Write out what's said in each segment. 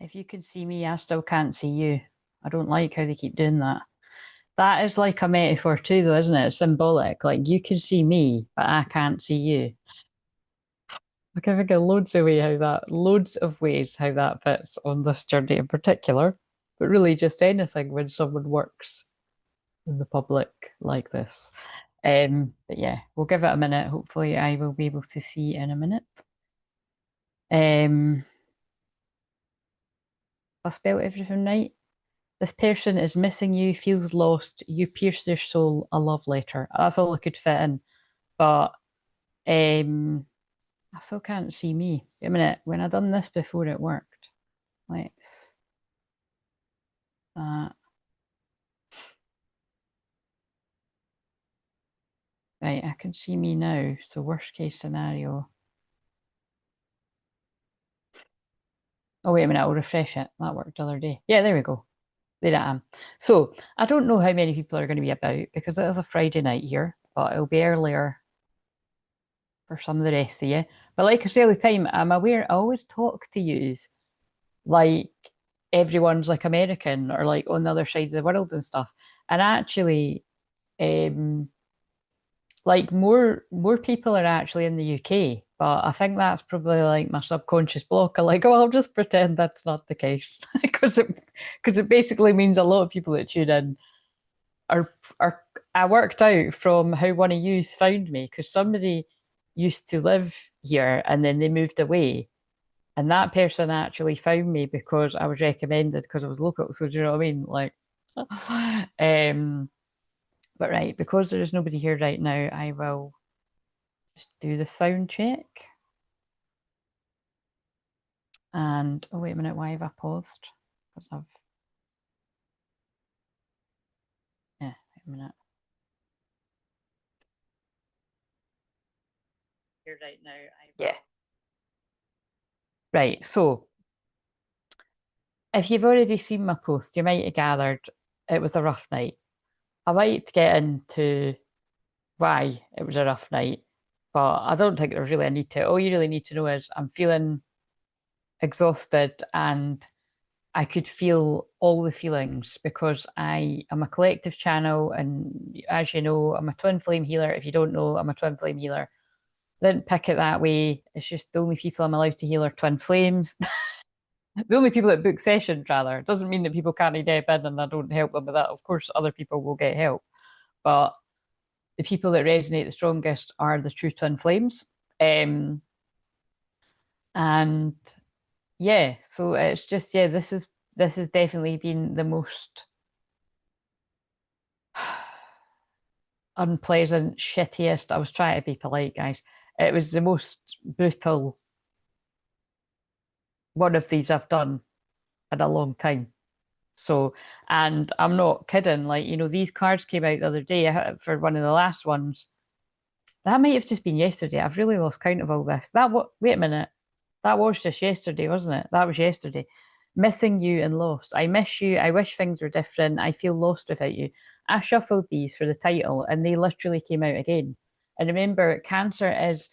If you can see me, I still can't see you. I don't like how they keep doing that. That is like a metaphor too, though, isn't it? It's symbolic. Like you can see me, but I can't see you. I can think of loads of ways how that fits on this journey in particular, but really just anything when someone works in the public like this. But yeah, we'll give it a minute. Hopefully, I will be able to see in a minute. I spelled everything right. This person is missing you, feels lost. You pierce their soul, a love letter. That's all I could fit in. But I still can't see me. Wait a minute, when I done this before it worked. Let's that. Right, I can see me now. So worst case scenario. Oh, wait a minute, I'll refresh it. That worked the other day. Yeah, there we go. There I am. So I don't know how many people are going to be about because it is a Friday night here, but it'll be earlier for some of the rest of you. But like I say all the time, I'm aware I always talk to you like everyone's like American or like on the other side of the world and stuff. And actually, um, like more people are actually in the UK, but I think that's probably like my subconscious block. I like, oh, I'll just pretend that's not the case because it basically means a lot of people that tune in are I worked out from how one of you found me because somebody used to live here and then they moved away. And that person actually found me because I was recommended because I was local. So do you know what I mean? Like, but right, because there is nobody here right now, I will just do the sound check. And oh wait a minute, why have I paused? Because I've wait a minute. Here right now, yeah. Right, so if you've already seen my post, you might have gathered it was a rough night. I might get into why it was a rough night, but I don't think there's really a need to. All you really need to know is I'm feeling exhausted and I could feel all the feelings because I am a collective channel. And as you know, I'm a twin flame healer. If you don't know, I'm a twin flame healer. I didn't pick it that way. It's just the only people I'm allowed to heal are twin flames. The only people that book sessions, rather. It doesn't mean that people can't step in and I don't help them with that. Of course, other people will get help. But the people that resonate the strongest are the true twin flames. And yeah, so it's just, yeah, this has definitely been the most unpleasant, shittiest. I was trying to be polite, guys. It was the most brutal one of these I've done in a long time. So, and I'm not kidding. Like, these cards came out the other day for one of the last ones. That might have just been yesterday. I've really lost count of all this. Wait a minute. That was just yesterday, wasn't it? That was yesterday. Missing you and lost. I miss you. I wish things were different. I feel lost without you. I shuffled these for the title and they literally came out again. And remember, Cancer is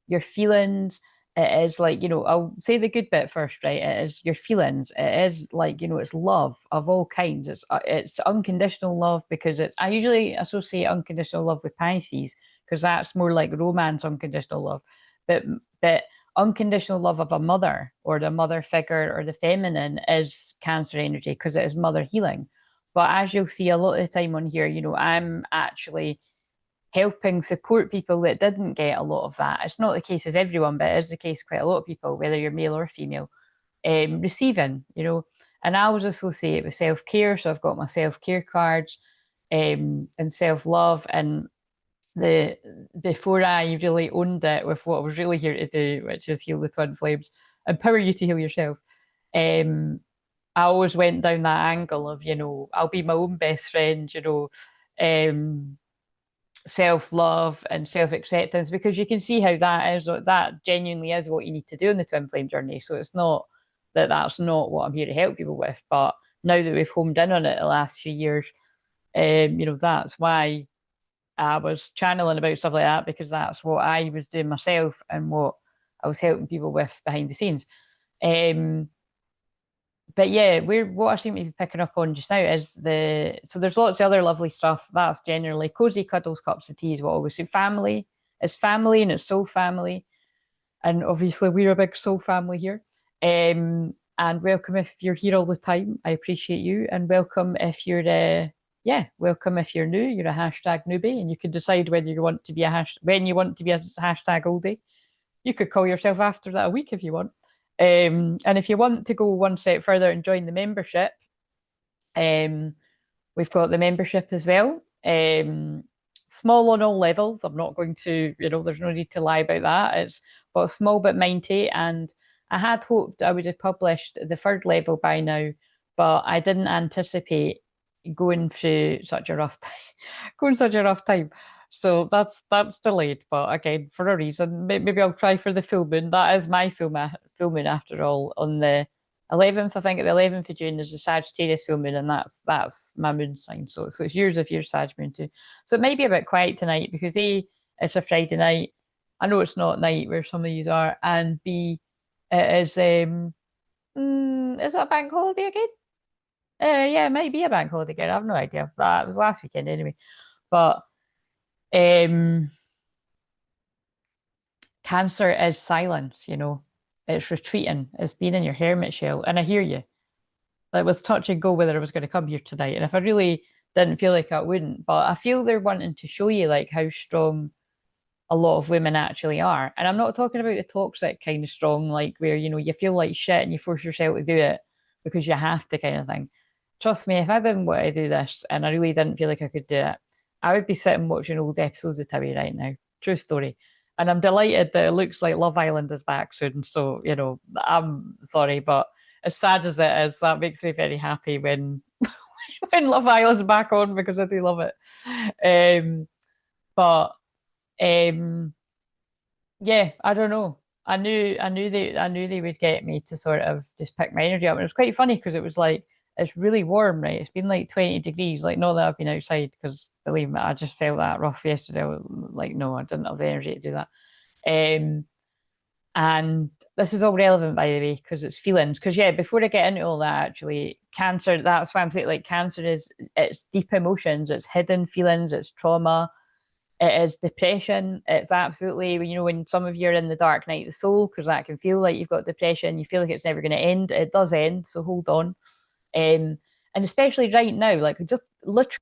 your feelings. It is like, I'll say the good bit first, right? It is your feelings. It is like, it's love of all kinds. It's unconditional love because I usually associate unconditional love with Pisces because that's more like romance unconditional love. But unconditional love of a mother or the mother figure or the feminine is Cancer energy because it is mother healing. But as you'll see a lot of the time on here, I'm actually helping support people that didn't get a lot of that. It's not the case of everyone, but it is the case quite a lot of people, whether you're male or female, receiving, And I always associate it with self-care. So I've got my self-care cards and self-love. And before I really owned it with what I was really here to do, which is heal the twin flames, empower you to heal yourself. I always went down that angle of, I'll be my own best friend, self-love and self-acceptance, because you can see how that genuinely is what you need to do in the twin flame journey. So it's not that that's not what I'm here to help people with, but now that we've homed in on it the last few years, that's why I was channeling about stuff like that, because that's what I was doing myself and what I was helping people with behind the scenes. but yeah, we're what I seem to be picking up on just now is there's lots of other lovely stuff. That's generally cozy cuddles, cups of tea is what I always say. Family is family and it's soul family. And obviously we're a big soul family here. And welcome if you're here all the time. I appreciate you. And welcome if you're yeah, welcome if you're new. You're a hashtag newbie, and you can decide whether you want to be a when you want to be a hashtag oldie. You could call yourself after that a week if you want. And if you want to go one step further and join the membership, um, we've got the membership as well. Small on all levels. I'm not going to, there's no need to lie about that. It's but small but mighty. And I had hoped I would have published the third level by now, but I didn't anticipate going through such a rough time, going such a rough time. So that's delayed, but again, for a reason. Maybe I'll try for the full moon. That is my full moon after all on the 11th. I think at the 11th of June there's a Sagittarius full moon, and that's my moon sign. So it's yours if you're Sag moon too. So it may be a bit quiet tonight because A, it's a Friday night. I know it's not night where some of you are, and B, it is it a bank holiday again? Yeah, it might be a bank holiday again. I have no idea. That was last weekend anyway. But um Cancer is silence, It's retreating, it's being in your hermit shell. And I hear you. It was touch and go whether I was going to come here tonight. And if I really didn't feel like I wouldn't, but I feel they're wanting to show you like how strong a lot of women actually are. And I'm not talking about the toxic kind of strong, like where, you feel like shit and you force yourself to do it because you have to kind of thing. Trust me, if I didn't want to do this and I really didn't feel like I could do it, I would be sitting watching old episodes of Timmy right now. True story. And I'm delighted that it looks like Love Island is back soon. So, I'm sorry, but as sad as it is, that makes me very happy when when Love Island's back on because I do love it. But um, yeah, I don't know. I knew they would get me to sort of just pick my energy up. And it was quite funny because it was like it's really warm, right? It's been like 20 degrees. Like, not that I've been outside because believe me, I just felt that rough yesterday. I was like, no, I didn't have the energy to do that. Um, and this is all relevant, by the way, because it's feelings. Because yeah, before I get into all that, actually, cancer. That's why I'm saying like cancer is it's deep emotions, it's hidden feelings, it's trauma, it is depression. It's absolutely, when some of you are in the dark night of the soul, because that can feel like you've got depression, you feel like it's never going to end. It does end, so hold on. And especially right now, like just literally.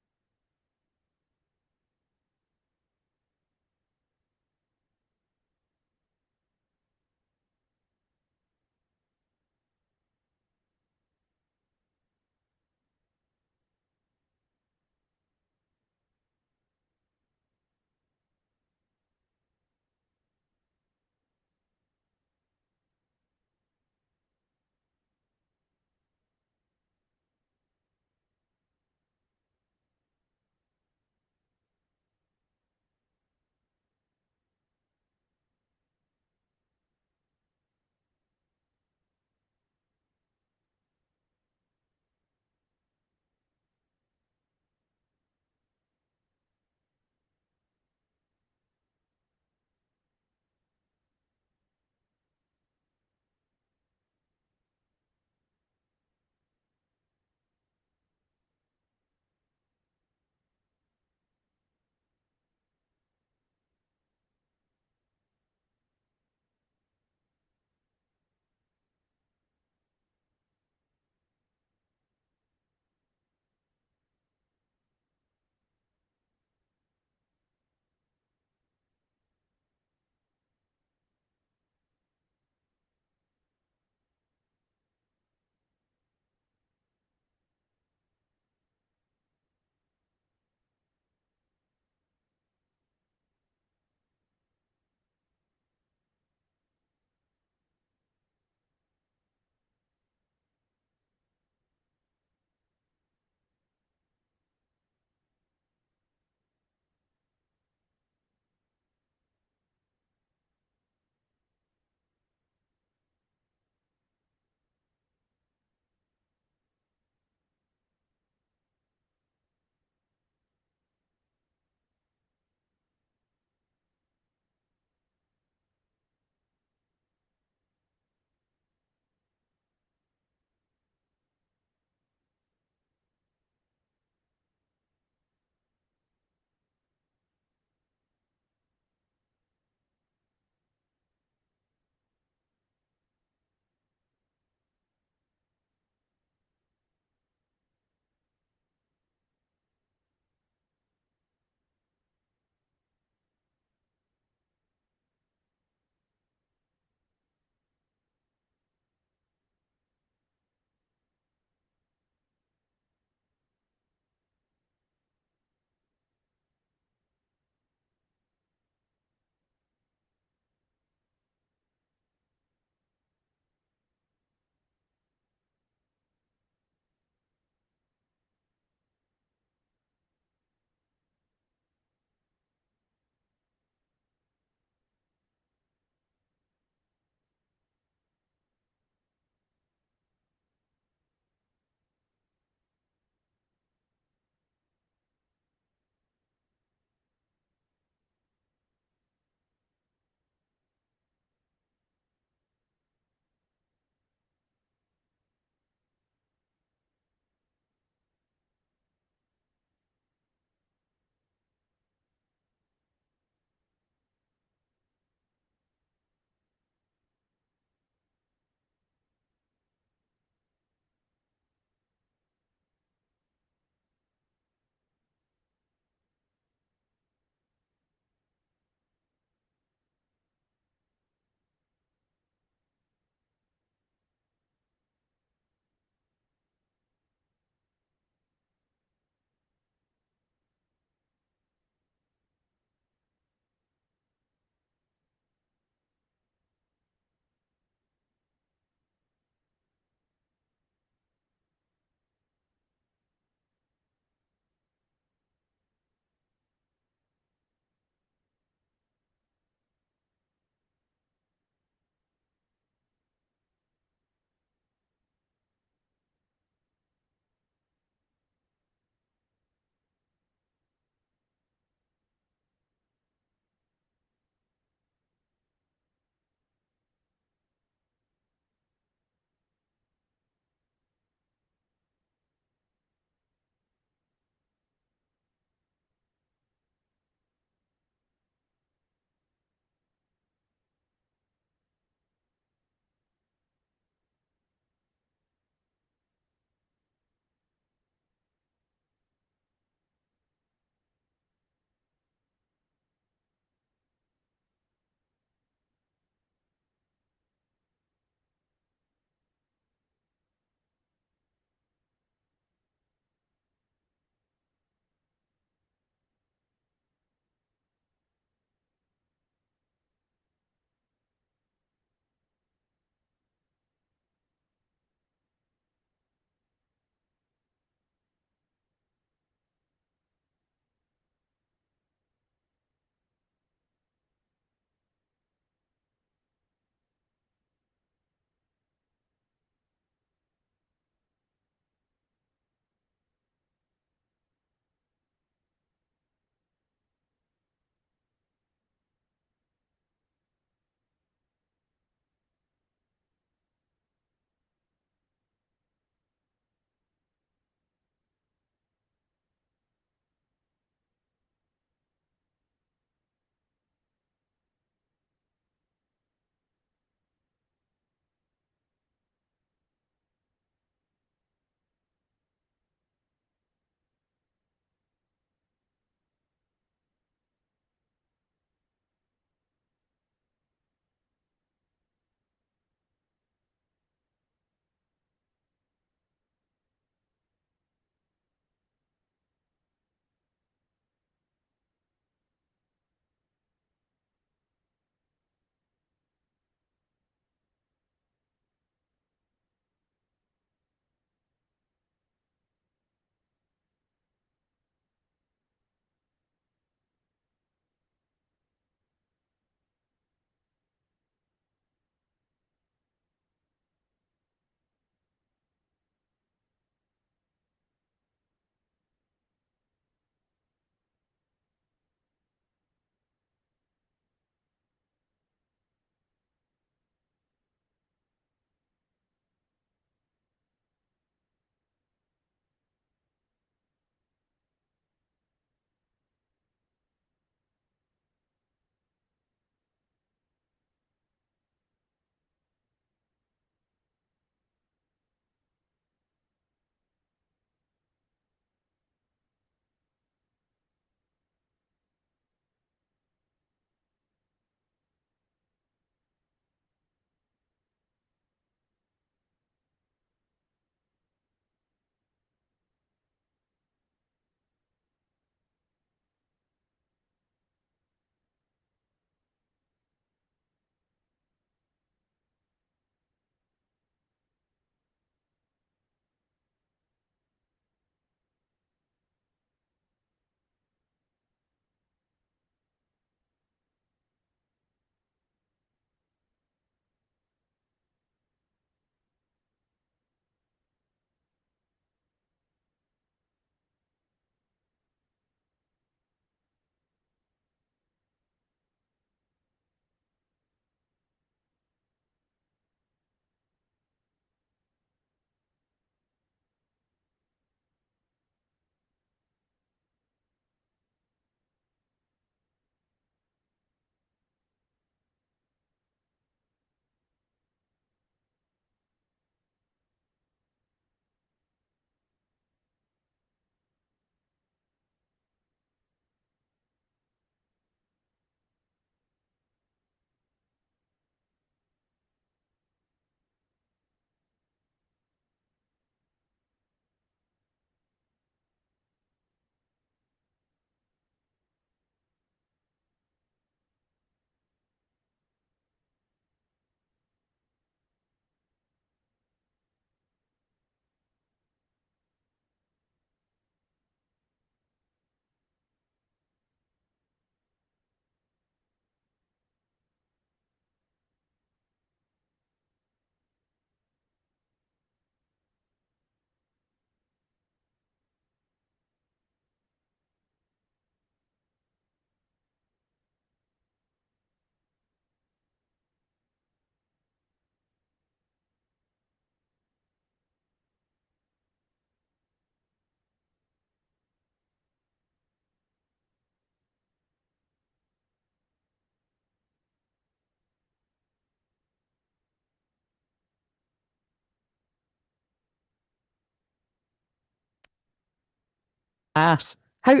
Ass. How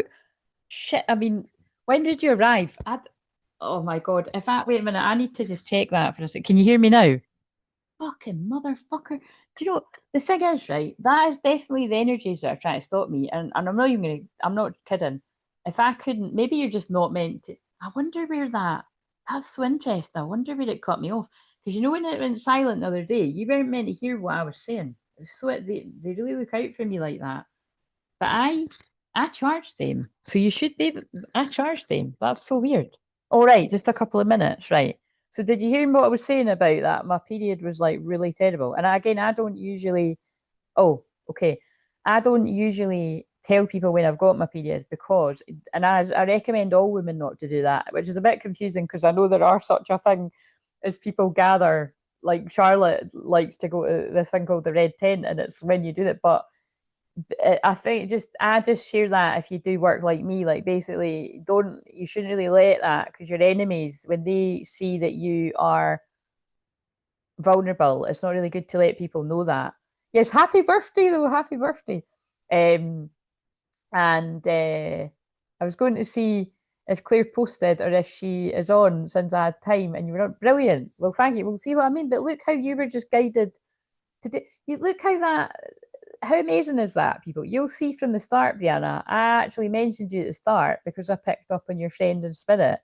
shit? I mean, when did you arrive? Oh my god! If I wait a minute, I need to just check that for a second. Can you hear me now? Fucking motherfucker! Do you know the thing is, right? That is definitely the energies that are trying to stop me, and I'm not even gonna. I'm not kidding. If I couldn't, maybe you're just not meant to. I wonder where that. That's so interesting. I wonder where it cut me off. Because you know when it went silent the other day, you weren't meant to hear what I was saying. It was so they really look out for me like that. But I charged them. So you should be I charged them. That's so weird. All right, just a couple of minutes, right. So did you hear what I was saying about that? My period was like really terrible. And again, I don't usually oh, okay. I don't usually tell people when I've got my period because and I recommend all women not to do that, which is a bit confusing because I know there are such a thing as people gather like Charlotte likes to go to this thing called the red tent and it's when you do it. But I think I just share that if you do work like me, like basically don't you shouldn't really let that because your enemies when they see that you are vulnerable, it's not really good to let people know that. Yes, happy birthday though, happy birthday. Um, and I was going to see if Claire posted or if she is on since I had time, and you were not brilliant. Well, thank you. We'll see what I mean. But look how you were just guided to do. You look how that how amazing is that, people? You'll see from the start, Brianna, I actually mentioned you at the start because I picked up on your friend in spirit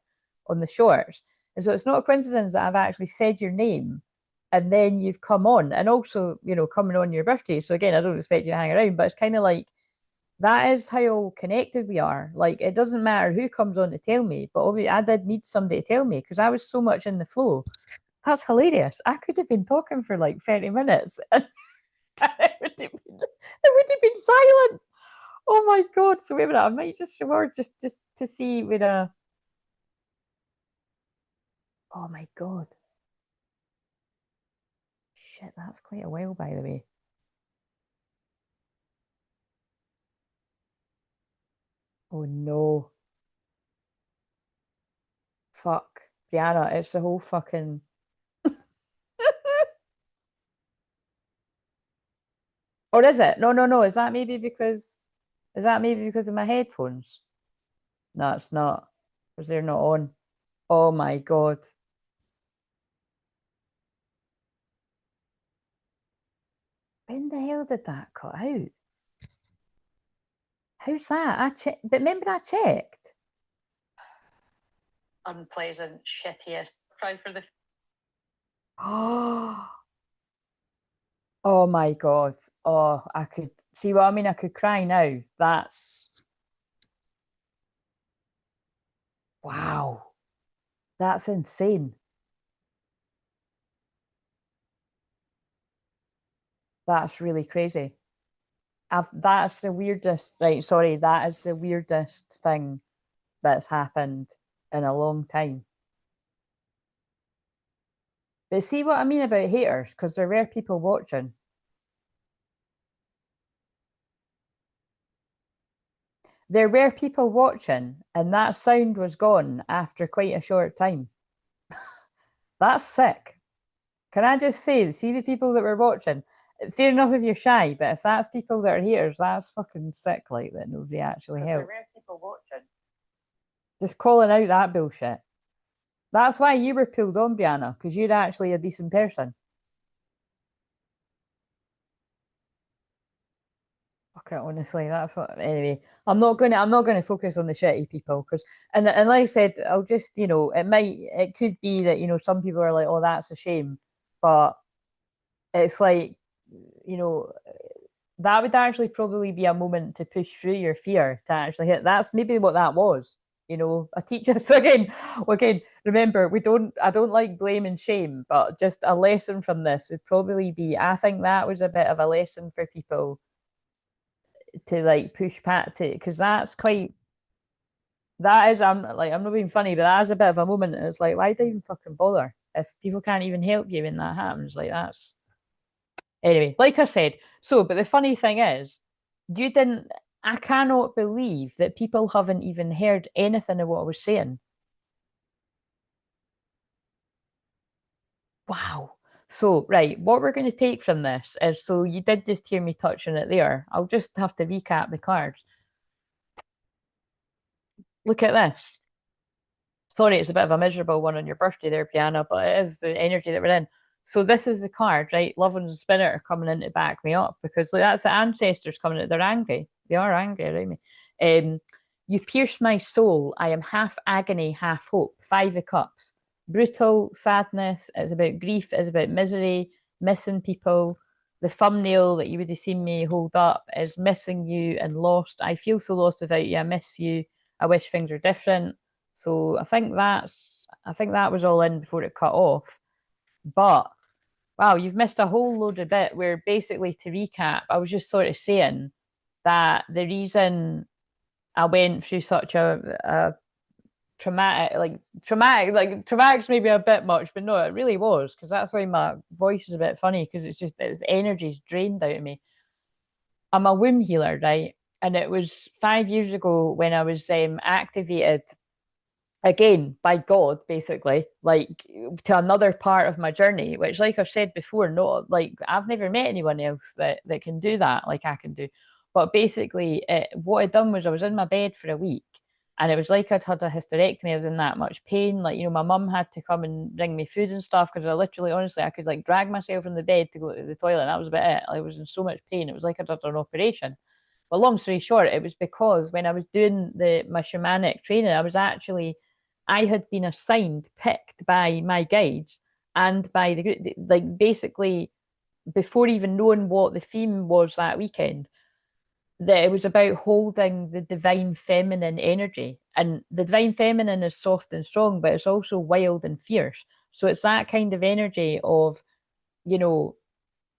on the shorts. And so it's not a coincidence that I've actually said your name and then you've come on and also, coming on your birthday. So again, I don't expect you to hang around, but it's kind of like that is how connected we are. Like it doesn't matter who comes on to tell me, but obviously I did need somebody to tell me because I was so much in the flow. That's hilarious. I could have been talking for like 30 minutes and it would have been silent. Oh my god! So wait a minute, I might just reward just to see with a. Oh my god! Shit, that's quite a while, by the way. Oh no! Fuck, Brianna, it's the whole fucking. Or is it? No, no, no. Is that maybe because of my headphones? No, it's not. Because they're not on. Oh my god! When the hell did that cut out? How's that? I checked, but remember I checked. Unpleasant, shittiest. Try for the. Oh, oh my God. Oh, I could see what I mean. I could cry now. That's wow. That's insane. That's really crazy. That's the weirdest, right? Sorry, that is the weirdest thing that's happened in a long time. But see what I mean about haters, because there were people watching. There were people watching, and that sound was gone after quite a short time. That's sick. Can I just say, see the people that were watching? Fair enough if you're shy, but if that's people that are haters, that's fucking sick, like that nobody actually helped. There were people watching. Just calling out that bullshit. That's why you were pulled on, Brianna, because you're actually a decent person. Okay, honestly, that's what. Anyway, I'm not gonna focus on the shitty people because, and like I said, I'll just, it could be that some people are like, oh, that's a shame, but it's like, you know, that would actually probably be a moment to push through your fear to actually hit. That's maybe what that was. A teacher. So again, remember, I don't like blame and shame, but just a lesson from this would probably be, I think that was a bit of a lesson for people to like push back to, because I'm not being funny, but that is a bit of a moment. And it's like, why do you even fucking bother if people can't even help you when that happens? Like that's anyway, like I said, but the funny thing is, you didn't, I cannot believe that people haven't even heard anything of what I was saying. Wow. So, right, what we're going to take from this is, so you did just hear me touching it there. I'll just have to recap the cards. Look at this. Sorry, it's a bit of a miserable one on your birthday there, Brianna, but it is the energy that we're in. So this is the card, right? Loving and Spirit are coming in to back me up because like, that's the ancestors coming in. They're angry. They are angry around me. You pierce my soul. I am half agony, half hope. Five of Cups. Brutal sadness. It's about grief. It's about misery, missing people. The thumbnail that you would have seen me hold up is missing you and lost. I feel so lost without you. I miss you. I wish things were different. So I think that was all in before it cut off. But wow, you've missed a whole load of bit where basically to recap, I was just sort of saying that the reason I went through such a traumatic's maybe a bit much, but no, it really was because that's why my voice is a bit funny because it's energy's drained out of me. I'm a womb healer, right? And it was 5 years ago when I was activated again by God, basically, like to another part of my journey, which, like I've said before, no, like I've never met anyone else that can do that, like I can do. But basically, what I'd done was I was in my bed for a week, and it was like I'd had a hysterectomy. I was in that much pain, like my mum had to come and bring me food and stuff because I literally, honestly, I could like drag myself from the bed to go to the toilet. And that was about it. I was in so much pain. It was like I'd had an operation. But long story short, it was because when I was doing my shamanic training, I had been assigned, picked by my guides and by the group, like basically before even knowing what the theme was that weekend, that it was about holding the divine feminine energy. And the divine feminine is soft and strong, but it's also wild and fierce. So it's that kind of energy of, you know,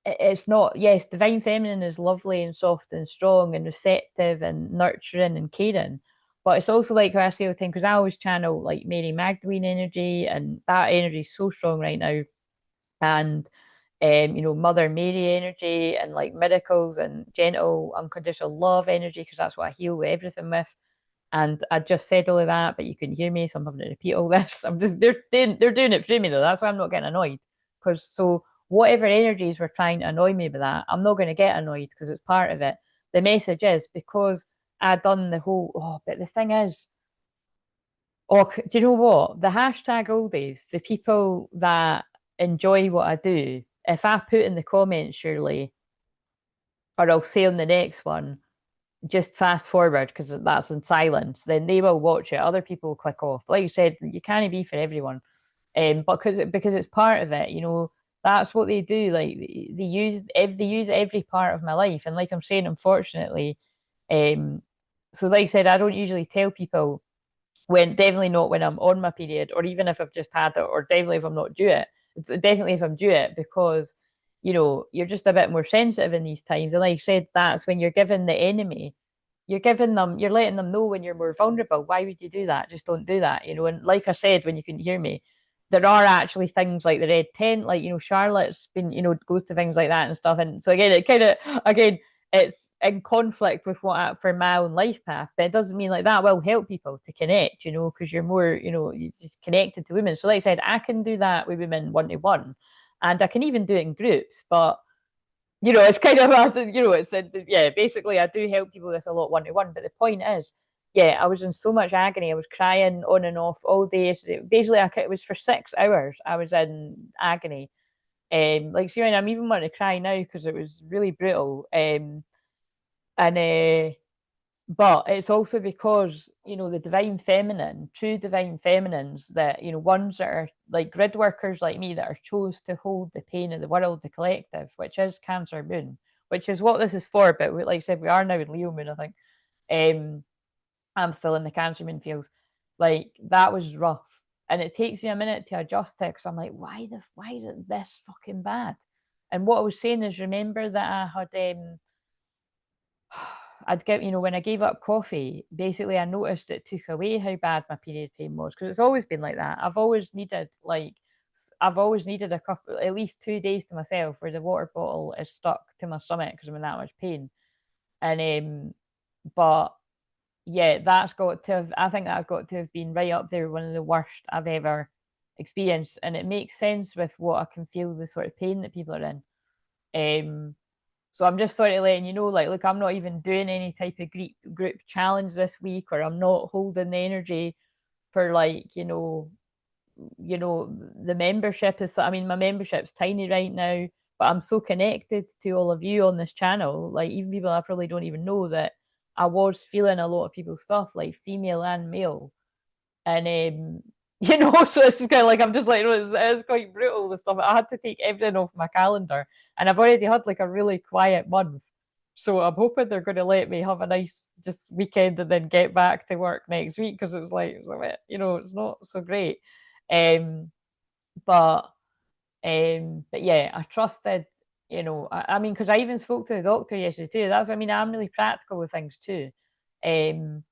it's not, yes, divine feminine is lovely and soft and strong and receptive and nurturing and caring, but it's also like how I say all the time, because I always channel like Mary Magdalene energy, and that energy is so strong right now. And Mother Mary energy and like miracles and gentle unconditional love energy, because that's what I heal everything with. And I just said all of that, but you couldn't hear me, so I'm having to repeat all this. I'm just they're doing it through me though. That's why I'm not getting annoyed. Because so whatever energies were trying to annoy me with that, I'm not going to get annoyed because it's part of it. The message is because I done the whole but the thing is, do you know what? The hashtag oldies, the people that enjoy what I do, if I put in the comments, surely, or I'll say on the next one, just fast forward because that's in silence, then they will watch it. Other people will click off. Like you said, you can't be for everyone. But because it's part of it, that's what they do. Like they use every part of my life. And like I'm saying, unfortunately, so like I said, I don't usually tell people when, definitely not when I'm on my period, or even if I've just had it, or definitely if I'm not due it. It's definitely if I'm due it, because you're just a bit more sensitive in these times. And like I said, that's when you're giving the enemy, you're letting them know when you're more vulnerable. Why would you do that? Just don't do that. And like I said, when you couldn't hear me, there are actually things like the red tent, like Charlotte's been, goes to things like that and stuff. And so again, it's in conflict with what for my own life path, but it doesn't mean like that will help people to connect, because you're more, you're just connected to women. So like I said, I can do that with women one to one, and I can even do it in groups, but it's kind of, yeah, basically I do help people with this a lot one to one. But the point is, yeah, I was in so much agony. I was crying on and off all day. So basically, it was for 6 hours. I was in agony. Like, see, I'm even wanting to cry now because it was really brutal. And but it's also because the divine feminine, true divine feminines, that ones that are like grid workers like me, that are chose to hold the pain of the world, the collective, which is Cancer Moon, which is what this is for. But like I said, we are now in Leo Moon, I think. I'm still in the Cancer Moon feels like that was rough, and it takes me a minute to adjust to it because I'm like, why is it this fucking bad? And what I was saying is, remember that I had I'd get, when I gave up coffee, basically I noticed it took away how bad my period pain was, because it's always been like that. I've always needed a couple, at least 2 days to myself, where the water bottle is stuck to my stomach because I'm in that much pain. And but yeah, I think that's got to have been right up there, one of the worst I've ever experienced. And it makes sense with what I can feel, the sort of pain that people are in. So I'm just sort of letting you know, like, look, I'm not even doing any type of group challenge this week, or I'm not holding the energy for, like, the membership is, I mean, my membership's tiny right now, but I'm so connected to all of you on this channel. Like, even people I probably don't even know, that I was feeling a lot of people's stuff, like female and male. And so it's just kind of like, I'm just like, it's quite brutal, the stuff. I had to take everything off my calendar, and I've already had like a really quiet month. So I'm hoping they're going to let me have a nice just weekend and then get back to work next week, because it's a bit, it's not so great. Um, but but yeah, I trusted, I mean, because I even spoke to the doctor yesterday too. That's what I mean. I'm really practical with things too. Um,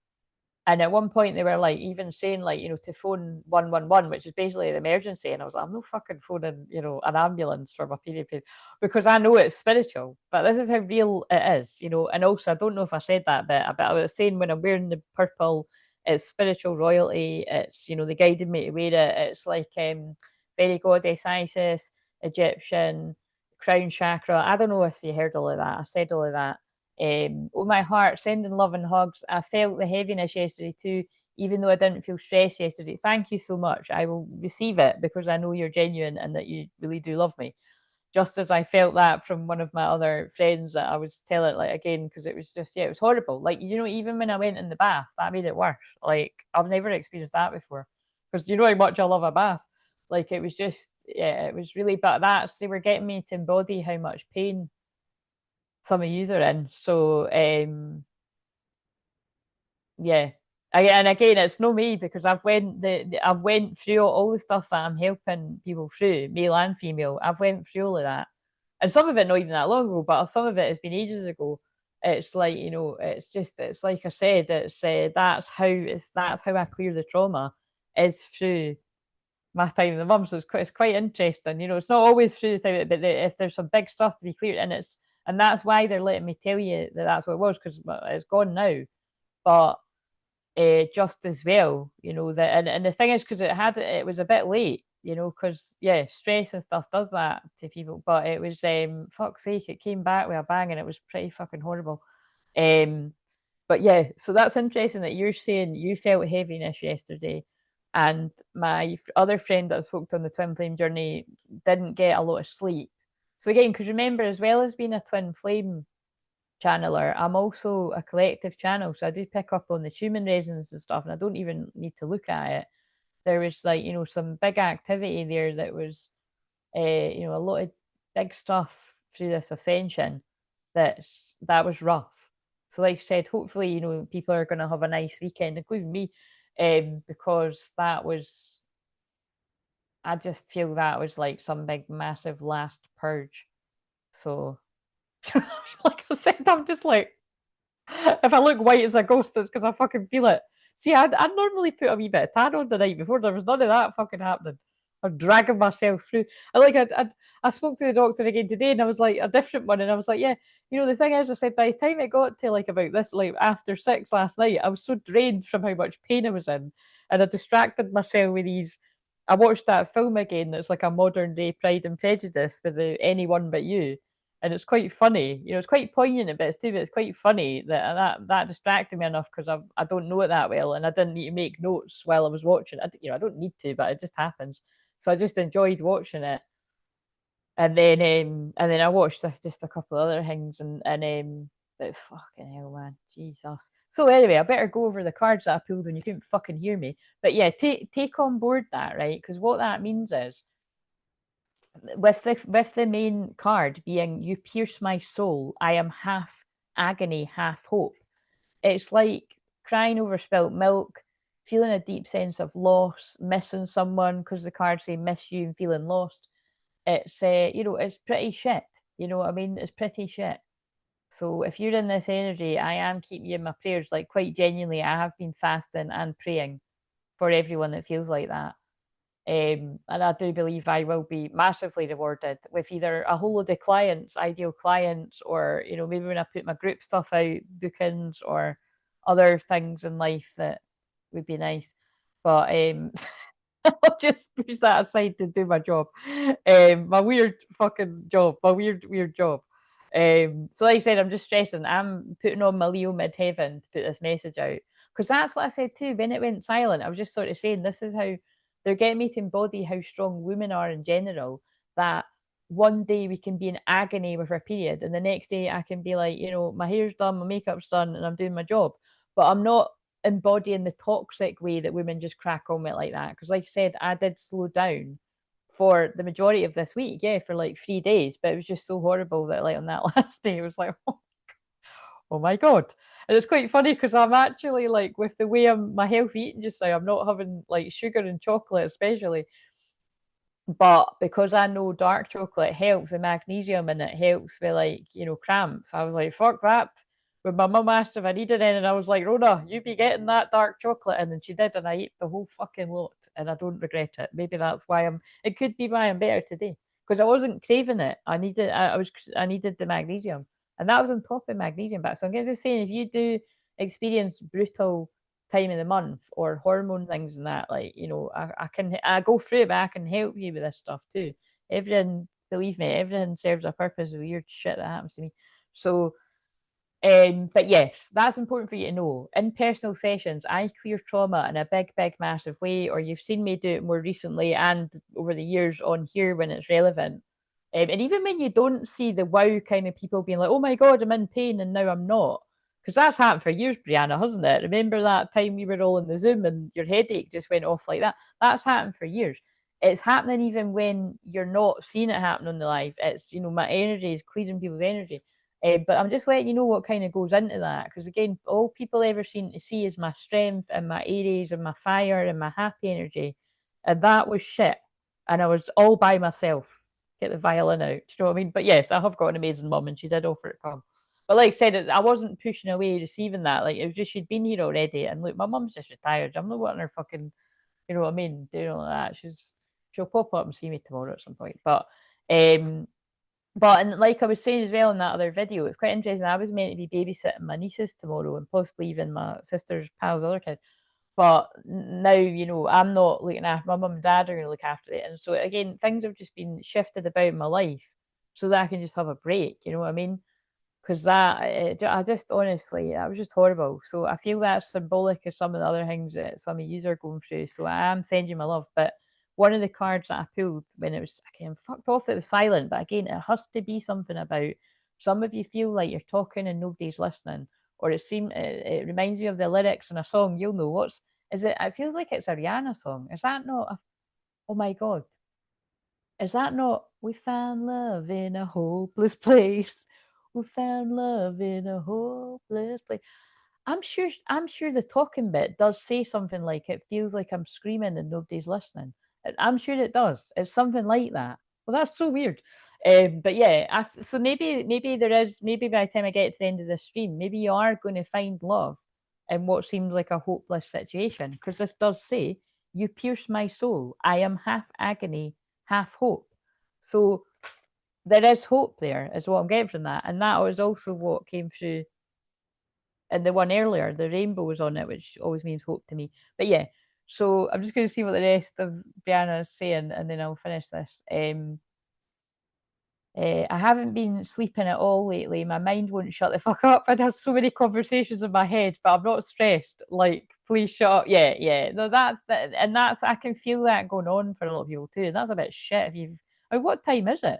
and at one point, they were like even saying, like, to phone 111, which is basically an emergency. And I was like, I'm not fucking phoning, an ambulance for my period pain, because I know it's spiritual. But this is how real it is, And also, I don't know if I said that bit, but I was saying when I'm wearing the purple, it's spiritual royalty. It's, they guided me to wear it. It's like fairy goddess Isis, Egyptian, crown chakra. I don't know if you heard all of that. I said all of that. Oh, my heart, sending love and hugs. I felt the heaviness yesterday too, even though I didn't feel stressed yesterday. Thank you so much. I will receive it, because I know you're genuine and that you really do love me. Just as I felt that from one of my other friends that I was telling, like, again, because it was just, yeah, it was horrible. Like, even when I went in the bath, that made it worse. Like, I've never experienced that before, because you know how much I love a bath. Like, it was just, yeah, it was really, but they were getting me to embody how much pain some of yous are in. So yeah. And again, it's no me, because I've went through all the stuff that I'm helping people through, male and female. I've went through all of that, and some of it not even that long ago, but some of it has been ages ago. It's like, it's like I said, that's how I clear the trauma, is through my time in the mum. So it's quite interesting. It's not always through the time, but if there's some big stuff to be cleared, and that's why they're letting me tell you that that's what it was, because it's gone now. But just as well, that, and the thing is, because it was a bit late, because yeah, stress and stuff does that to people. But it was, fuck's sake, it came back with a bang, and it was pretty fucking horrible. Um, but yeah, so that's interesting that you're saying you felt heaviness yesterday, and my other friend that I spoke to on the twin flame journey didn't get a lot of sleep. So again, because remember, as well as being a twin flame channeler, I'm also a collective channel. So I do pick up on the human resonance and stuff, and I don't even need to look at it. There was, like, some big activity there that was, a lot of big stuff through this ascension. That was rough. So, like I said, hopefully, people are going to have a nice weekend, including me, because I just feel that was like some big, massive last purge. So, like I said, I'm just like, if I look white as a ghost, it's because I fucking feel it. See, I'd normally put a wee bit of tan on the night before. There was none of that fucking happening. I'm dragging myself through. I spoke to the doctor again today, and I was like, a different one, and I was like, yeah, the thing is, I said, by the time it got to like about this, like after 6 last night, I was so drained from how much pain I was in, and I distracted myself with these. I watched that film again. That's like a modern day Pride and Prejudice with the anyone but you, and it's quite funny. It's quite poignant a bit too, but it's quite funny that distracted me enough, because I don't know it that well, and I didn't need to make notes while I was watching. I don't need to, but it just happens. So I just enjoyed watching it, and then I watched just a couple of other things, and but fucking hell, man, Jesus. So anyway, I better go over the cards that I pulled when you couldn't fucking hear me. But yeah, take on board that, right? Because what that means is, with the main card being "You pierce my soul, I am half agony, half hope." It's like crying over spilt milk, feeling a deep sense of loss, missing someone, because the cards say miss you and feeling lost. It's it's pretty shit. You know what I mean? It's pretty shit. So if you're in this energy, I am keeping you in my prayers. Like, quite genuinely, I have been fasting and praying for everyone that feels like that. And I do believe I will be massively rewarded with either a whole load of clients, ideal clients, or maybe when I put my group stuff out, bookings, or other things in life that would be nice. But I'll just push that aside to do my job, my weird fucking job, my weird job. So like I said, I'm just stressing. I'm putting on my Leo midheaven to put this message out. Because that's what I said too. When it went silent, I was just sort of saying this is how they're getting me to embody how strong women are in general. That one day we can be in agony with our period, and the next day I can be like, my hair's done, my makeup's done, and I'm doing my job. But I'm not embodying the toxic way that women just crack on with like that. Because like I said, I did slow down for the majority of this week, yeah, for like 3 days. But it was just so horrible that like on that last day, it was like, oh my god. And it's quite funny because I'm actually like with the way my health eating just now, I'm not having like sugar and chocolate especially. But because I know dark chocolate helps the magnesium and it helps with like, cramps, I was like, fuck that. When my mum asked if I needed any, and I was like, Rhoda, you be getting that dark chocolate. And then she did, and I ate the whole fucking lot, and I don't regret it. Maybe that's why it could be why I'm better today. Because I wasn't craving it. I needed the magnesium. And that was on top of magnesium back. So I'm just saying, if you do experience brutal time of the month or hormone things and that, like, I go through it, but I can help you with this stuff too. Everything, believe me, everything serves a purpose. The weird shit that happens to me. So but yes, that's important for you to know. In personal sessions, I clear trauma in a big, big, massive way, or you've seen me do it more recently and over the years on here when it's relevant. And even when you don't see the wow kind of people being like, oh my God, I'm in pain and now I'm not. Because that's happened for years, Brianna, hasn't it? Remember that time we were all in the Zoom and your headache just went off like that? That's happened for years. It's happening even when you're not seeing it happen on the live. It's, my energy is clearing people's energy. But I'm just letting you know what kind of goes into that. Because again, all people ever seem to see is my strength and my Aries and my fire and my happy energy. And that was shit. And I was all by myself. Get the violin out. Do you know what I mean? But yes, I have got an amazing mum and she did offer to come. But like I said, I wasn't pushing away receiving that. Like, it was just she'd been here already. And look, my mum's just retired. I'm not wanting her fucking, you know what I mean, doing all that. She'll pop up and see me tomorrow at some point. But and like I was saying as well in that other video, it's quite interesting. I was meant to be babysitting my nieces tomorrow and possibly even my sister's pal's other kid. But now, I'm not looking after my mum and dad are going to look after it. And so again, things have just been shifted about in my life so that I can just have a break. You know what I mean? Because I just honestly, that was just horrible. So I feel that's symbolic of some of the other things that some of you are going through. So I am sending my love. But one of the cards that I pulled when it was again fucked off, it was silent. But again, it has to be something about some of you feel like you're talking and nobody's listening, or it reminds you of the lyrics in a song. You'll know what's is it. It feels like it's a Rihanna song. Is that not? Oh my god, is that not? We found love in a hopeless place. We found love in a hopeless place. I'm sure the talking bit does say something like it feels like I'm screaming and nobody's listening. I'm sure it does. It's something like that. Well, that's so weird. But yeah, so maybe there is, maybe by the time I get to the end of this stream, maybe you are going to find love in what seems like a hopeless situation. Because this does say, you pierce my soul. I am half agony, half hope. So there is hope there, is what I'm getting from that. And that was also what came through in the one earlier. The rainbow was on it, which always means hope to me. But yeah, so I'm just going to see what the rest of Brianna is saying, and then I'll finish this. I haven't been sleeping at all lately. My mind won't shut the fuck up. I'd have so many conversations in my head, but I'm not stressed. Like, please shut up. Yeah, yeah. No, that's I can feel that going on for a lot of people too. And that's a bit shit if you've what time is it?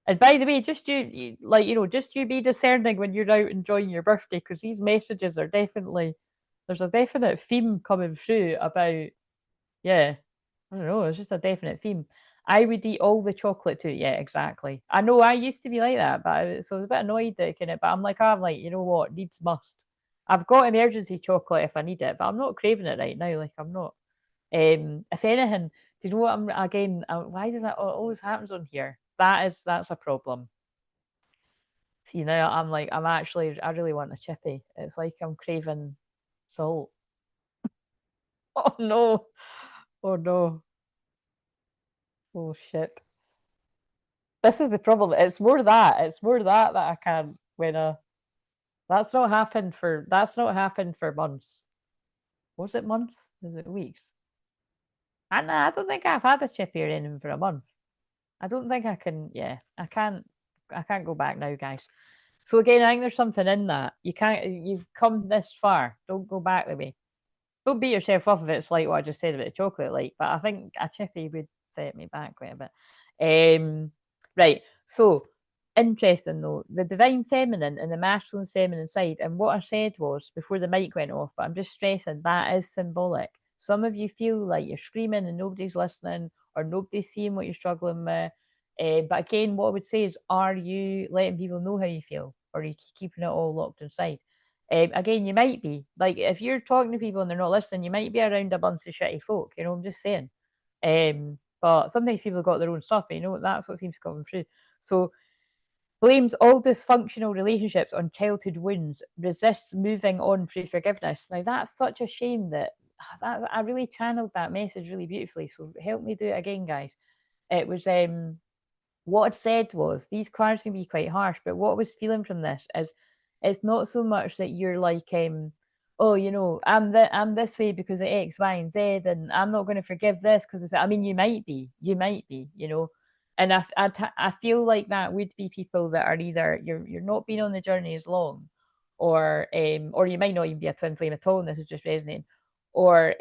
And by the way, just just you be discerning when you're out enjoying your birthday, because these messages are definitely there's a definite theme coming through about yeah. I don't know, it's just a definite theme. I would eat all the chocolate too. Yeah, exactly. I know I used to be like that, so I was a bit annoyed that kind of. But I'm like, you know what, needs must. I've got emergency chocolate if I need it, but I'm not craving it right now. Like I'm not. If anything, do you know what I'm again? Why does that always happens on here? That's a problem. See now I'm like I really want a chippy. It's like I'm craving salt. Oh no. Oh no. Oh shit. This is the problem. It's more that. It's more that I can't when that's not happened for months. Was it months? Is it weeks? I don't think I've had a chippy or anything for a month. I don't think I can, yeah. I can't can't go back now, guys. So again, I think there's something in that. You've come this far. Don't go back the way. Don't beat yourself up if it's like what I just said about the chocolate, like, but I think a chippy would set me back quite a bit. Right. So interesting though, the divine feminine and the masculine feminine side, and what I said was before the mic went off, but I'm just stressing that is symbolic. Some of you feel like you're screaming and nobody's listening or nobody's seeing what you're struggling with. But again, what I would say is, are you letting people know how you feel, or are you keeping it all locked inside? Again, you might be like, if you're talking to people and they're not listening, you might be around a bunch of shitty folk. You know, I'm just saying. But sometimes people have got their own stuff. But you know, that's what seems to come through. So blames all dysfunctional relationships on childhood wounds, resists moving on through forgiveness. Now that's such a shame that I really channeled that message really beautifully. So help me do it again, guys. It was what I'd said was, these cards can be quite harsh, but what I was feeling from this is, it's not so much that you're like, oh, you know, I'm this way because of X, Y, and Z, and I'm not going to forgive this because it's. I mean, you might be, you know, and I feel like that would be people that are either you're not being on the journey as long, or you might not even be a twin flame at all, and this is just resonating, or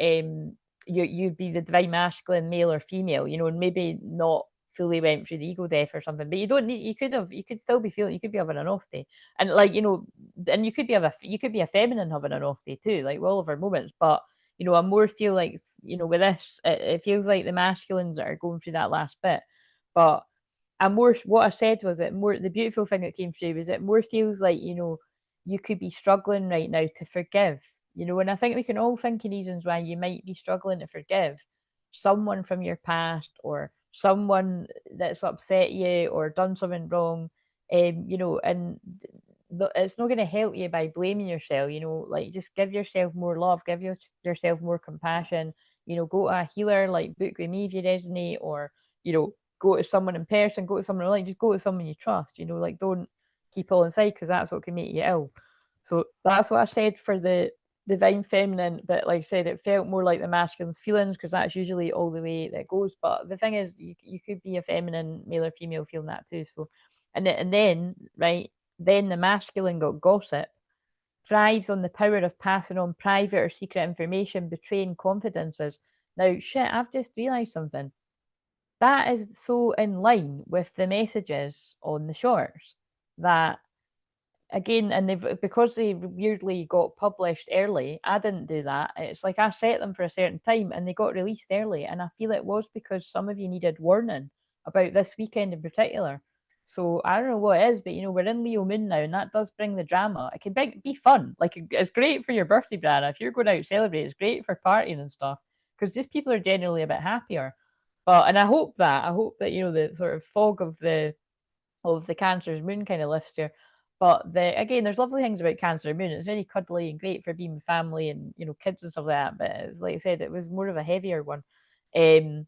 you'd be the divine masculine, male or female, you know, and maybe not fully went through the ego death or something, but you don't need, you could still be feeling, you could be having an off day, and like, you know, and you could be a feminine having an off day too, like we all have our moments, but you know, I more feel like, you know, with this, it feels like the masculines that are going through that last bit, but I more, what I said was, it more, the beautiful thing that came through was, it more feels like, you know, you could be struggling right now to forgive, you know, and I think we can all think of reasons why you might be struggling to forgive someone from your past, or someone that's upset you or done something wrong. You know, and it's not going to help you by blaming yourself, you know, like, just give yourself more love, give yourself more compassion, you know, go to a healer, like book with me if you resonate, or, you know, go to someone in person, go to someone online, just go to someone you trust, you know, like, don't keep all inside, because that's what can make you ill. So that's what I said for the divine feminine, but like I said, it felt more like the masculine's feelings, because that's usually all the way that goes. But the thing is, you could be a feminine, male or female, feeling that too. So, and then right, then the masculine got gossip, thrives on the power of passing on private or secret information, betraying confidences. Now, shit, I've just realised something. That is so in line with the messages on the shorts, that again, and they've, because they weirdly got published early, I didn't do that. It's like I set them for a certain time and they got released early, and I feel it was because some of you needed warning about this weekend in particular. So I don't know what it is, but you know, we're in Leo moon now, and that does bring the drama. It can be fun, like it's great for your birthday, Brianna. If you're going out to celebrate, it's great for partying and stuff, because just people are generally a bit happier. But, and I hope that, you know, the sort of fog of the Cancer's moon kind of lifts here. But again, there's lovely things about Cancer moon. It's very cuddly and great for being with family and, you know, kids and stuff like that. But it's, like I said, it was more of a heavier one. It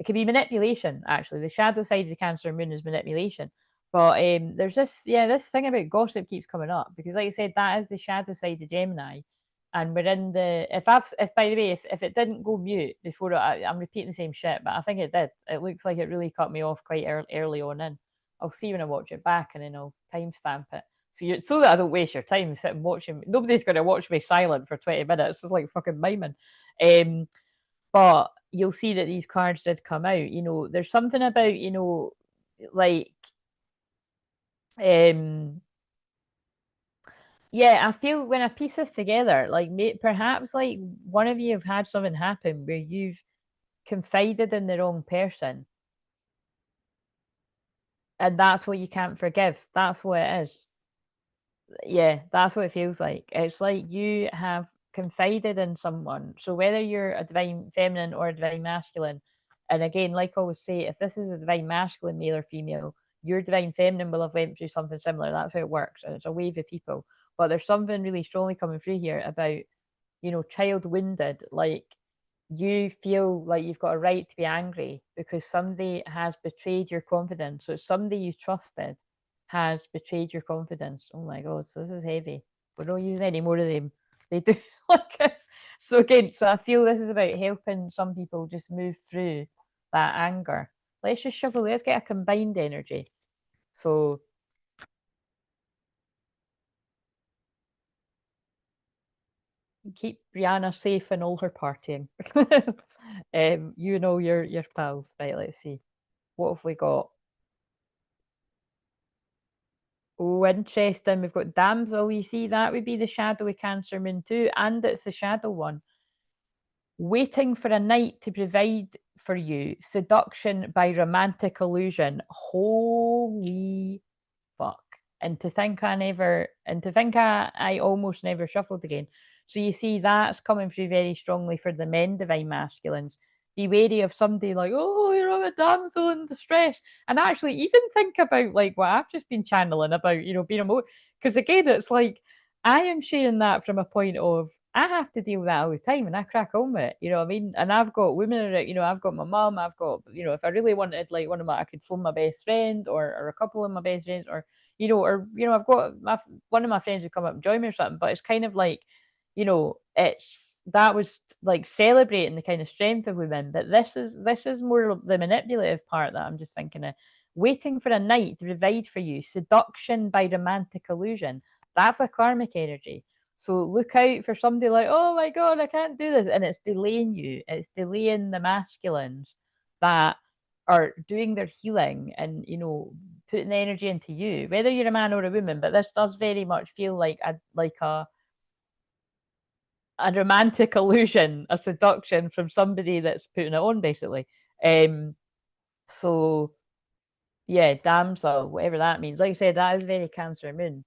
could be manipulation, actually. The shadow side of the Cancer moon is manipulation. But there's this thing about gossip keeps coming up, because like I said, that is the shadow side of Gemini. And we're in the, if by the way, if it didn't go mute before, I'm repeating the same shit, but I think it did. It looks like it really cut me off quite early on in. I'll see when I watch it back, and then I'll timestamp it. So that I don't waste your time sitting watching. Nobody's going to watch me silent for 20 minutes. It's like fucking miming. But you'll see that these cards did come out. You know, there's something about, you know, like, yeah, I feel when I piece this together, like, perhaps like one of you have had something happen where you've confided in the wrong person, and that's what you can't forgive. That's what it is. Yeah, that's what it feels like. It's like you have confided in someone. So whether you're a divine feminine or a divine masculine, and again, like I always say, if this is a divine masculine, male or female, your divine feminine will have went through something similar. That's how it works, and it's a wave of people. But there's something really strongly coming through here about, you know, child wounded. Like, you feel like you've got a right to be angry because somebody has betrayed your confidence. So somebody you trusted has betrayed your confidence. Oh my god, so this is heavy. We're not using any more of them. They do like this. So again, so I feel this is about helping some people just move through that anger. Let's just shuffle, let's get a combined energy. So Keep Brianna safe and all her partying. You know your pals. Right, let's see. What have we got? Oh, interesting. We've got damsel. You see, that would be the shadowy Cancer moon too, and it's the shadow one. Waiting for a knight to provide for you, seduction by romantic illusion. Holy fuck. And to think I almost never shuffled again. So you see, that's coming through very strongly for the men divine masculines. Be wary of somebody like, oh, you're a damsel in distress. And actually, even think about like what I've just been channeling about, being emotional. Because again, it's like I am sharing that from a point of I have to deal with that all the time and I crack on with it, you know what I mean? And I've got women around, I've got my mum, I've got, if I really wanted like one of my, I could phone my best friend or a couple of my best friends or, I've got one of my friends would come up and join me or something, but it's kind of like, that was like celebrating the kind of strength of women, but this is more the manipulative part that I'm just thinking of. Waiting for a knight to provide for you, seduction by romantic illusion. That's a karmic energy. So look out for somebody like, oh my God, I can't do this. And it's delaying you. It's delaying the masculines that are doing their healing and, putting the energy into you, whether you're a man or a woman. But this does very much feel like a romantic illusion, a seduction from somebody that's putting it on, basically. So yeah, damsel, whatever that means. Like I said, that is very Cancer moon.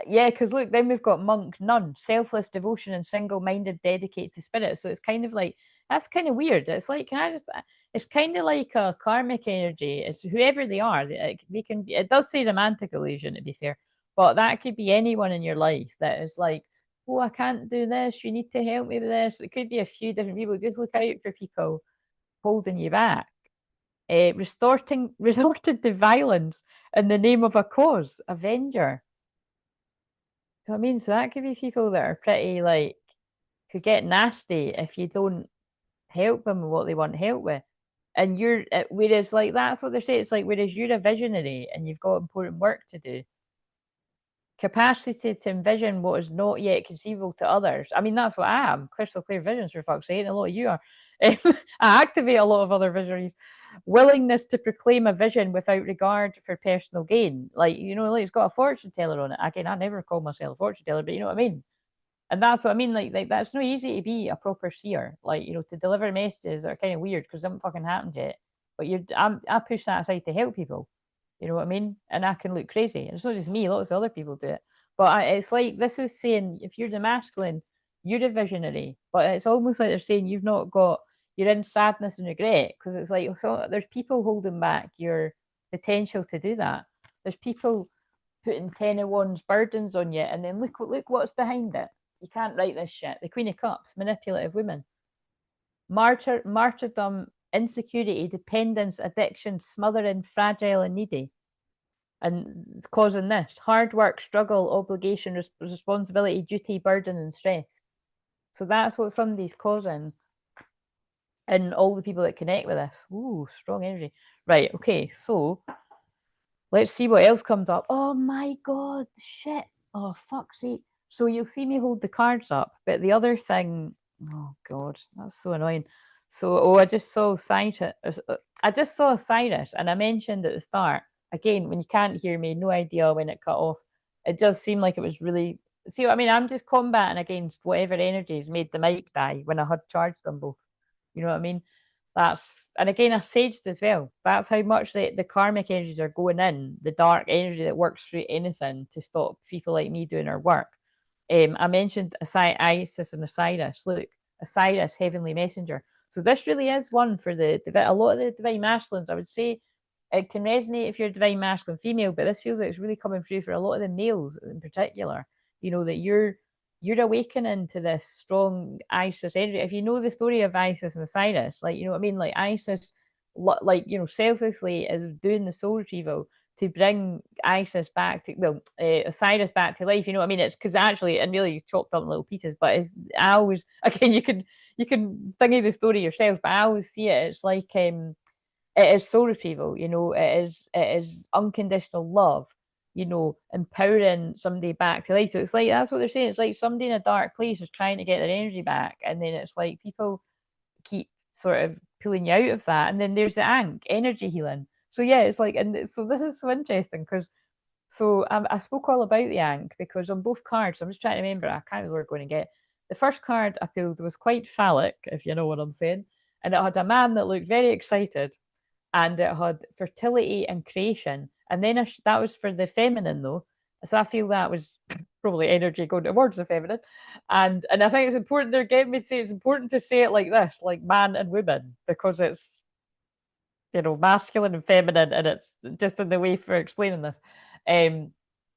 Yeah, because look, then we've got monk, nun, selfless devotion and single-minded, dedicated to spirit. So it's kind of like that's kind of weird. It's like, can I just? It's kind of like a karmic energy. It's whoever they are. They can. It does say romantic illusion, to be fair, but that could be anyone in your life that is like, oh, I can't do this. You need to help me with this. It could be a few different people. Just look out for people holding you back. Resorted to violence in the name of a cause, avenger. So I mean, so that could be people that are pretty like could get nasty if you don't help them with what they want help with. And whereas like that's what they're saying. It's like whereas you're a visionary and you've got important work to do, capacity to envision what is not yet conceivable to others. I mean, that's what I am. Crystal clear visions, for fuck's sake. And a lot of you are. I activate a lot of other visionaries. Willingness to proclaim a vision without regard for personal gain. Like, like it's got a fortune teller on it. Again, I never call myself a fortune teller, but you know what I mean? And that's what I mean. Like that's not easy to be a proper seer. Like, to deliver messages that are kind of weird because they haven't fucking happened yet. But I push that aside to help people. You know what I mean? And I can look crazy. And it's not just me, lots of other people do it. But it's like this is saying if you're the masculine, you're a visionary. But it's almost like they're saying you're in sadness and regret because it's like so there's people holding back your potential to do that. There's people putting 10 of wands burdens on you, and then look what's behind it. You can't write this shit. The Queen of Cups, manipulative women, martyrdom, insecurity, dependence, addiction, smothering, fragile and needy, and causing this hard work, struggle, obligation, responsibility, duty, burden, and stress. So that's what somebody's causing, and all the people that connect with this. Ooh, strong energy. Right. Okay. So let's see what else comes up. Oh my God, shit. Oh, fuck's sake. So you'll see me hold the cards up, but the other thing, oh God, that's so annoying. So, I just saw Cyrus. I just saw Cyrus, and I mentioned at the start, again, when you can't hear me, no idea when it cut off. It does seem like it was really, see what I mean? I'm just combating against whatever energies made the mic die when I had charged them both. You know what I mean? And again, I saged as well. That's how much the karmic energies are going in, the dark energy that works through anything to stop people like me doing our work. I mentioned Isis and Osiris. Look, Osiris, heavenly messenger. So this really is one for a lot of the divine masculines. I would say it can resonate if you're divine masculine female, but this feels like it's really coming through for a lot of the males in particular. That you're awakening to this strong Isis energy. If you know the story of Isis and Osiris, like, you know what I mean? Like Isis, like, selflessly is doing the soul retrieval to bring Isis back to, Osiris back to life. You know what I mean? It's because actually, and really chopped up in little pieces, but I always, again, you can thingy the story yourself, but I always see it. It's like, it is soul retrieval, it is unconditional love, you know, empowering somebody back to life. So it's like, that's what they're saying. It's like somebody in a dark place is trying to get their energy back. And then it's like people keep sort of pulling you out of that. And then there's the Ankh, energy healing. So yeah, it's like, and so this is so interesting because so I spoke all about the Ankh because on both cards, I'm just trying to remember, I can't remember what we're going to get. The first card I pulled was quite phallic, if you know what I'm saying. And it had a man that looked very excited and it had fertility and creation. And then that was for the feminine though. So I feel that was probably energy going towards the feminine. And I think it's important, they're getting me to say it's important to say it like this, like man and woman, because it's, you know, masculine and feminine, and it's just in the way for explaining this. And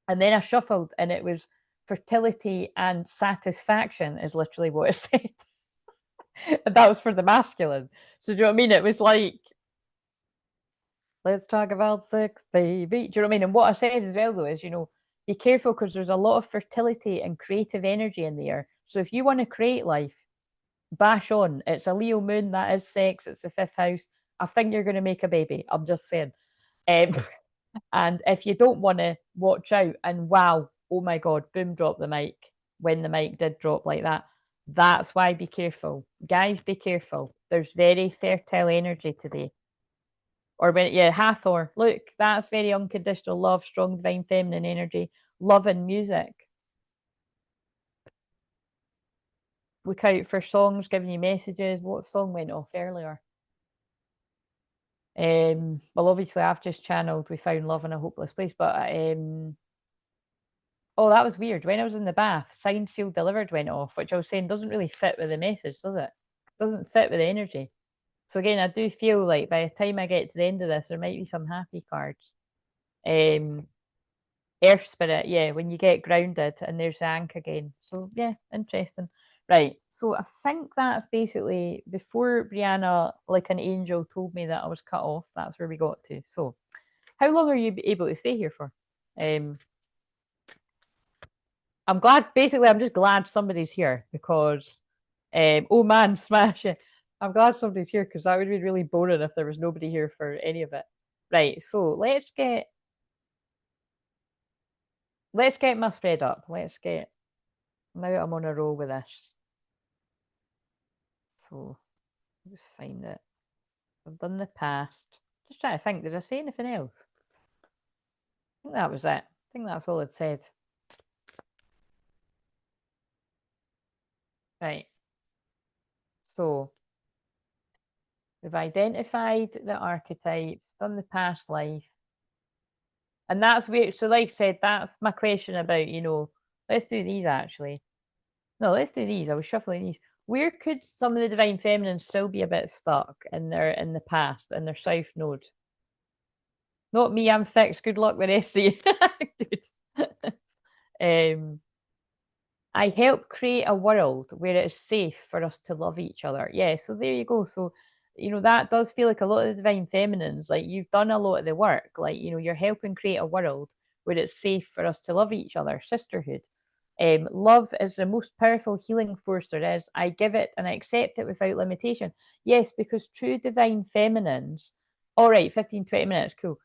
then I shuffled and it was fertility and satisfaction is literally what it said. And that was for the masculine. So do you know what I mean? It was like, let's talk about sex, baby. Do you know what I mean? And what I said as well, though, is, you know, be careful because there's a lot of fertility and creative energy in there. So if you want to create life, bash on. It's a Leo moon, that is sex, it's the fifth house. I think you're going to make a baby. I'm just saying. Um, and if you don't want to, watch out. And wow, oh my God, boom, drop the mic. When the mic did drop like that. That's why be careful. Guys, be careful. There's very fertile energy today. Or when, yeah, Hathor. Look, that's very unconditional love, strong divine feminine energy, love and music. Look out for songs giving you messages. What song went off earlier? Well, obviously, I've just channeled "We Found Love in a Hopeless Place," but oh, that was weird. When I was in the bath, "Signed, Sealed, Delivered" went off, which I was saying doesn't really fit with the message, does it? Doesn't fit with the energy. So again, I do feel like by the time I get to the end of this, there might be some happy cards. Earth Spirit, yeah, when you get grounded, and there's the Ankh again. So yeah, interesting. Right. So I think that's basically before Brianna, like an angel, told me that I was cut off. That's where we got to. So, how long are you able to stay here for? I'm glad. Basically, I'm just glad somebody's here because, oh man, smash it! I'm glad somebody's here because that would be really boring if there was nobody here for any of it. Right. So let's get my spread up. Let's get now. I'm on a roll with this. So just find it. I've done the past. Just trying to think, did I say anything else? I think that was it. I think that's all it said. Right. So we've identified the archetypes, done the past life. And that's where, so like I said, that's my question about, you know, let's do these actually. No, let's do these. I was shuffling these. Where could some of the divine feminine still be a bit stuck in the past, in their south node? Not me, I'm fixed. Good luck the rest of you. I help create a world where it is safe for us to love each other. Yeah, so there you go. So, you know, that does feel like a lot of the divine feminines, like you've done a lot of the work. Like, you know, you're helping create a world where it's safe for us to love each other, sisterhood. Love is the most powerful healing force there is. I give it and I accept it without limitation. Yes, because true divine feminines, all right, 15, 20 minutes, cool.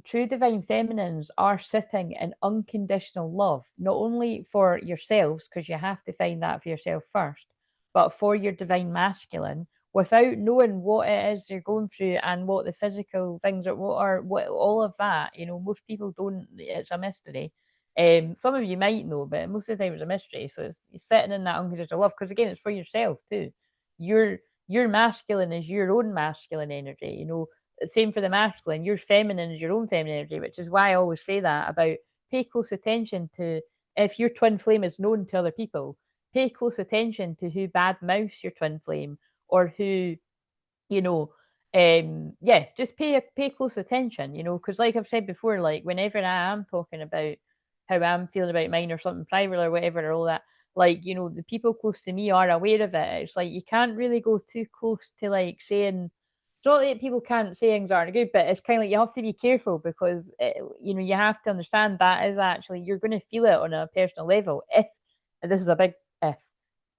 True divine feminines are sitting in unconditional love, not only for yourselves, because you have to find that for yourself first, but for your divine masculine without knowing what it is you're going through and what the physical things are, what all of that. You know, most people don't, it's a mystery. Some of you might know, but most of the time it's a mystery. So it's sitting in that unconditional love, because again, it's for yourself too. Your masculine is your own masculine energy, you know. Same for the masculine. Your feminine is your own feminine energy, which is why I always say that about pay close attention to, if your twin flame is known to other people, pay close attention to who bad mouths your twin flame, or who, you know, yeah, just pay close attention, you know, because like I've said before, like whenever I am talking about how I'm feeling about mine or something private or whatever or all that, like, you know, the people close to me are aware of it. It's like you can't really go too close to like saying, it's not that people can't say things aren't good, but it's kind of like you have to be careful because you know, you have to understand that is actually, you're going to feel it on a personal level if, and this is a big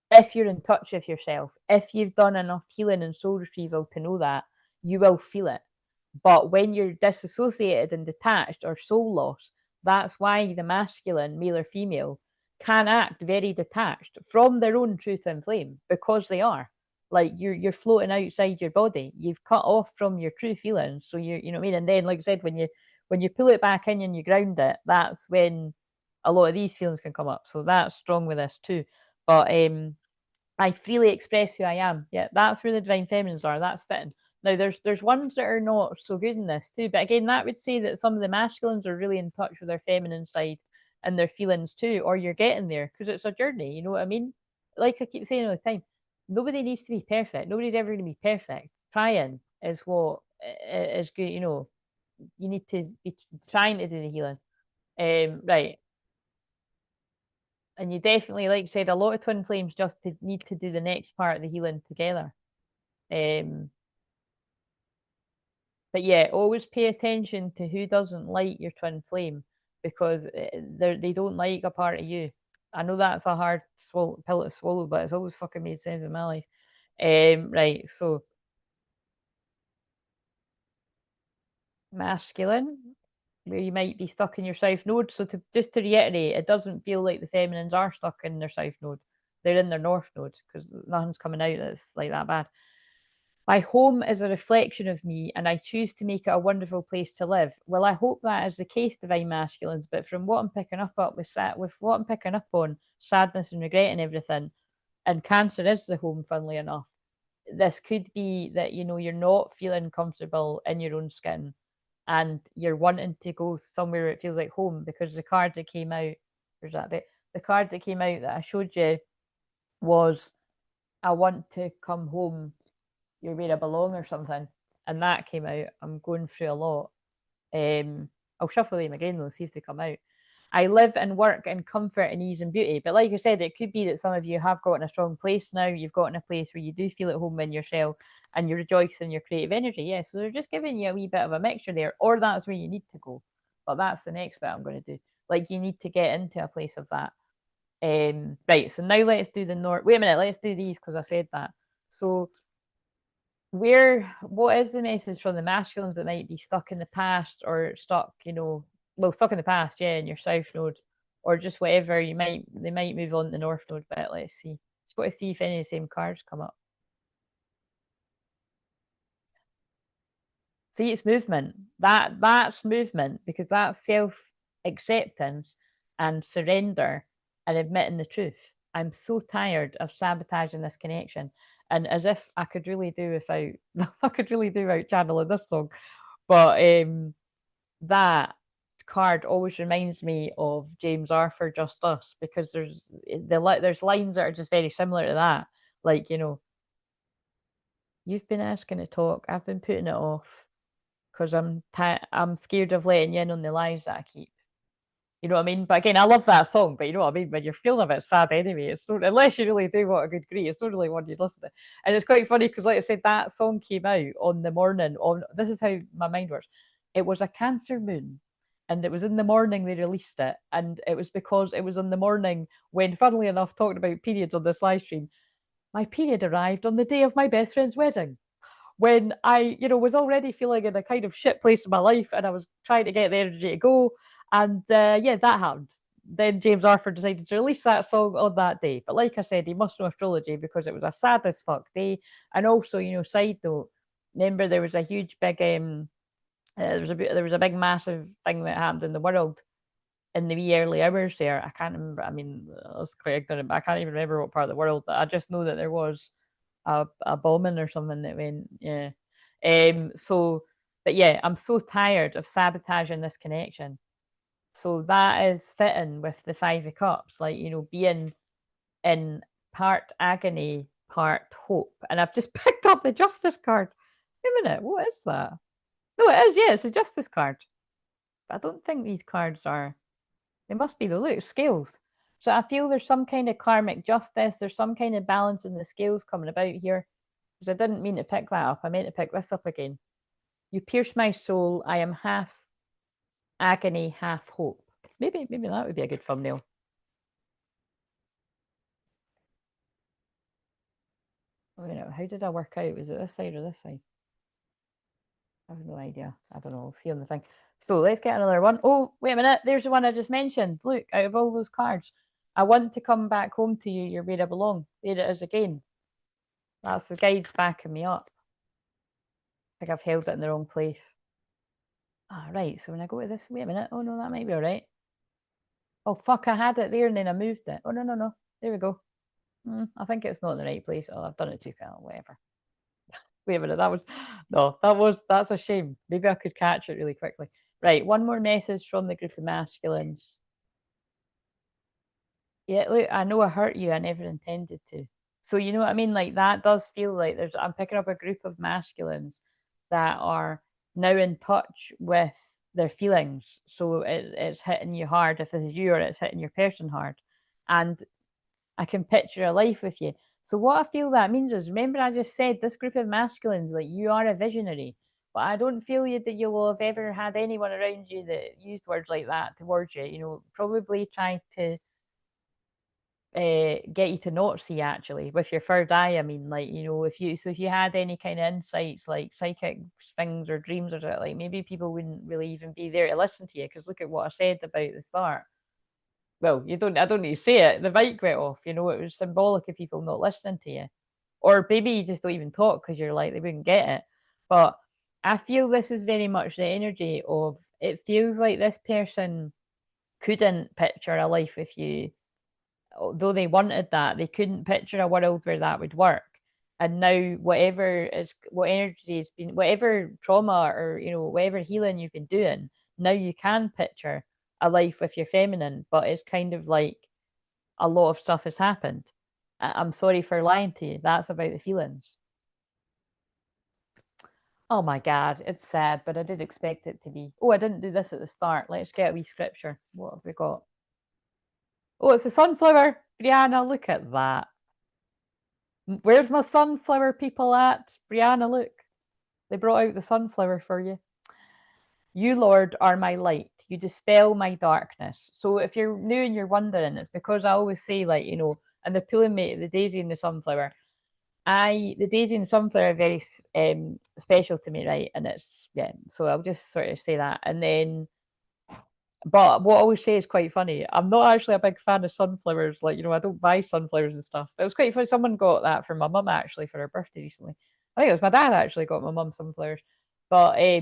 if you're in touch with yourself, if you've done enough healing and soul retrieval to know that, you will feel it. But when you're disassociated and detached or soul lost, that's why the masculine, male or female, can act very detached from their own true twin flame, because they are. Like you're floating outside your body. You've cut off from your true feelings. So you know what I mean? And then, like I said, when you pull it back in and you ground it, that's when a lot of these feelings can come up. So that's strong with this too. But I freely express who I am. Yeah, that's where the divine feminines are. That's fitting. Now there's ones that are not so good in this too, but again, that would say that some of the masculines are really in touch with their feminine side and their feelings too, or you're getting there because it's a journey. You know what I mean? Like I keep saying all the time, nobody needs to be perfect. Nobody's ever going to be perfect. Trying is what is good. You know, you need to be trying to do the healing. Right. And you definitely, like I said, a lot of twin flames just need to do the next part of the healing together. Um, but yeah, always pay attention to who doesn't like your twin flame, because they don't like a part of you. I know that's a hard pill to swallow, but it's always fucking made sense in my life. Right, so masculine, where you might be stuck in your south node. So just to reiterate, it doesn't feel like the feminines are stuck in their south node. They're in their north node because nothing's coming out that's like that bad. My home is a reflection of me, and I choose to make it a wonderful place to live. Well, I hope that is the case, divine masculines. But from what I'm picking up with what I'm picking up on, sadness and regret and everything, and Cancer is the home. Funnily enough, this could be that you're not feeling comfortable in your own skin, and you're wanting to go somewhere where it feels like home. Because the card that came out, there's that the card that came out that I showed you was, I want to come home, you're where I belong or something. And that came out. I'm going through a lot. I'll shuffle them again though, see if they come out. I live and work in comfort and ease and beauty. But like I said, it could be that some of you have got in a strong place now. You've got in a place where you do feel at home in your shell and you rejoice in your creative energy. Yeah, so they're just giving you a wee bit of a mixture there, or that's where you need to go. But that's the next bit I'm going to do. Like you need to get into a place of that. Right, so now let's do the north. Wait a minute, let's do these because I said that. So what is the message from the masculines that might be stuck in the past, or stuck, stuck in the past, yeah, in your south node, or just whatever, they might move on to the north node, but let's see. Just got to see if any of the same cards come up. See, it's movement. That's movement, because that's self acceptance and surrender and admitting the truth. I'm so tired of sabotaging this connection, and as if I could really do without, I could really do without channeling this song. But that card always reminds me of James Arthur, Just Us, because there's lines that are just very similar to that. Like, you've been asking to talk, I've been putting it off because I'm scared of letting you in on the lies that I keep. You know what I mean? But again, I love that song. But you know what I mean? When you're feeling a bit sad anyway, it's not, unless you really do want a good grief, it's not really one you'd listen to. And it's quite funny because, like I said, that song came out on the morning on. This is how my mind works. It was a Cancer moon, and it was in the morning they released it, and it was because it was on the morning when, funnily enough, talking about periods on this live stream, my period arrived on the day of my best friend's wedding, when I, was already feeling in a kind of shit place in my life, and I was trying to get the energy to go. And yeah, that happened. Then James Arthur decided to release that song on that day. But like I said, he must know astrology because it was a sad as fuck day. And also, side note, remember there was a huge big there was a big massive thing that happened in the world in the wee early hours there. I can't remember. I mean, I was quite ignorant, but I can't even remember what part of the world. I just know that there was a bombing or something that went. Yeah. So, but yeah, I'm so tired of sabotaging this connection. So that is fitting with the Five of Cups, like, being in part agony, part hope. And I've just picked up the Justice card. Wait a minute, what is that? No, it is, yeah, it's a Justice card. But I don't think these cards are. They must be the look scales. So I feel there's some kind of karmic justice. There's some kind of balance in the scales coming about here. Because I didn't mean to pick that up. I meant to pick this up again. You pierce my soul. I am half agony, half hope. Maybe that would be a good thumbnail. Oh, how did I work out? Was it this side or this side? I have no idea. I don't know. We'll see on the thing. So let's get another one. Oh, wait a minute. There's the one I just mentioned. Look, out of all those cards, I want to come back home to you. You're where I belong. There it is again. That's the guides backing me up. I think I've held it in the wrong place. Ah, right. So when I go to this, wait a minute. Oh, no, that might be all right. Oh, fuck. I had it there and then I moved it. Oh, no, no, no. There we go. I think it's not in the right place. Oh, I've done it too quick. Whatever. Wait a minute, that's a shame. Maybe I could catch it really quickly. Right, one more message from the group of masculines. Yeah, look, I know I hurt you. I never intended to. So you know what I mean? Like that does feel like I'm picking up a group of masculines that are now in touch with their feelings. So it's hitting you hard if this is you, or it's hitting your person hard. And I can picture a life with you. So what I feel that means is, remember I just said this group of masculines, like you are a visionary, but I don't feel that you will have ever had anyone around you that used words like that towards you. You know, probably try to get you to not see actually with your third eye. I mean, like you know, if you had any kind of insights like psychic things or dreams or something, like maybe people wouldn't really even be there to listen to you, because look at what I said about the start. Well, I don't need to say it. The mic went off. You know, it was symbolic of people not listening to you, or maybe you just don't even talk because you're like they wouldn't get it. But I feel this is very much the energy of, it feels like this person couldn't picture a life with you, although they wanted that. They couldn't picture a world where that would work. And now what energy has been, whatever trauma or you know whatever healing you've been doing, now you can picture a life with your feminine. But it's kind of like a lot of stuff has happened. I'm sorry for lying to you. That's about the feelings. Oh my God, it's sad, but I did expect it to be. Oh, I didn't do this at the start. Let's get a wee scripture. What have we got? Oh, it's a sunflower. Brianna, look at that. Where's my sunflower people at? Brianna, look. They brought out the sunflower for you. You, Lord, are my light. You dispel my darkness. So if you're new and you're wondering, it's because I always say, like, you know, and they're pulling me the daisy and the sunflower. The daisy and sunflower are very special to me, right? And it's, yeah, so I'll just sort of say that. And then, but what I always say is quite funny. I'm not actually a big fan of sunflowers. Like, you know, I don't buy sunflowers and stuff. It was quite funny. Someone got that for my mum actually for her birthday recently. I think it was my dad actually got my mum sunflowers. But I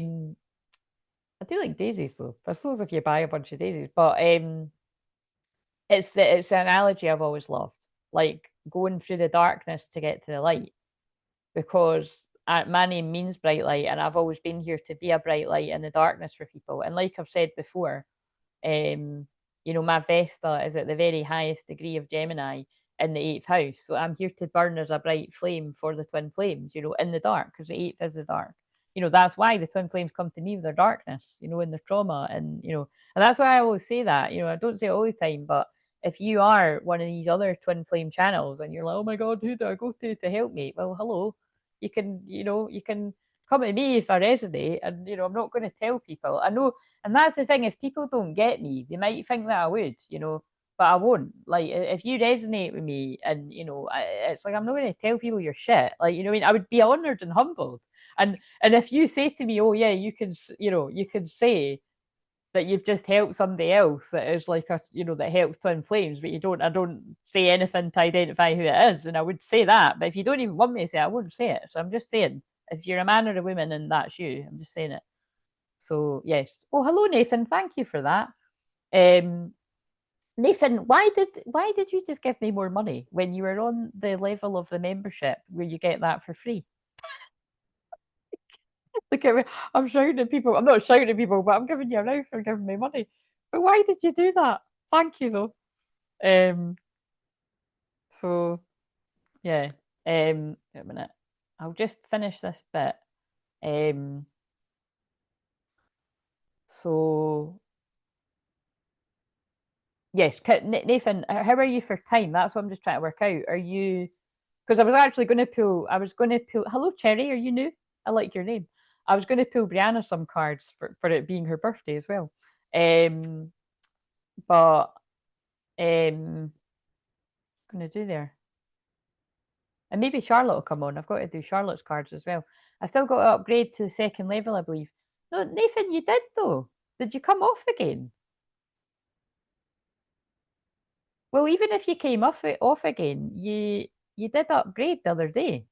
do like daisies though. I suppose if you buy a bunch of daisies. But it's an analogy I've always loved. Like going through the darkness to get to the light, because my name means bright light, and I've always been here to be a bright light in the darkness for people. And like I've said before, you know, my Vesta is at the very highest degree of Gemini in the eighth house. So I'm here to burn as a bright flame for the twin flames, you know, in the dark, because the eighth is the dark. You know, that's why the twin flames come to me with their darkness, you know, in their trauma. And, you know, and that's why I always say that, you know, I don't say it all the time, but if you are one of these other twin flame channels and you're like, oh my God, who do I go to help me? Well, hello, you can, you know, you can come to me if I resonate. And, you know, I'm not going to tell people. I know, and that's the thing, if people don't get me, they might think that I would, you know, but I won't. Like, if you resonate with me and, you know, it's like, I'm not going to tell people your shit. Like, you know what I mean? I would be honored and humbled. And if you say to me, oh, yeah, you can, you know, you can say that you've just helped somebody else that is like a, you know, that helps twin flames, but I don't say anything to identify who it is. And I would say that. But if you don't even want me to say it, I wouldn't say it. So I'm just saying, if you're a man or a woman and that's you, I'm just saying it. So yes. Oh, hello, Nathan. Thank you for that. Um, Nathan, why did you just give me more money when you were on the level of the membership where you get that for free? Look at me. I'm shouting at people. I'm not shouting at people, but I'm giving you a round for giving me money. But why did you do that? Thank you though. Um. So yeah. Wait a minute. I'll just finish this bit. Um. So yes, Nathan, how are you for time? That's what I'm just trying to work out. Are you? Because I was actually going to pull. I was going to pull. Hello, Cherry. Are you new? I like your name. I was going to pull Brianna some cards for it being her birthday as well. Um, but going to do there. And maybe Charlotte will come on. I've got to do Charlotte's cards as well. I still got to upgrade to the second level, I believe. No, Nathan, you did though. Did you come off again? Well, even if you came off again, you did upgrade the other day.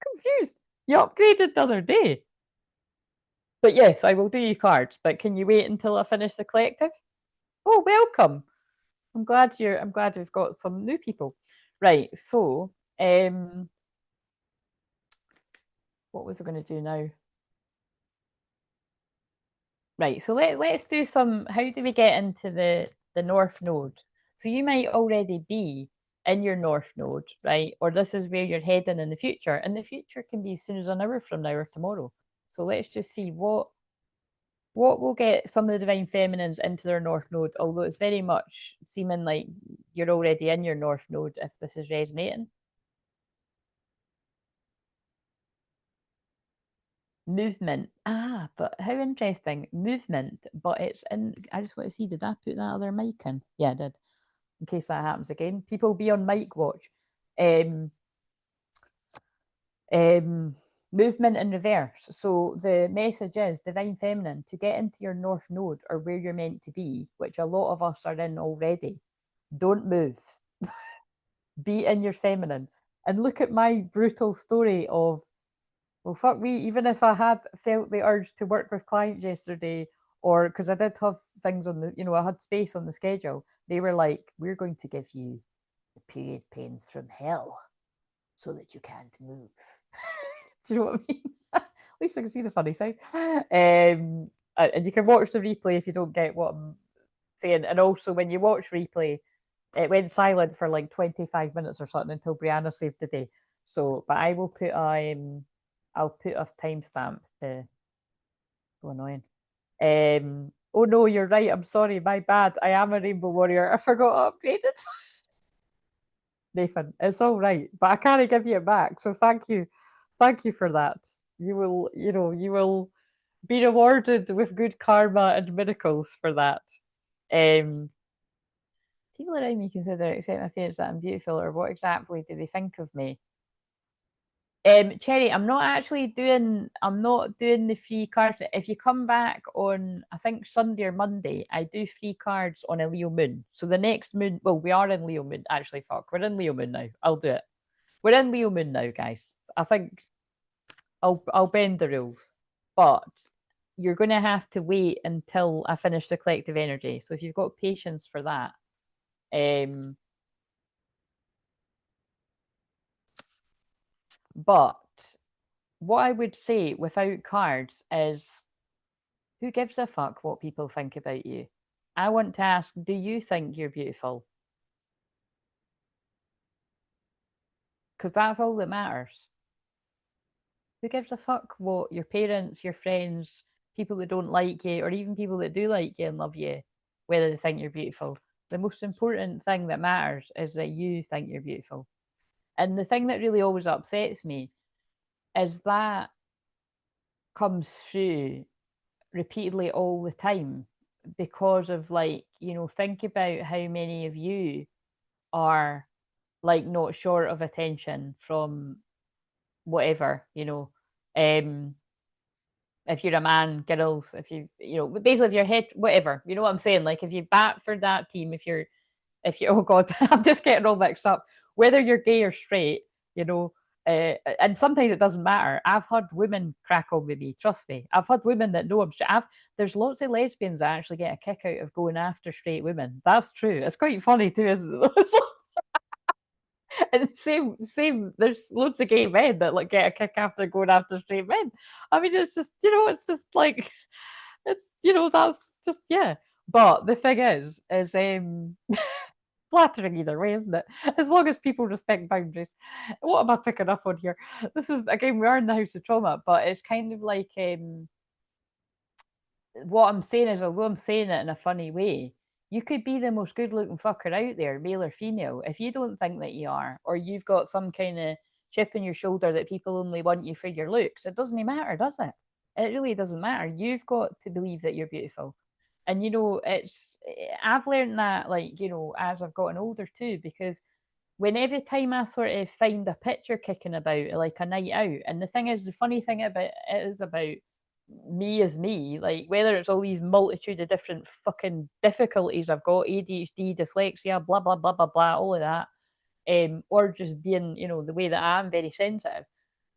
Confused. You upgraded the other day. But yes, I will do you cards. But can you wait until I finish the collective? Oh, welcome. I'm glad we've got some new people. Right, so what was I going to do now? Right, so let's do some. How do we get into the north node? So you might already be in your north node, right? Or this is where you're heading in the future, and the future can be as soon as an hour from now or tomorrow. So let's just see what will get some of the divine feminines into their north node. Although it's very much seeming like you're already in your north node if this is resonating. Movement. Ah, but how interesting. Movement, but it's in. I just want to see, did I put that other mic in? Yeah, I did. In case that happens again. People be on mic watch. Um, movement in reverse. So the message is divine feminine to get into your north node or where you're meant to be, which a lot of us are in already. Don't move. Be in your feminine. And look at my brutal story of, well, fuck me, even if I had felt the urge to work with clients yesterday, or because I did have things on the, I had space on the schedule, they were like, we're going to give you the period pains from hell so that you can't move. Do you know what I mean? At least I can see the funny side. And you can watch the replay if you don't get what I'm saying. And also, when you watch replay, it went silent for like 25 minutes or something until Brianna saved the day. So, but I will put I'll put a timestamp to. So annoying. Oh no, you're right. I'm sorry, my bad. I am a Rainbow Warrior. I forgot to upgrade it. Nathan, it's all right, but I can't give you it back. So thank you for that. You will be rewarded with good karma and miracles for that. Um, People around me consider accept my feelings that I'm beautiful, or what exactly do they think of me? Cherry, I'm not doing the free cards. If you come back on, I think Sunday or Monday, I do free cards on a Leo moon. So the next moon, well, we are in Leo moon. Actually, fuck, we're in Leo moon now. I'll do it. We're in Leo moon now, guys. I think I'll bend the rules, but you're going to have to wait until I finish the collective energy. So if you've got patience for that, um, but what I would say without cards is, who gives a fuck what people think about you? I want to ask, do you think you're beautiful? Because that's all that matters. Who gives a fuck what your parents, your friends, people that don't like you, or even people that do like you and love you, whether they think you're beautiful? The most important thing that matters is that you think you're beautiful. And the thing that really always upsets me is that comes through repeatedly all the time because of, like, think about how many of you are like not short of attention from whatever, if you're a man, girls, if basically if you're head, whatever, you know what I'm saying? Like if you bat for that team, if you oh god, I'm just getting all mixed up. Whether you're gay or straight, and sometimes it doesn't matter. I've had women crack on with me. Trust me, I've had women that know I'm straight. There's lots of lesbians that actually get a kick out of going after straight women. That's true. It's quite funny too, isn't it? And same. There's loads of gay men that like get a kick after going after straight men. I mean, it's just it's just like that's just yeah. But the thing is flattering either way, isn't it? As long as people respect boundaries. What am I picking up on here? This is again, we are in the house of trauma, but it's kind of like what I'm saying is, although I'm saying it in a funny way, you could be the most good looking fucker out there, male or female. If you don't think that you are, or you've got some kind of chip in your shoulder that people only want you for your looks, it doesn't matter, does it? It really doesn't matter. You've got to believe that you're beautiful. And I've learned that, like, as I've gotten older too, because when every time I sort of find a picture kicking about, like a night out, and the thing is, the funny thing about it is about me as me, like whether it's all these multitude of different fucking difficulties I've got, ADHD, dyslexia, blah blah blah blah blah, all of that, or just being, you know, the way that I'm very sensitive,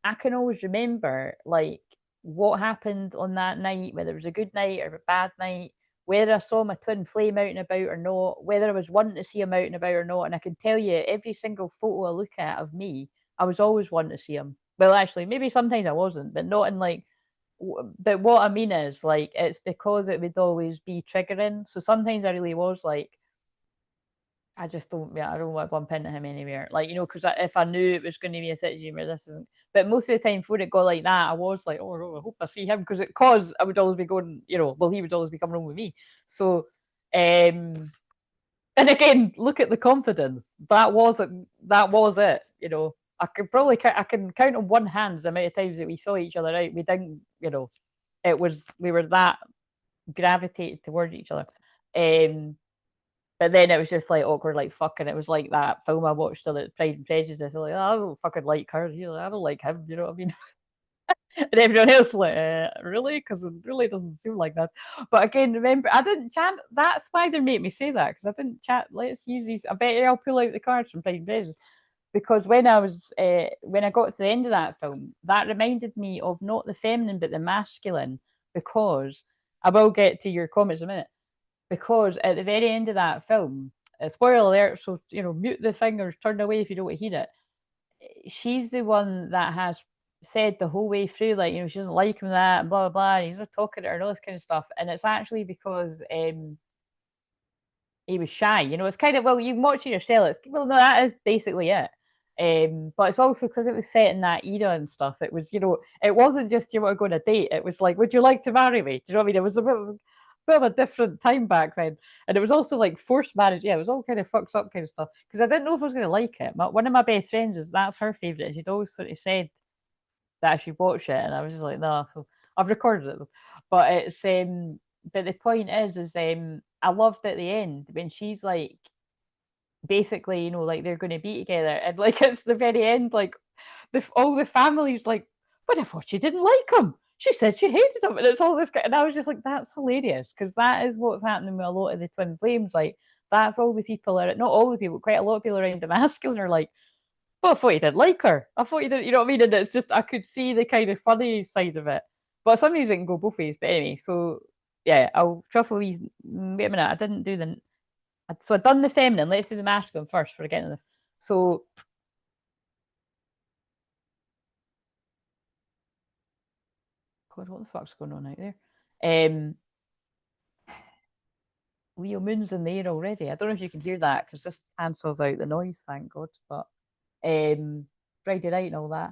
I can always remember like what happened on that night, whether it was a good night or a bad night, whether I saw my twin flame out and about or not, whether I was wanting to see him out and about or not. And I can tell you every single photo I look at of me, I was always wanting to see him. Well, actually, maybe sometimes I wasn't, but not in like. But what I mean is, like, it's because it would always be triggering. So sometimes I really was like, I just don't, yeah, I don't want to bump into him anywhere. Like, you know, because if I knew it was going to be a situation where this isn't, but most of the time before it got like that, I was like, oh, I hope I see him because I would always be going, you know, well, he would always be coming home with me. So, and again, look at the confidence. That was it. You know, I could probably I can count on one hand the amount of times that we saw each other out. We didn't, you know, it was we were that gravitated towards each other. But then it was just like awkward, like fucking. It was like that film I watched still at Pride and Prejudice. Like, oh, I don't fucking like her. You know, I don't like him. You know what I mean? And everyone else like, really? Because it really doesn't seem like that. But again, remember, I didn't chat. That's why they made me say that because I didn't chat. Let's use these. I bet I'll pull out the cards from Pride and Prejudice because when I got to the end of that film, that reminded me of not the feminine but the masculine. Because I will get to your comments in a minute because at the very end of that film, spoiler alert, so you know, mute the thing or turn away if you don't want to hear it. She's the one that has said the whole way through, like, you know, she doesn't like him that and blah blah blah, and he's not talking to her and all this kind of stuff. And it's actually because he was shy. You know, it's kind of well, you can watch it yourself. It's well, no, that is basically it. But it's also because it was set in that era and stuff. It was, you know, it wasn't just you want to go on a date. It was like, would you like to marry me? Do you know what I mean? It was bit of a different time back then, and it was also like forced marriage. Yeah, it was all kind of fucked up kind of stuff because I didn't know if I was going to like it. One of my best friends is that's her favorite, and she'd always sort of said that I should watch it, and I was just like, no. So I've recorded it, but it's But the point is I loved at the end when she's like basically, you know, like they're going to be together, and like it's the very end, like all the family's like, but I thought she didn't like him. She said she hated him, and it's all this. And I was just like, that's hilarious because that is what's happening with a lot of the twin flames. Like that's all the people are not all the people, quite a lot of people around the masculine are like, but I thought you didn't like her. I thought you didn't, you know what I mean? And it's just I could see the kind of funny side of it, but sometimes it can go both ways. But anyway, so yeah, I'll shuffle these. Wait a minute, I didn't do the so I've done the feminine. Let's do the masculine first for getting this. So, God, what the fuck's going on out there? Leo Moon's in the air already. I don't know if you can hear that because this cancels out the noise, thank God. But Friday night and all that.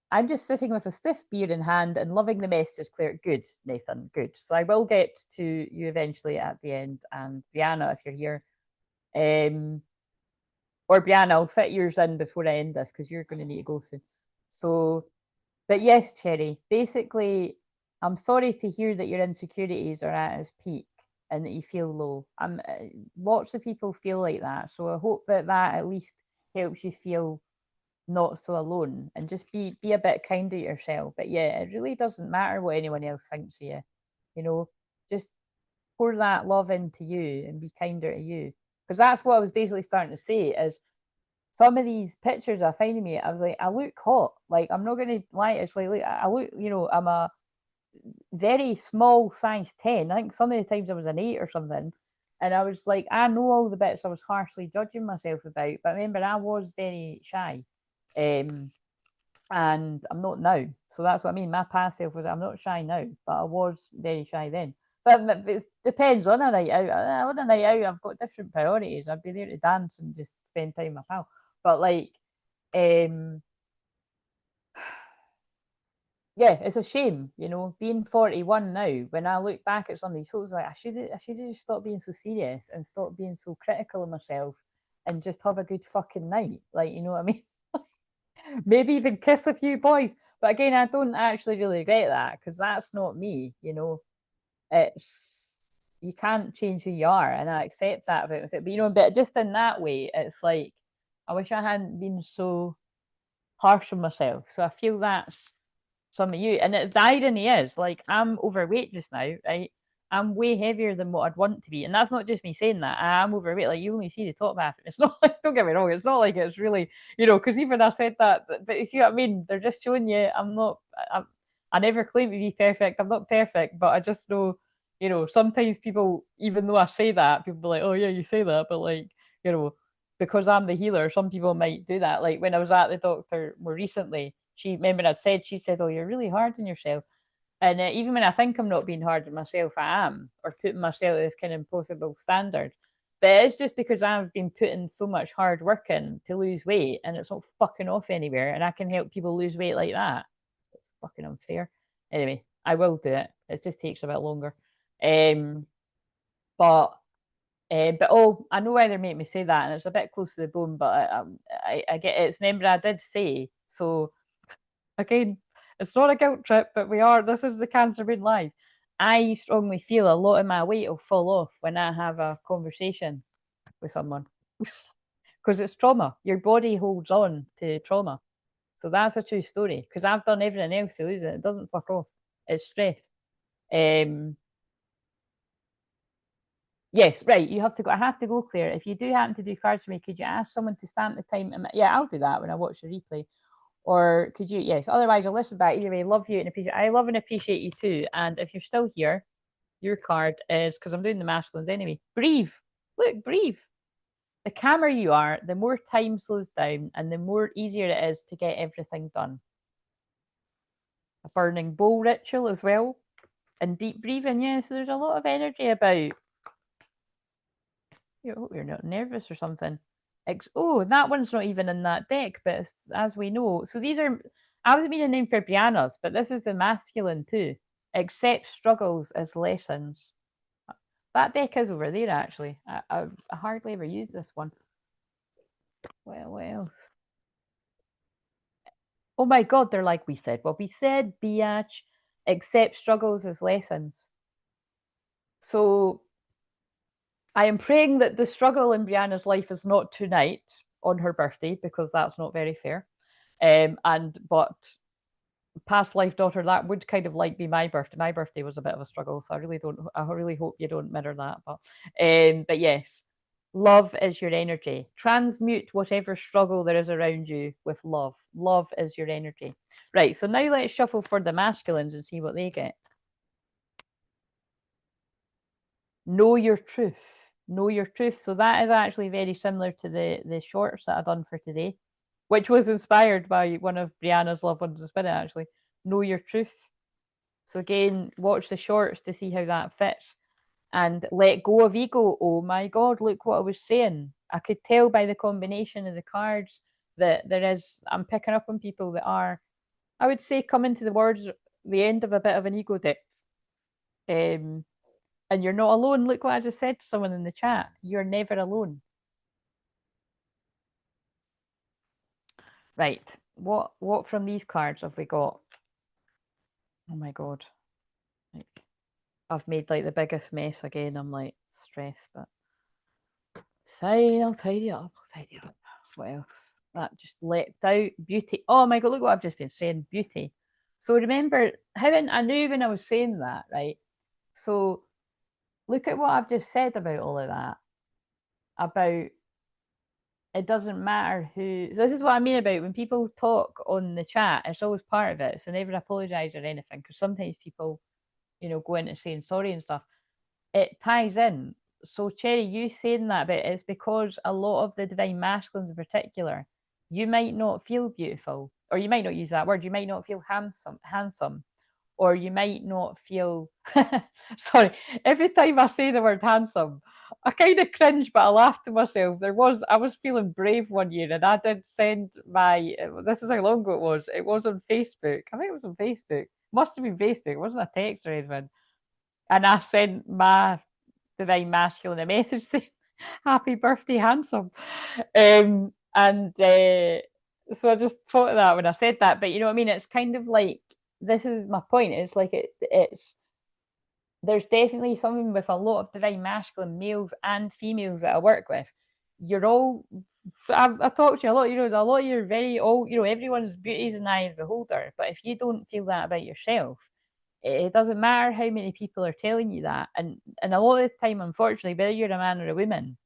I'm just sitting with a stiff beer in hand and loving the messages, Claire. Good, Nathan, good. So I will get to you eventually at the end. And Brianna, if you're here. Or Brianna, I'll fit yours in before I end this because you're going to need to go soon. So, but yes, Cherry, basically, I'm sorry to hear that your insecurities are at its peak and that you feel low. Lots of people feel like that. So I hope that that at least helps you feel not so alone and just be a bit kinder to yourself. But yeah, it really doesn't matter what anyone else thinks of you. You know, just pour that love into you and be kinder to you. Because that's what I was basically starting to say is some of these pictures I find of me, I was like, I look hot. Like, I'm not going to lie. It's like, I look, you know, I'm a very small size 10. I think some of the times I was an 8 or something. And I was like, I know all the bits I was harshly judging myself about. But remember, I was very shy. And I'm not now. So that's what I mean. My past self was, I'm not shy now, but I was very shy then. But it depends on a night out. On a night out, I've got different priorities. I'd be there to dance and just spend time with my pal. But like, yeah, it's a shame, you know, being 41 now. When I look back at some of these photos, like I should have just stopped being so serious and stop being so critical of myself and just have a good fucking night. Like, you know what I mean? Maybe even kiss a few boys. But again, I don't actually really regret that because that's not me, you know. It's you can't change who you are, and I accept that about myself. But you know, but just in that way, it's like I wish I hadn't been so harsh on myself. So I feel that's some of you. And the irony is, like, I'm overweight just now, right? I'm way heavier than what I'd want to be. And that's not just me saying that. I am overweight. Like, you only see the top half. It's not like, don't get me wrong, it's not like it's really, you know, because even I said that, but you see what I mean? They're just showing you I'm not, I never claim to be perfect. I'm not perfect, but I just know, you know, sometimes people, even though I say that, people be like, oh, yeah, you say that. But like, you know, because I'm the healer, some people might do that. Like when I was at the doctor more recently, she remember she said, "Oh, you're really hard on yourself." And even when I think I'm not being hard on myself, I am, or putting myself at this kind of impossible standard. But it's just because I've been putting so much hard work in to lose weight, and it's not fucking off anywhere, and I can help people lose weight like that. It's fucking unfair. Anyway, I will do it. It just takes a bit longer. Um, but oh, I know why they make me say that, and it's a bit close to the bone. But I get it. It's remember I did say so. Again, it's not a guilt trip, but we are. This is the Cancer Moon Live. I strongly feel a lot of my weight will fall off when I have a conversation with someone because it's trauma. Your body holds on to trauma, so that's a true story. Because I've done everything else to lose it. It doesn't fuck off. It's stress. Um, Yes, right. You have to go. I have to go, Claire. If you do happen to do cards for me, could you ask someone to stamp the time? Yeah, I'll do that when I watch the replay. Or could you? Yes. Otherwise, I'll listen back. Either way, love you and appreciate. I love and appreciate you too. And if you're still here, your card is because I'm doing the masculines anyway. Breathe. Look, breathe. The calmer you are, the more time slows down, and the more easier it is to get everything done. A burning bowl ritual as well, and deep breathing. Yeah, so there's a lot of energy about. I hope you're not nervous or something. Oh, that one's not even in that deck, but as we know, so these are. I was meaning name for Brianna's, but this is the masculine too. Accept struggles as lessons. That deck is over there actually. I hardly ever use this one. Well. Oh my God, they're like we said. Well, we said, biatch, accept struggles as lessons. So I am praying that the struggle in Brianna's life is not tonight on her birthday, because that's not very fair. But past life daughter, that would kind of like be my birthday. My birthday was a bit of a struggle, so I really hope you don't mirror that. But yes, love is your energy. Transmute whatever struggle there is around you with love. Love is your energy. Right, so now let's shuffle for the masculines and see what they get. Know your truth. Know your truth. So that is actually very similar to the shorts that I've done for today, which was inspired by one of Brianna's Love Ones of Spirit, actually. Know your truth. So again, watch the shorts to see how that fits. And let go of ego. Oh my God, look what I was saying. I could tell by the combination of the cards that I'm picking up on people that are, I would say, coming to the end of a bit of an ego dip. And you're not alone. Look what I just said to someone in the chat. You're never alone. Right. What from these cards have we got? Oh my God. Like, I've made like the biggest mess again. I'm like stressed, but fine, I'll tidy up. I'll tidy up. What else? That just leapt out. Beauty. Oh my God, look what I've just been saying. Beauty. So remember how I knew when I was saying that, right? So look at what I've just said about all of that. About it doesn't matter who. So this is what I mean about when people talk on the chat. It's always part of it. So never apologize or anything, because sometimes people, go into saying sorry and stuff. It ties in. So Cherry, you saying that bit is because a lot of the divine masculines in particular, you might not feel beautiful, or you might not use that word. You might not feel handsome, or you might not feel. Sorry, every time I say the word handsome, I kind of cringe, but I laugh to myself. I was feeling brave one year, and I did send my. This is how long ago it was. It was on Facebook. I think it was on Facebook. Must have been Facebook. It wasn't a text or anything. And I sent my divine masculine a message saying, "Happy birthday, handsome." So I just thought of that when I said that. But you know what I mean? It's kind of like this is my point. It's like it's there's definitely something with a lot of divine masculine males and females that I work with. You're all, I've talked to you a lot, a lot of you are very, all, everyone's beauty is in the eye of the beholder. But if you don't feel that about yourself, it doesn't matter how many people are telling you that. And a lot of the time, unfortunately, whether you're a man or a woman,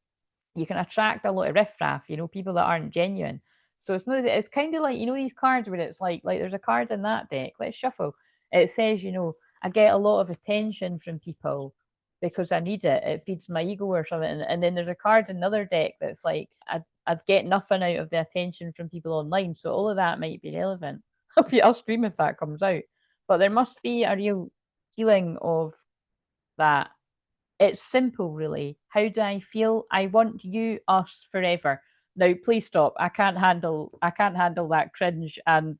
you can attract a lot of riffraff, people that aren't genuine. So it's not, it's kind of like, these cards where it's like there's a card in that deck, let's shuffle. It says, I get a lot of attention from people because I need it. It feeds my ego or something. And then there's a card in another deck that's like, I'd get nothing out of the attention from people online. So all of that might be relevant. I'll stream if that comes out. But there must be a real healing of that. It's simple, really. How do I feel? I want you, us, forever. Now, please stop. I can't handle that cringe and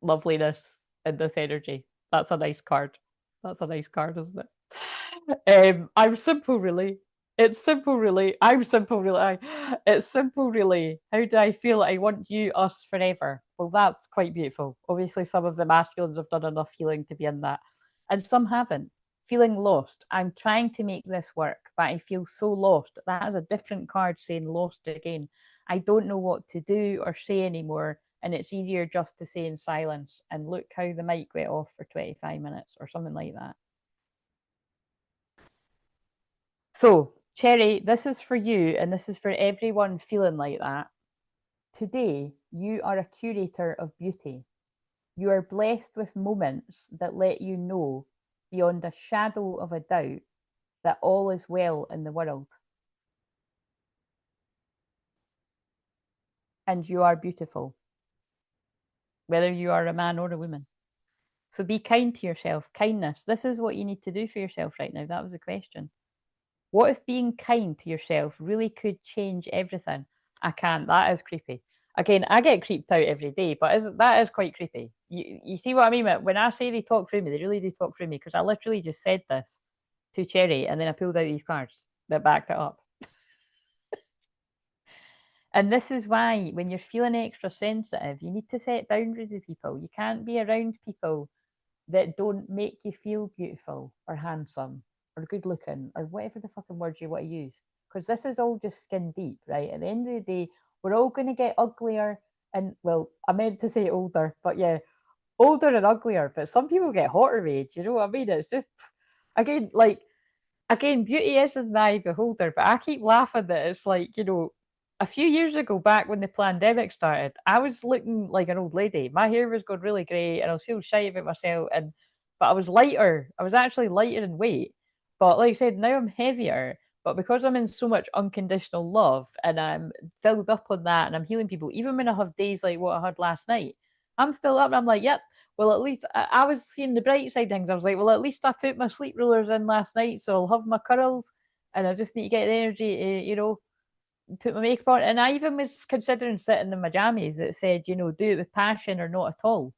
loveliness in this energy. That's a nice card. That's a nice card, isn't it? I'm simple, really. It's simple, really. I'm simple, really. It's simple, really. How do I feel? I want you, us, forever. Well, that's quite beautiful. Obviously, some of the masculines have done enough healing to be in that, and some haven't. Feeling lost. I'm trying to make this work, but I feel so lost. That is a different card saying lost again. I don't know what to do or say anymore, and it's easier just to say in silence. And look how the mic went off for 25 minutes or something like that. So, Cherry, this is for you, and this is for everyone feeling like that. Today, you are a curator of beauty. You are blessed with moments that let you know, beyond a shadow of a doubt, that all is well in the world. And you are beautiful, whether you are a man or a woman. So be kind to yourself. Kindness. This is what you need to do for yourself right now. That was the question. What if being kind to yourself really could change everything? I can't. That is creepy. Again, I get creeped out every day, but that is quite creepy. You see what I mean? When I say they talk through me, they really do talk through me because I literally just said this to Cherry and then I pulled out these cards that backed it up. And this is why when you're feeling extra sensitive, you need to set boundaries with people. You can't be around people that don't make you feel beautiful or handsome or good looking or whatever the fucking words you want to use. Because this is all just skin deep, right? At the end of the day, we're all going to get uglier and, well, I meant to say older, but yeah, older and uglier. But some people get hotter with age, you know what I mean? It's just, again, beauty is in the eye of the beholder, but I keep laughing that it's like, a few years ago, back when the pandemic started, I was looking like an old lady. My hair was going really grey and I was feeling shy about myself. But I was lighter. I was actually lighter in weight. But like I said, now I'm heavier. But because I'm in so much unconditional love and I'm filled up on that and I'm healing people, even when I have days like what I had last night, I'm still up and I'm like, yep, well, at least I was seeing the bright side things. I was like, well, at least I put my sleep rulers in last night, so I'll have my curls, and I just need to get the energy to, put my makeup on. And I even was considering sitting in my jammies that said, do it with passion or not at all.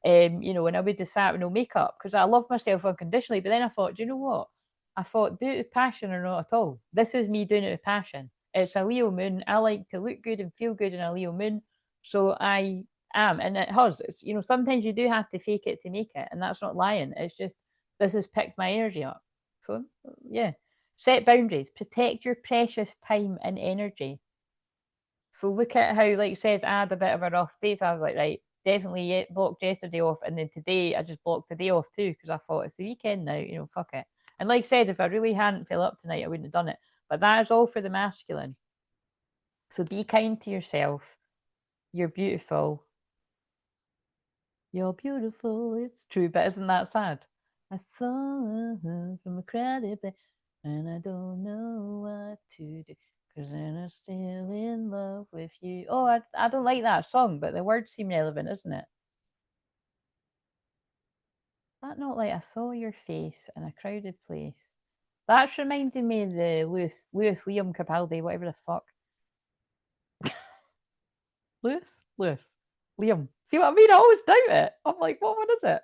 And I would just sat with no makeup because I love myself unconditionally. But then I thought, do you know what? I thought, do it with passion or not at all. This is me doing it with passion. It's a Leo moon. I like to look good and feel good in a Leo moon. So I am. And it has. Sometimes you do have to fake it to make it. And that's not lying. It's just, this has picked my energy up. So, yeah. Set boundaries. Protect your precious time and energy. So look at how, like you said, I had a bit of a rough day. So I was like, right, definitely blocked yesterday off. And then today I just blocked the day off too because I thought it's the weekend now, fuck it. And like I said, if I really hadn't fell up tonight, I wouldn't have done it. But that is all for the masculine. So be kind to yourself. You're beautiful. You're beautiful. It's true, but isn't that sad? I saw from a crowded place, and I don't know what to do. Cause then I'm still in love with you. Oh, I don't like that song, but the words seem relevant, isn't it? That not like I saw your face in a crowded place. That's reminding me of the Lewis Liam Capaldi, whatever the fuck. Lewis? Lewis. Liam. See what I mean? I always doubt it. I'm like, what one is it?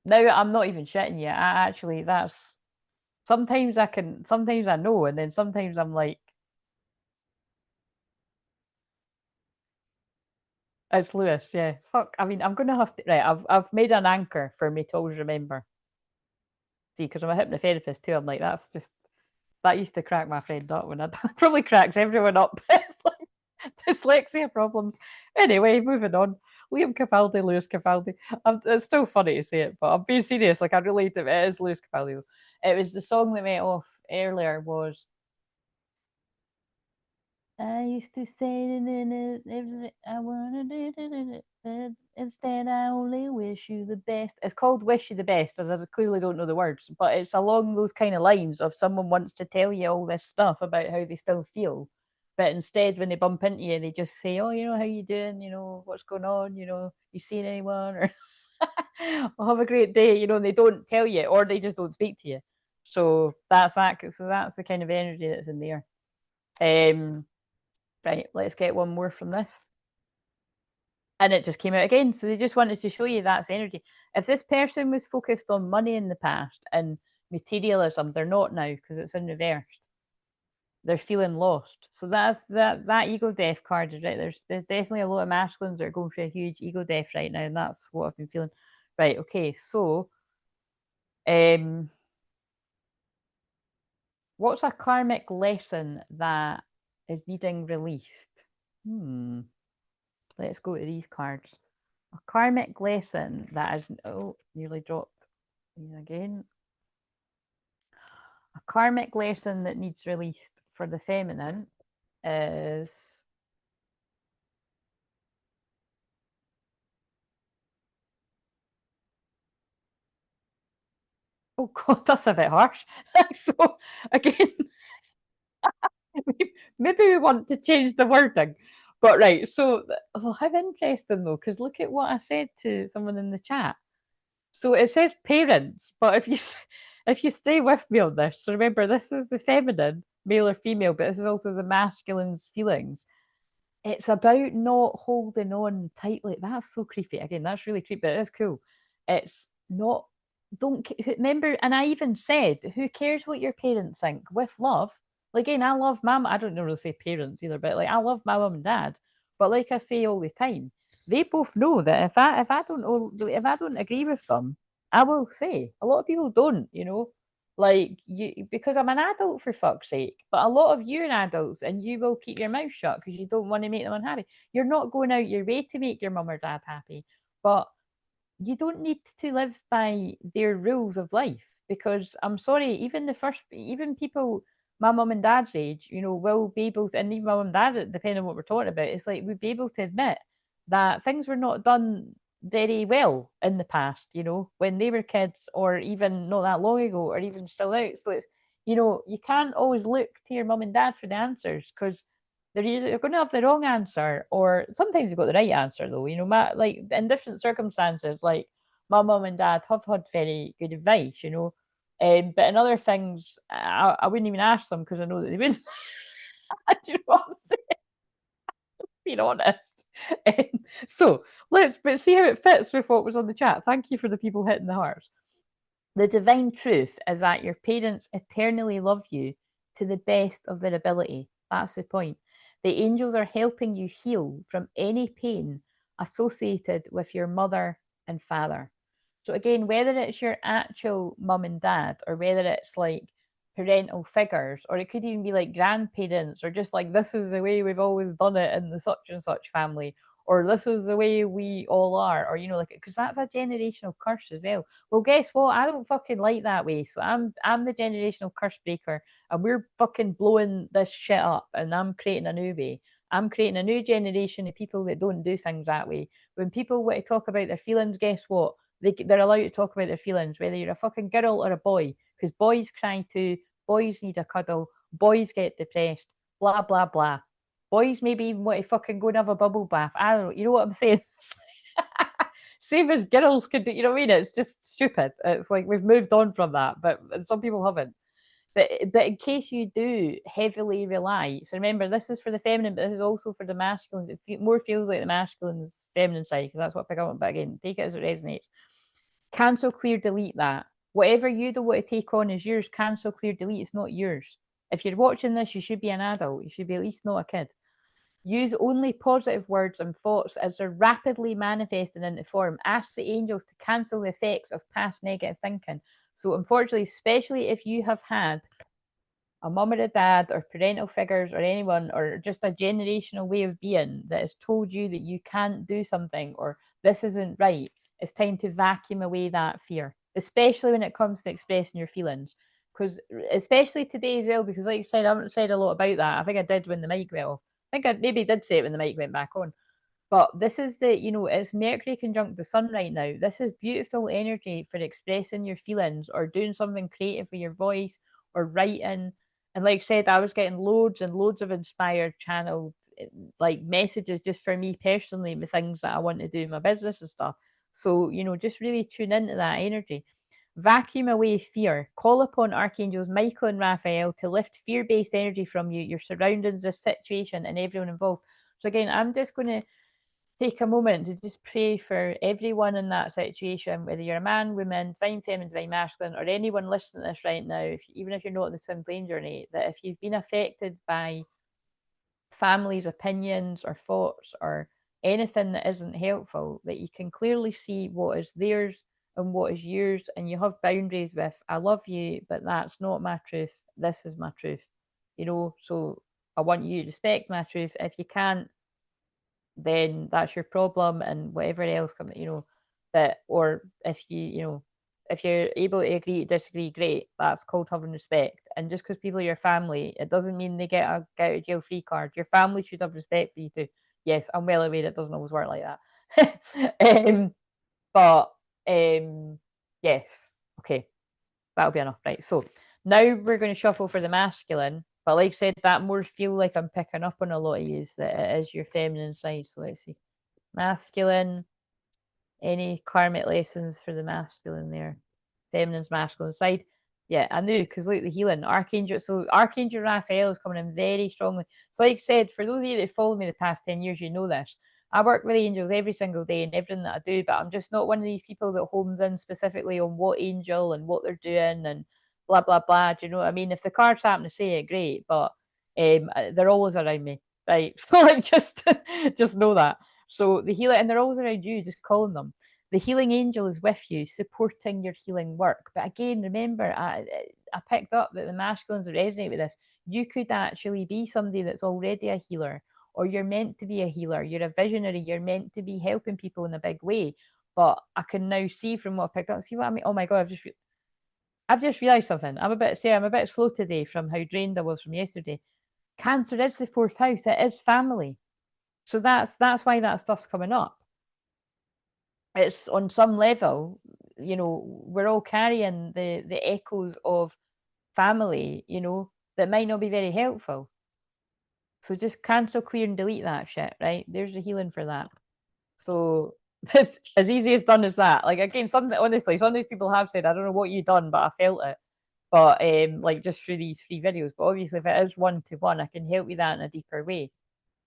Now I'm not even shitting you. I actually that's sometimes I know, and then sometimes I'm like, It's Lewis, yeah. Fuck. I mean, I'm gonna have to. Right, I've made an anchor for me to always remember. See, because I'm a hypnotherapist too. I'm like, that's just that used to crack my friend up when I probably cracks everyone up. It's like dyslexia problems. Anyway, moving on. Liam Capaldi, Lewis Capaldi. It's still funny to say it, but I'm being serious. Like I relate to it. It is Lewis Capaldi. It was the song that went off earlier was I used to say I wanna do but instead I only wish you the best. It's called Wish You the Best, and I clearly don't know the words, but it's along those kind of lines of someone wants to tell you all this stuff about how they still feel. But instead when they bump into you, they just say, oh, how you doing? What's going on? You seen anyone? Or well, have a great day, and they don't tell you, or they just don't speak to you. So that's that. So that's the kind of energy that's in there. Um Right, let's get one more from this. And it just came out again. So they just wanted to show you that's energy. If this person was focused on money in the past and materialism, they're not now because it's in reversed. They're feeling lost. So that's that ego death card is right. There's definitely a lot of masculines that are going through a huge ego death right now, and that's what I've been feeling. Right, okay, so what's a karmic lesson that is needing released? Let's go to these cards. A karmic lesson that is nearly dropped these again. A karmic lesson that needs released for the feminine is oh god, that's a bit harsh. So again, maybe we want to change the wording. But right, so how interesting though, because look at what I said to someone in the chat. So it says parents, but if you stay with me on this, so remember this is the feminine, male or female, but this is also the masculine's feelings. It's about not holding on tightly. That's so creepy. Again, that's really creepy. It is cool. It's not. Don't remember. And I even said, who cares what your parents think? With love. Like again, I love my. I don't really say parents either, but like I love my mum and dad. But like I say all the time, they both know that if I don't agree with them, I will say. A lot of people don't. Like you, because I'm an adult for fuck's sake. But a lot of you are adults, and you will keep your mouth shut because you don't want to make them unhappy. You're not going out your way to make your mum or dad happy, but you don't need to live by their rules of life because I'm sorry, even people my mum and dad's age, will be able to, and even my mum and dad, depending on what we're talking about, it's like we'd be able to admit that things were not done very well in the past, when they were kids or even not that long ago or even still out. So it's, you can't always look to your mum and dad for the answers because they're either going to have the wrong answer or sometimes they've got the right answer though. Like in different circumstances, like my mum and dad have had very good advice. But in other things, I wouldn't even ask them because I know that they wouldn't. Do you know what I'm saying? Being honest. So let's see how it fits with what was on the chat. Thank you for the people hitting the hearts. The divine truth is that your parents eternally love you to the best of their ability. That's the point. The angels are helping you heal from any pain associated with your mother and father. So, again, whether it's your actual mum and dad, or whether it's like parental figures, or it could even be like grandparents, or just like this is the way we've always done it in the such and such family, or this is the way we all are, or like because that's a generational curse as well. Well, guess what? I don't fucking like that way. So I'm the generational curse breaker, and we're fucking blowing this shit up, and I'm creating a new way. I'm creating a new generation of people that don't do things that way. When people want to talk about their feelings, guess what? They're allowed to talk about their feelings, whether you're a fucking girl or a boy, because boys cry too, boys need a cuddle, boys get depressed, blah blah blah. Boys maybe even want to fucking go and have a bubble bath. I don't know. You know what I'm saying? Same as girls could do. You know what I mean? It's just stupid. It's like we've moved on from that, but some people haven't. But in case you do heavily rely, so remember this is for the feminine, but this is also for the masculine. It more feels like the masculine's feminine side because that's what I pick up. But again, take it as it resonates. Cancel, clear, delete that. Whatever you don't want to take on is yours. Cancel, clear, delete. It's not yours. If you're watching this, you should be an adult. You should be at least not a kid. Use only positive words and thoughts as they're rapidly manifesting into form. Ask the angels to cancel the effects of past negative thinking. So, unfortunately, especially if you have had a mum or a dad or parental figures or anyone or just a generational way of being that has told you that you can't do something or this isn't right, it's time to vacuum away that fear, especially when it comes to expressing your feelings. Because especially today as well, because like I said, I haven't said a lot about that. I think I did when the mic went off. I think I maybe did say it when the mic went back on. But this is the, it's Mercury conjunct the sun right now. This is beautiful energy for expressing your feelings or doing something creative with your voice or writing. And like I said, I was getting loads and loads of inspired channeled like messages just for me personally with things that I want to do in my business and stuff. So, just really tune into that energy. Vacuum away fear. Call upon archangels Michael and Raphael to lift fear based energy from you, your surroundings, the situation, and everyone involved. So, again, I'm just going to take a moment to just pray for everyone in that situation, whether you're a man, woman, divine feminine, divine masculine, or anyone listening to this right now, even if you're not on the Twinflame journey, that if you've been affected by families' opinions or thoughts or anything that isn't helpful, that you can clearly see what is theirs and what is yours, and you have boundaries with, I love you, but that's not my truth. This is my truth. So I want you to respect my truth. If you can't, then that's your problem, and whatever else that, or if if you're able to agree to disagree, great, that's called having respect. And just because people are your family, it doesn't mean they get a get out of jail free card. Your family should have respect for you too. Yes, I'm well aware it doesn't always work like that. But yes, okay, that'll be enough, right? So now we're going to shuffle for the masculine. But like I said, that more feel like I'm picking up on a lot of you that it is your feminine side. So let's see. Masculine. Any karmic lessons for the masculine there? Feminine's masculine side. Yeah, I knew because look, the healing Archangel. So Archangel Raphael is coming in very strongly. So like I said, for those of you that followed me the past 10 years, you know this. I work with angels every single day and everything that I do, but I'm just not one of these people that homes in specifically on what angel and what they're doing and blah blah blah. Do you know what I mean? If the cards happen to say it, great, but they're always around me, right? So like just know that. So the healer, and they're always around you, just calling them. The healing angel is with you, supporting your healing work. But again, remember, I picked up that the masculines resonate with this. You could actually be somebody that's already a healer, or you're meant to be a healer. You're a visionary. You're meant to be helping people in a big way. But I can now see from what I picked up. See what I mean? Oh my god! I've just realised something. I'm a bit slow today from how drained I was from yesterday. Cancer is the fourth house. It is family. So that's why that stuff's coming up. It's on some level, we're all carrying the echoes of family, that might not be very helpful. So just cancel, clear, and delete that shit, right? There's a healing for that. So it's as easy as done as that. Like again, honestly, some of these people have said, I don't know what you've done, but I felt it. But like just through these free videos. But obviously if it is one-to-one, I can help you that in a deeper way.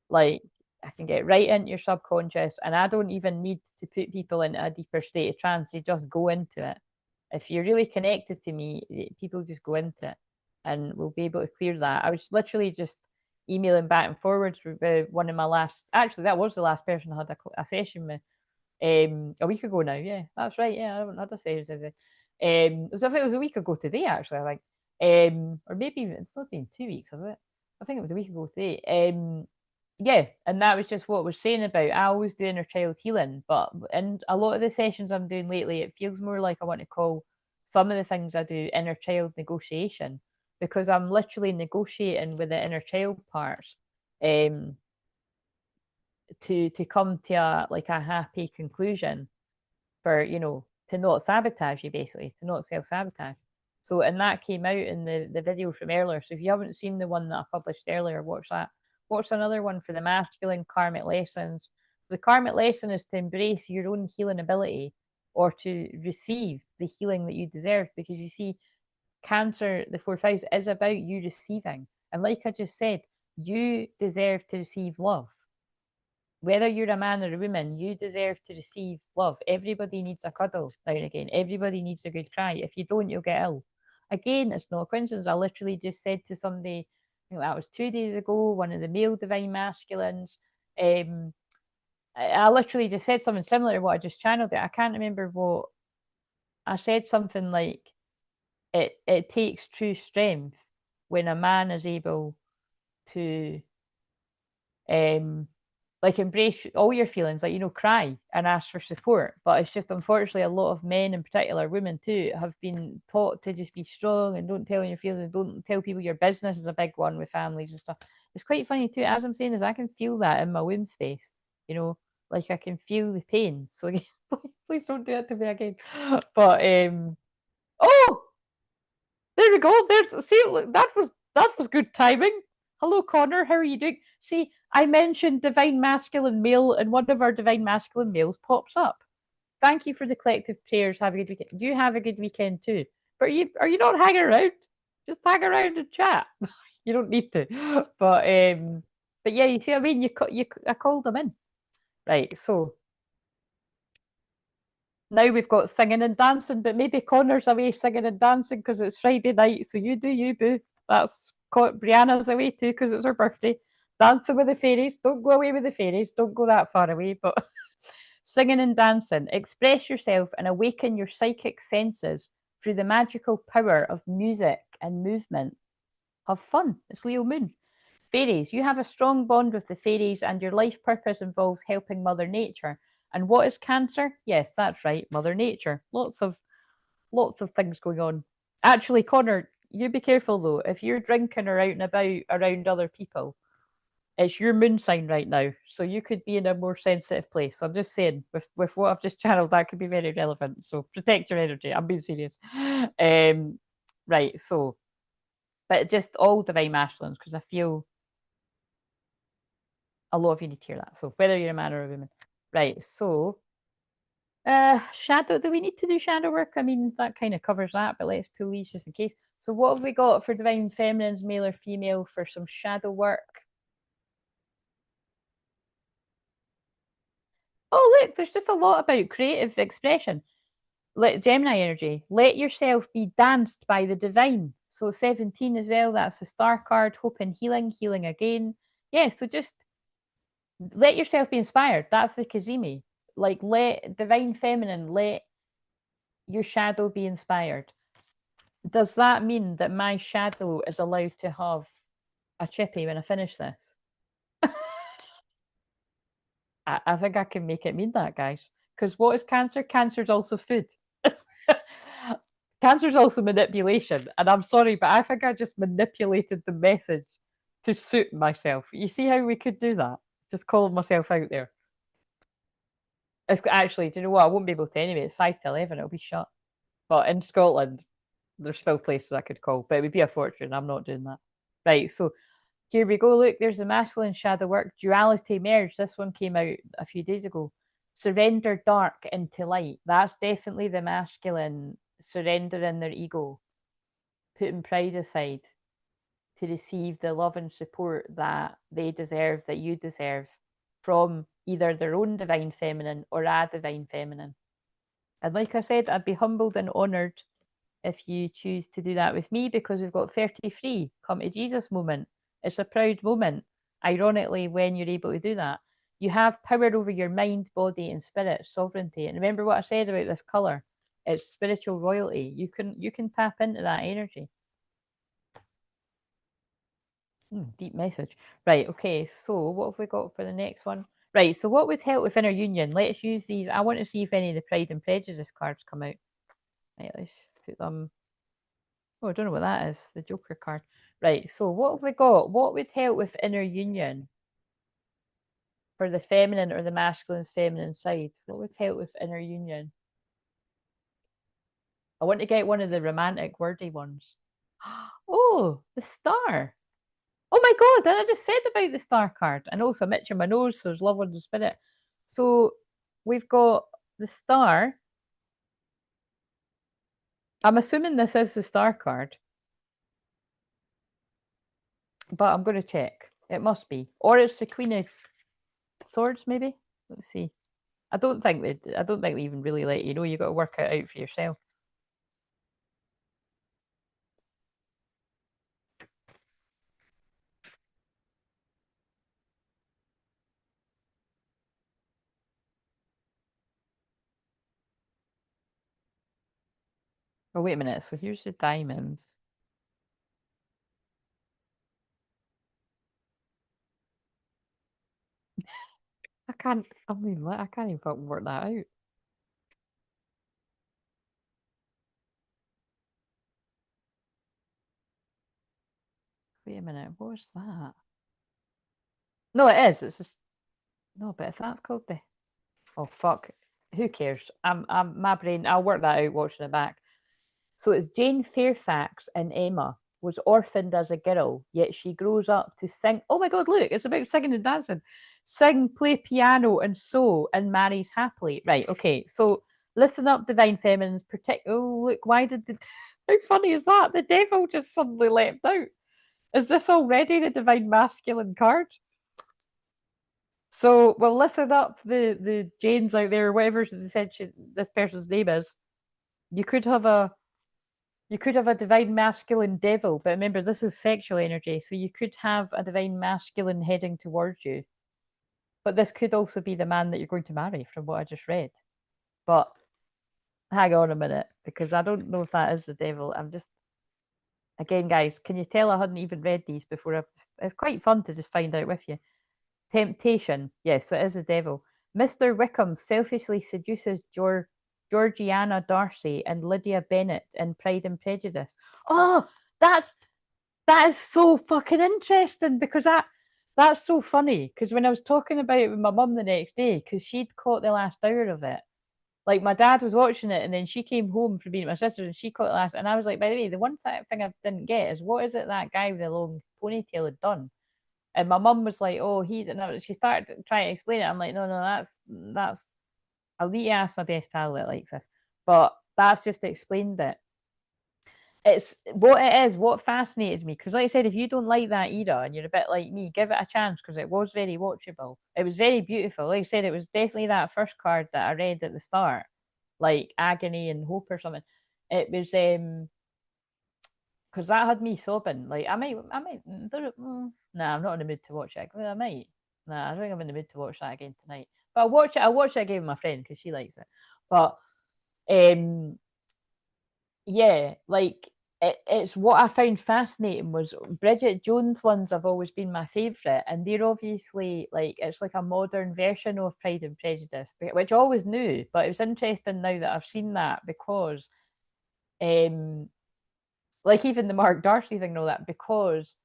Like I can get right into your subconscious, and I don't even need to put people into a deeper state of trance. They just go into it. If you're really connected to me, people just go into it, and we'll be able to clear that. I was literally just emailing back and forwards with one of my last. Actually, that was the last person I had a session with a week ago now. Yeah, that's right. Yeah, I haven't had a session. So if it was a week ago today, actually, I think, or maybe even, it's not been 2 weeks, has it? I think it was a week ago today. Yeah, and that was just what I was saying about I always do inner child healing, but in a lot of the sessions I'm doing lately, it feels more like I want to call some of the things I do inner child negotiation, because I'm literally negotiating with the inner child parts um to come to a happy conclusion for to not sabotage you, basically to not self-sabotage. So and that came out in the video from earlier, so if you haven't seen the one that I published earlier, watch that. Watch another one for the masculine karmic lessons. The karmic lesson is to embrace your own healing ability, or to receive the healing that you deserve, because you see, Cancer, the fourth house, is about you receiving, and like I just said, you deserve to receive love. Whether you're a man or a woman, you deserve to receive love. Everybody needs a cuddle now and again. Everybody needs a good cry. If you don't, you'll get ill. Again, it's not a coincidence. I literally just said to somebody think that was 2 days ago, one of the male divine masculines. I literally just said something similar to what I just channeled it. I can't remember what I said. Something like it takes true strength when a man is able to like embrace all your feelings, like, you know, cry and ask for support. But it's just, unfortunately, a lot of men, in particular women too, have been taught to just be strong and don't tell your feelings and don't tell people your business is a big one with families and stuff. It's quite funny too, as I'm saying, is I can feel that in my womb space, you know, like I can feel the pain. So again, please don't do it to me again. But oh, there we go. There's, see, that was good timing. Hello, Connor. How are you doing? See, I mentioned divine masculine male, and one of our divine masculine males pops up. Thank you for the collective prayers. Have a good weekend. You have a good weekend too. But are you not hanging around? Just hang around and chat. You don't need to. But yeah, you see what I mean? I called them in. Right. So now we've got singing and dancing, but maybe Connor's away singing and dancing because it's Friday night. So you do you, boo. That's Brianna's away too because it's her birthday. Dancing with the fairies. Don't go away with the fairies. Don't go that far away. But singing and dancing. Express yourself and awaken your psychic senses through the magical power of music and movement. Have fun. It's Leo Moon. Fairies. You have a strong bond with the fairies, and your life purpose involves helping Mother Nature. And what is Cancer? Yes, that's right, Mother Nature. Lots of things going on. Actually, Connor, you be careful though. If you're drinking or out and about around other people, it's your moon sign right now, so you could be in a more sensitive place. I'm just saying, with what I've just channeled, that could be very relevant. So protect your energy. I'm being serious. Right. So, but just all divine masculines, because I feel a lot of you need to hear that. So whether you're a man or a woman. Right. So shadow, do we need to do shadow work? I mean, that kind of covers that, but let's pull these just in case. So what have we got for divine feminines, male or female, for some shadow work? Oh, look, there's just a lot about creative expression. Let Gemini energy. Let yourself be danced by the divine. So 17 as well, that's the star card. Hope and healing, healing again. Yeah, so just let yourself be inspired. That's the Kazimi. Like, let divine feminine, let your shadow be inspired. Does that mean that my shadow is allowed to have a chippy when I finish this? I think I can make it mean that, guys. Because what is cancer? Cancer is also food. Cancer is also manipulation. And I'm sorry, but I think I just manipulated the message to suit myself. You see how we could do that? Just calling myself out there. It's actually, do you know what? I won't be able to anyway. It's 5 to 11. It'll be shut. But in Scotland, there's still places I could call, but it would be a fortune. I'm not doing that. Right. So here we go. Look, there's the masculine shadow work. Duality merge. This one came out a few days ago. Surrender dark into light. That's definitely the masculine surrendering their ego, putting pride aside to receive the love and support that they deserve, that you deserve from either their own divine feminine or a divine feminine. And like I said, I'd be humbled and honoured if you choose to do that with me, because we've got 33 come to Jesus moment. It's a proud moment, ironically, when you're able to do that. You have power over your mind, body, and spirit, sovereignty. And remember what I said about this color. It's spiritual royalty. You can tap into that energy. Deep message. Right, okay, so what have we got for the next one? Right, so what would help with inner union? Let's use these. I want to see if any of the Pride and Prejudice cards come out. Right, let's put them. Oh, I don't know what that is. The Joker card. Right, so what have we got? What would help with inner union for the feminine or the masculine's feminine side? What would help with inner union? I want to get one of the romantic, wordy ones. Oh, the star. Oh my god, I just said about the star card. And also, I'm itching my nose, so there's love on the spirit. So we've got the star. I'm assuming this is the star card, but I'm going to check. It must be. Or it's the Queen of Swords, maybe? Let's see. I don't think they even really let you know. You got to work it out for yourself. Oh, wait a minute. So here's the diamonds. I can't even fucking work that out. Wait a minute, what was that? No, it is. It's just no, but if that's called the oh fuck, who cares? My brain. I'll work that out watching it back. So it's Jane Fairfax and Emma was orphaned as a girl, yet she grows up to sing. Oh my god, look, it's about singing and dancing. Sing, play piano, and sew, and marries happily. Right, okay. So listen up, divine feminines. Oh, look, why did the. How funny is that? The devil just suddenly leapt out. Is this already the divine masculine card? So, well, listen up, the Janes out there, whatever this person's name is. You could have a divine masculine devil, but remember this is sexual energy, so you could have a divine masculine heading towards you. But this could also be the man that you're going to marry, from what I just read. But hang on a minute, because I don't know if that is the devil. I'm just again, guys, can you tell I hadn't even read these before? It's quite fun to just find out with you. Temptation, yes, so it is the devil. Mr. Wickham selfishly seduces Georgiana Darcy and Lydia Bennet in Pride and Prejudice. Oh, that is so fucking interesting because that's so funny. Because when I was talking about it with my mum the next day, because she'd caught the last hour of it. Like my dad was watching it, and then she came home from being at my sister's, and she caught the last. And I was like, by the way, the one thing I didn't get is what is it that guy with the long ponytail had done? And my mum was like, "Oh, he didn't know." She started trying to explain it. I'm like, "No, no, that's." I'll need to ask my best pal that likes this, but that's just explained it. It's what it is. What fascinated me, because like I said, if you don't like that era and you're a bit like me, give it a chance because it was very watchable. It was very beautiful. Like I said, it was definitely that first card that I read at the start, like agony and hope or something. It was because that had me sobbing. Like Nah, I'm not in the mood to watch it. Well, I might. Nah, I don't think I'm in the mood to watch that again tonight. But I'll watch it. I'll watch it again with my friend because she likes it. But um, yeah, like it's what I found fascinating was Bridget Jones ones have always been my favourite, and they're obviously like it's like a modern version of Pride and Prejudice, which I always knew, but it was interesting now that I've seen that because like even the Mark Darcy thing and all that, because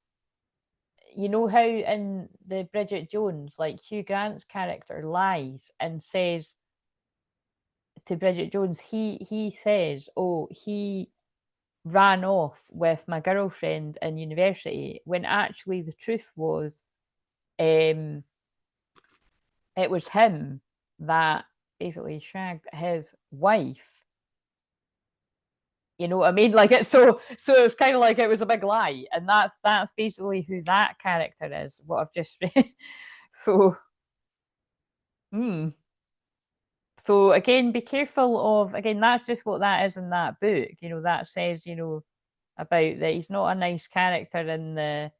you know how in the Bridget Jones, like Hugh Grant's character lies and says to Bridget Jones, he says, "Oh, he ran off with my girlfriend in university," when actually the truth was, um, it was him that basically shagged his wife. You know what I mean? Like it's so it's kind of like it was a big lie, and that's basically who that character is. What I've just read. So, hmm. So again, be careful of again. That's just what that is in that book. You know that says about that he's not a nice character in the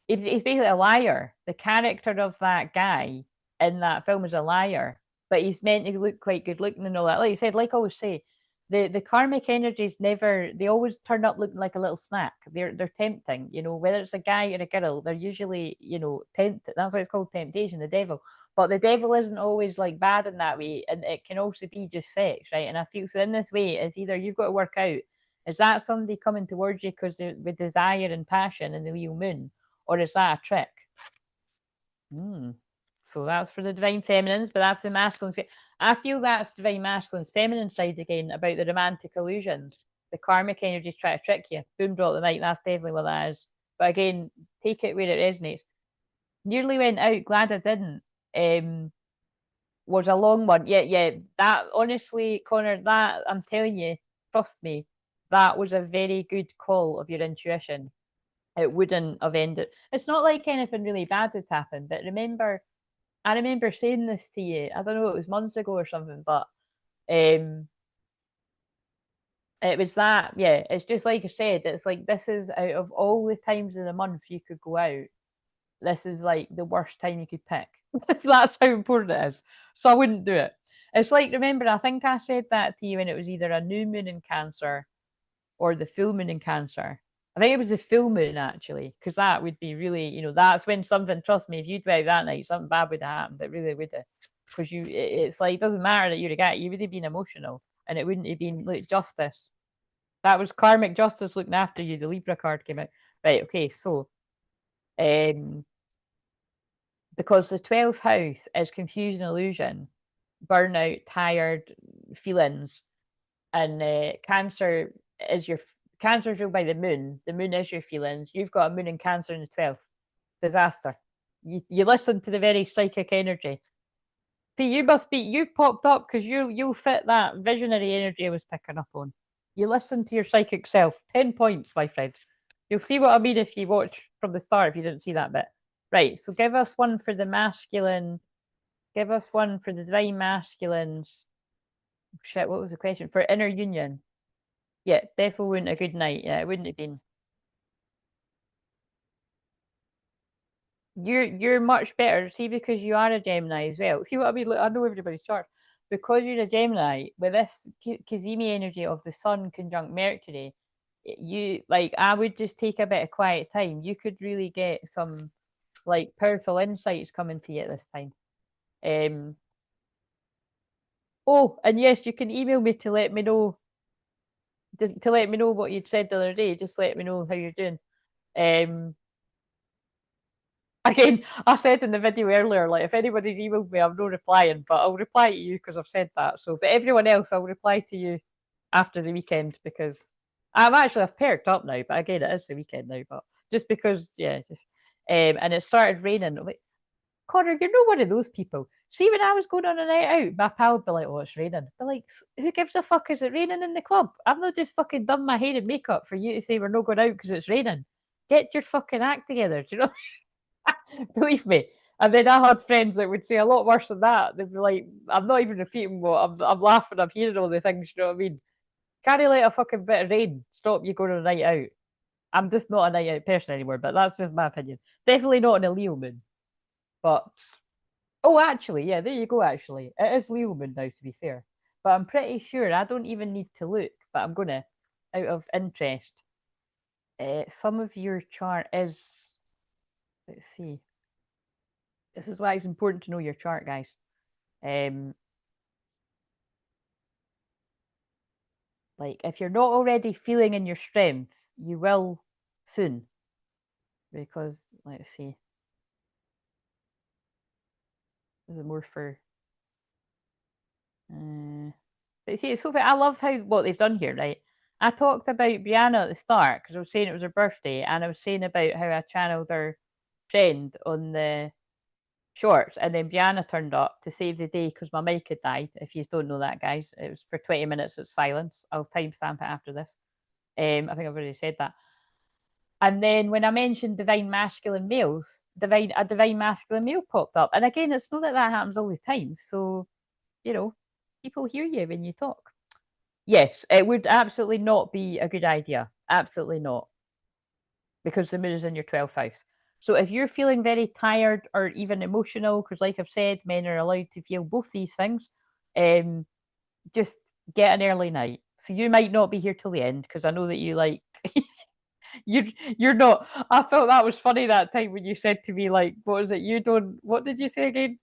he's basically a liar. The character of that guy in that film is a liar, but he's meant to look quite good looking and all that. Like you said, like I always say, the karmic energies never they always turn up looking like a little snack. They're tempting, whether it's a guy or a girl, they're usually, tempted. That's why it's called temptation, the devil. But the devil isn't always like bad in that way, and it can also be just sex, right? And I feel so in this way, it's either you've got to work out is that somebody coming towards you because with desire and passion and the wheel moon, or is that a trick? So that's for the divine feminines, but that's the masculine. I feel that's divine masculine's feminine side again about the romantic illusions. The karmic energies try to trick you. Boom, drop the mic. That's definitely what that is. But again, take it where it resonates. Nearly went out. Glad I didn't. Was a long one. Yeah, yeah. That honestly, Connor, that I'm telling you, trust me, that was a very good call of your intuition. It wouldn't have ended. It's not like anything really bad would happen, but I remember saying this to you. I don't know, it was months ago or something, but um, it was that. Yeah, it's just like I said. It's like this is out of all the times in the month you could go out. This is like the worst time you could pick. That's how important it is. So I wouldn't do it. It's like remember, I think I said that to you when it was either a new moon in Cancer or the full moon in Cancer. I think it was the full moon actually, because that would be really, that's when something. Trust me, if you'd went out that night, something bad would have happened. It really would have, because it's like it doesn't matter that you're a guy, you would have been emotional, and it wouldn't have been like justice. That was karmic justice looking after you. The Libra card came out. Right. Okay. So, because the 12th house is confusion, illusion, burnout, tired feelings, and Cancer is your Cancer is ruled by the moon. The moon is your feelings. You've got a moon in Cancer in the 12th. Disaster. You listen to the very psychic energy. See, you've popped up because you'll fit that visionary energy I was picking up on. You listen to your psychic self. 10 points, my friend. You'll see what I mean if you watch from the start, if you didn't see that bit. Right, so give us one for the masculine. Give us one for the divine masculines. Shit, what was the question? For inner union. Yeah, definitely wouldn't a good night. Yeah, it wouldn't have been. You're much better. See, because you are a Gemini as well. See what I mean? Look, I know everybody's chart. Because you're a Gemini, with this Kazemi energy of the Sun conjunct Mercury, you like I would just take a bit of quiet time. You could really get some like powerful insights coming to you at this time. Oh, and yes, you can email me to let me know to let me know what you'd said the other day. Just let me know how you're doing. Again, I said in the video earlier, like if anybody's emailed me, I'm not replying, but I'll reply to you because I've said that. So, but everyone else, I'll reply to you after the weekend because I've perked up now. But again, it is the weekend now. But just because, yeah, just and it started raining. I'm like, Connor, you're not one of those people. See, when I was going on a night out, my pal would be like, "Oh, it's raining." But like, who gives a fuck? Is it raining in the club? I've not just fucking done my hair and makeup for you to say we're not going out because it's raining. Get your fucking act together. Do you know? Believe me. And then I had friends that would say a lot worse than that. They'd be like, I'm not even repeating what I'm laughing, I'm hearing all the things, you know what I mean? Can't let a fucking bit of rain stop you going on a night out. I'm just not a night out person anymore, but that's just my opinion. Definitely not in a Leo moon. But oh, actually, yeah, there you go, actually. It is Leo moon now, to be fair. But I'm pretty sure I don't even need to look, but I'm gonna, out of interest. Some of your chart is, let's see. This is why it's important to know your chart, guys. Like if you're not already feeling in your strength, you will soon. Because let's see. This is more for but see, it's so I love how what they've done here, right? I talked about Brianna at the start because I was saying it was her birthday, and I was saying about how I channeled her friend on the shorts, and then Brianna turned up to save the day because my mic had died. If you don't know that, guys, it was for 20 minutes of silence. I'll timestamp it after this. I think I've already said that. And then when I mentioned divine masculine males, a divine masculine male popped up. And again, it's not that that happens all the time. So, people hear you when you talk. Yes, it would absolutely not be a good idea. Absolutely not. Because the moon is in your 12th house. So if you're feeling very tired or even emotional, because like I've said, men are allowed to feel both these things, just get an early night. So you might not be here till the end because I know that you like you're not. I felt that was funny that time when you said to me like, "What is it? You don't." What did you say again?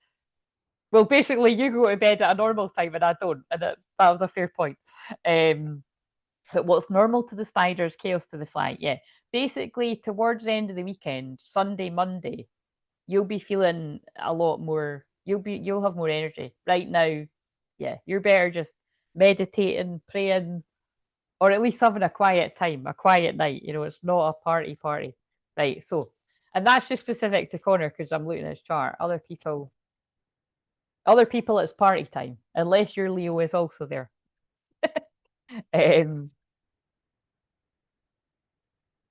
Well, basically, you go to bed at a normal time and I don't, and that was a fair point. But what's normal to the spider is chaos to the fly. Yeah, basically, towards the end of the weekend, Sunday, Monday, you'll be feeling a lot more. You'll have more energy. Right now, yeah, you're better just meditating, praying, or at least having a quiet time, a quiet night. It's not a party, right? So, and that's just specific to Connor because I'm looking at his chart. Other people, it's party time unless your Leo is also there. um,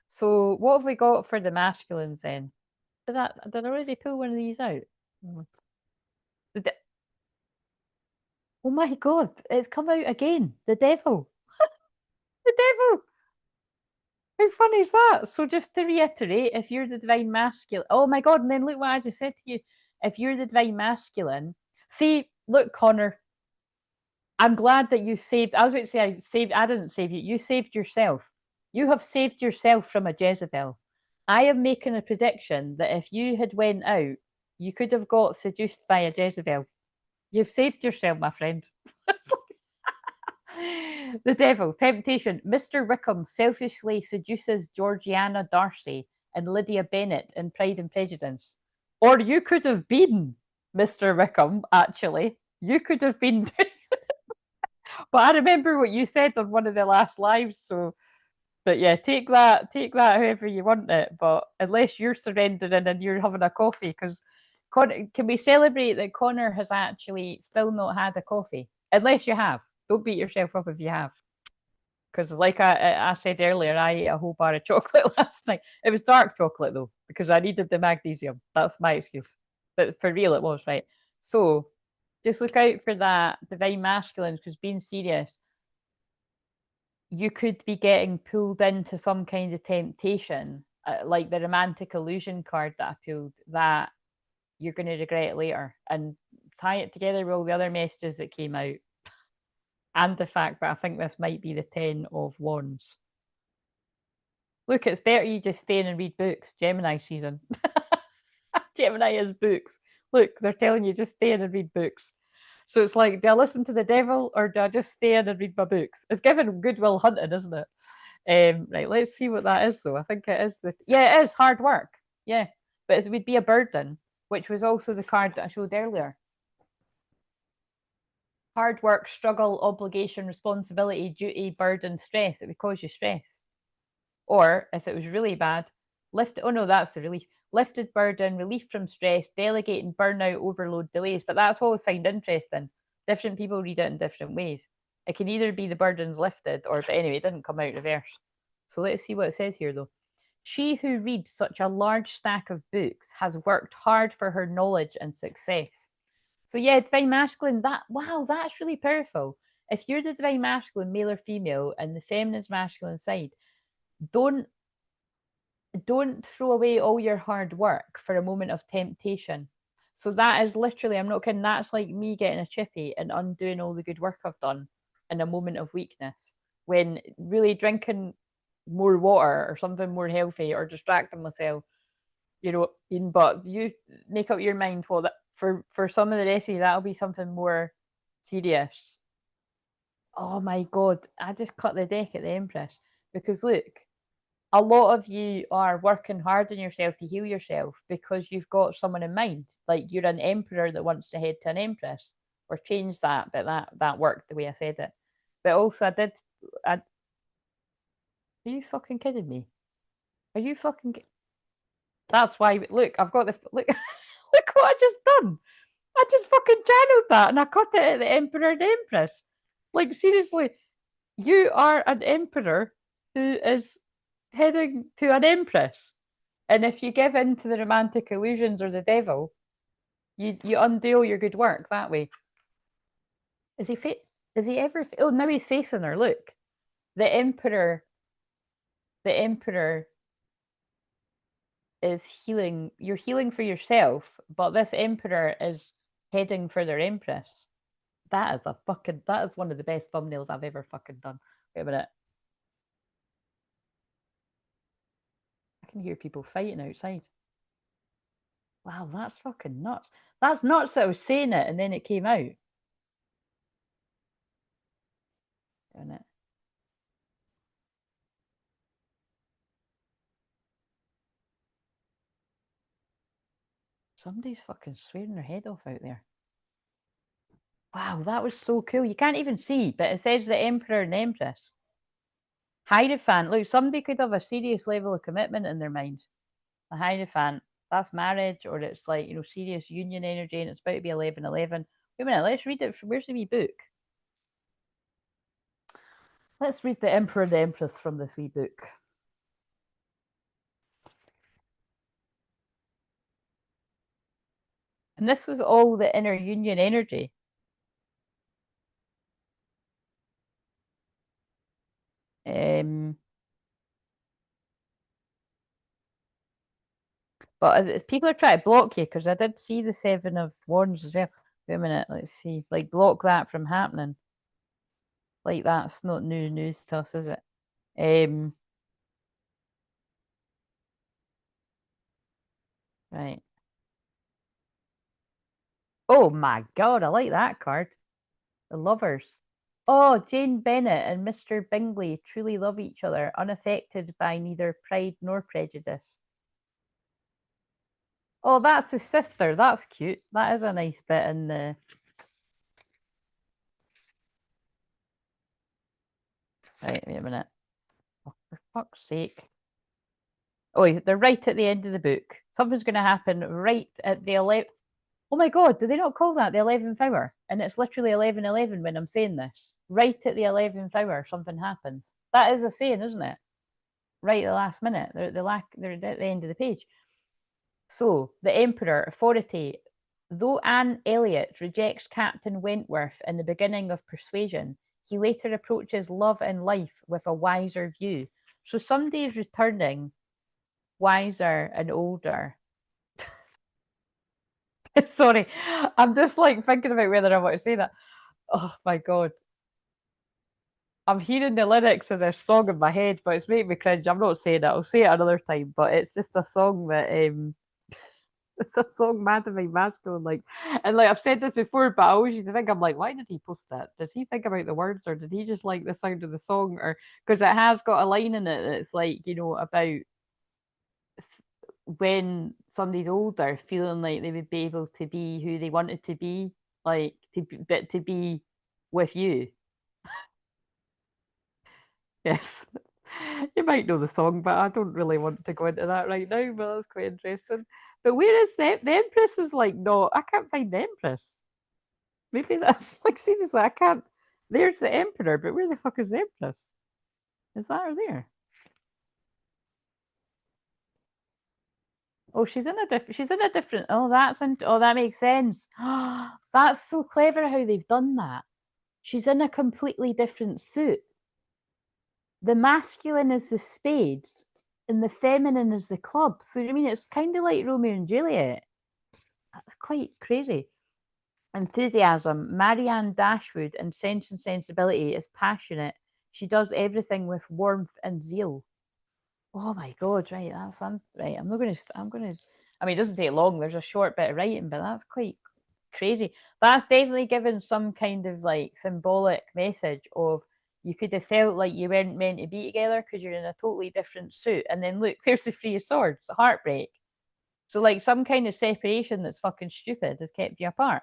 so what have we got for the masculines then? Did I already pull one of these out? Oh my god, it's come out again. The devil. The devil. How funny is that? So just to reiterate, if you're the divine masculine, oh my god, and then look what I just said to you. If you're the divine masculine, see, look, Connor, I'm glad that you saved. I was about to say I didn't save you. You saved yourself You have saved yourself from a Jezebel. I am making a prediction that if you had went out, you could have got seduced by a Jezebel. You've saved yourself, my friend. The devil, temptation. Mr. Wickham selfishly seduces Georgiana Darcy and Lydia Bennet in Pride and Prejudice. Or you could have been Mr. Wickham, actually. You could have been. But I remember what you said on one of the last lives, so but yeah, take that however you want it. But unless you're surrendering and you're having a coffee, because can we celebrate that Connor has actually still not had a coffee? Unless you have. Don't beat yourself up if you have. Because like I said earlier, I ate a whole bar of chocolate last night. It was dark chocolate though, because I needed the magnesium. That's my excuse. But for real, it was, right? So just look out for that divine masculine, because being serious, you could be getting pulled into some kind of temptation, like the romantic illusion card that I pulled, that you're going to regret later, and tie it together with all the other messages that came out, and the fact that I think this might be the 10 of Wands. Look, it's better you just stay in and read books. Gemini season. Gemini is books. Look, they're telling you just stay in and read books. So it's like, do I listen to the devil or do I just stay in and read my books? It's giving Good Will Hunting, isn't it? Right, let's see what that is, though. I think it is it is hard work. Yeah, but it would be a burden, which was also the card that I showed earlier. Hard work, struggle, obligation, responsibility, duty, burden, stress. It would cause you stress. Or if it was really bad, that's the relief. Lifted burden, relief from stress, delegating, burnout, overload, delays. But that's what I always find interesting. Different people read it in different ways. It can either be the burden's lifted, or, but anyway, it didn't come out reverse. So let's see what it says here, though. She who reads such a large stack of books has worked hard for her knowledge and success. So yeah, divine masculine, that's really powerful. If you're the divine masculine, male or female, and the feminine's masculine side, don't throw away all your hard work for a moment of temptation. So that is literally, I'm not kidding, that's like me getting a chippy and undoing all the good work I've done in a moment of weakness, when really drinking more water or something more healthy or distracting myself, but you make up your mind, well, that for some of the rest of you, that'll be something more serious. Oh my god, I just cut the deck at the Empress, because look, a lot of you are working hard on yourself to heal yourself because you've got someone in mind. Like you're an emperor that wants to head to an empress, or change that, but that worked the way I said it. But also are you fucking kidding me? Are you fucking? That's why. Look, I've got look. Look what I just done. I just fucking channeled that and I cut it at the emperor and empress. Like seriously, you are an emperor who is heading to an empress, and if you give in to the romantic illusions or the devil, you undo all your good work that way. Is he ever? Oh, now he's facing her. Look, the emperor is healing. You're healing for yourself, but this emperor is heading for their empress. That is one of the best thumbnails I've ever fucking done. Wait a minute. I can hear people fighting outside. Wow, that's fucking nuts. That's nuts that I was saying it and then it came out. Isn't it? Somebody's fucking swearing their head off out there. Wow, that was so cool. You can't even see, but it says the Emperor and Empress. Hierophant. Look, somebody could have a serious level of commitment in their mind. The Hierophant. That's marriage, or it's like, serious union energy, and it's about to be 11/11. Wait a minute, let's read it from, where's the wee book? Let's read the Emperor and the Empress from this wee book. And this was all the inner union energy. But people are trying to block you, because I did see the 7 of Wands as well. Wait a minute, let's see. Like, block that from happening. Like, that's not new news to us, is it? Right. Oh my God, I like that card. The lovers. Oh, Jane Bennet and Mr. Bingley truly love each other, unaffected by neither pride nor prejudice. Oh, that's his sister. That's cute. That is a nice bit in the. Right, wait a minute. Oh, for fuck's sake. Oh, they're right at the end of the book. Something's going to happen right at the 11th. Oh my God, do they not call that the 11th hour? And it's literally 11:11 when I'm saying this. Right at the 11th hour, something happens. That is a saying, isn't it? Right at the last minute. They're at the end of the page. So, the Emperor, authority. Though Anne Elliot rejects Captain Wentworth in the beginning of Persuasion, he later approaches love and life with a wiser view. So, somebody is returning wiser and older. Sorry, I'm just like thinking about whether I want to say that. Oh my God. I'm hearing the lyrics of this song in my head, but it's making me cringe. I'm not saying it. I'll say it another time, but it's just a song that it's a song Mad and Masculine, like, and like I've said this before, but I always used to think, I'm like, why did he post that? Does he think about the words, or did he just like the sound of the song, or because it has got a line in it that's like, about when somebody's older, feeling like they would be able to be who they wanted to be, like but to be with you. Yes. You might know the song, but I don't really want to go into that right now, but that's quite interesting. But where is the Empress is like, no, I can't find the Empress. Maybe that's like seriously, I can't. There's the Emperor, but where the fuck is the Empress? Is that her there? Oh, she's in a different. Oh, oh, that makes sense. That's so clever how they've done that. She's in a completely different suit. The masculine is the spades and the feminine is the club. So I mean it's kind of like Romeo and Juliet. That's quite crazy. Enthusiasm. Marianne Dashwood in Sense and Sensibility is passionate. She does everything with warmth and zeal. Oh my God, right. Right. I'm gonna I mean it doesn't take long. There's a short bit of writing, but that's quite crazy. That's definitely given some kind of like symbolic message of you could have felt like you weren't meant to be together because you're in a totally different suit. And then look, there's the Three of Swords, heartbreak. So like some kind of separation that's fucking stupid has kept you apart.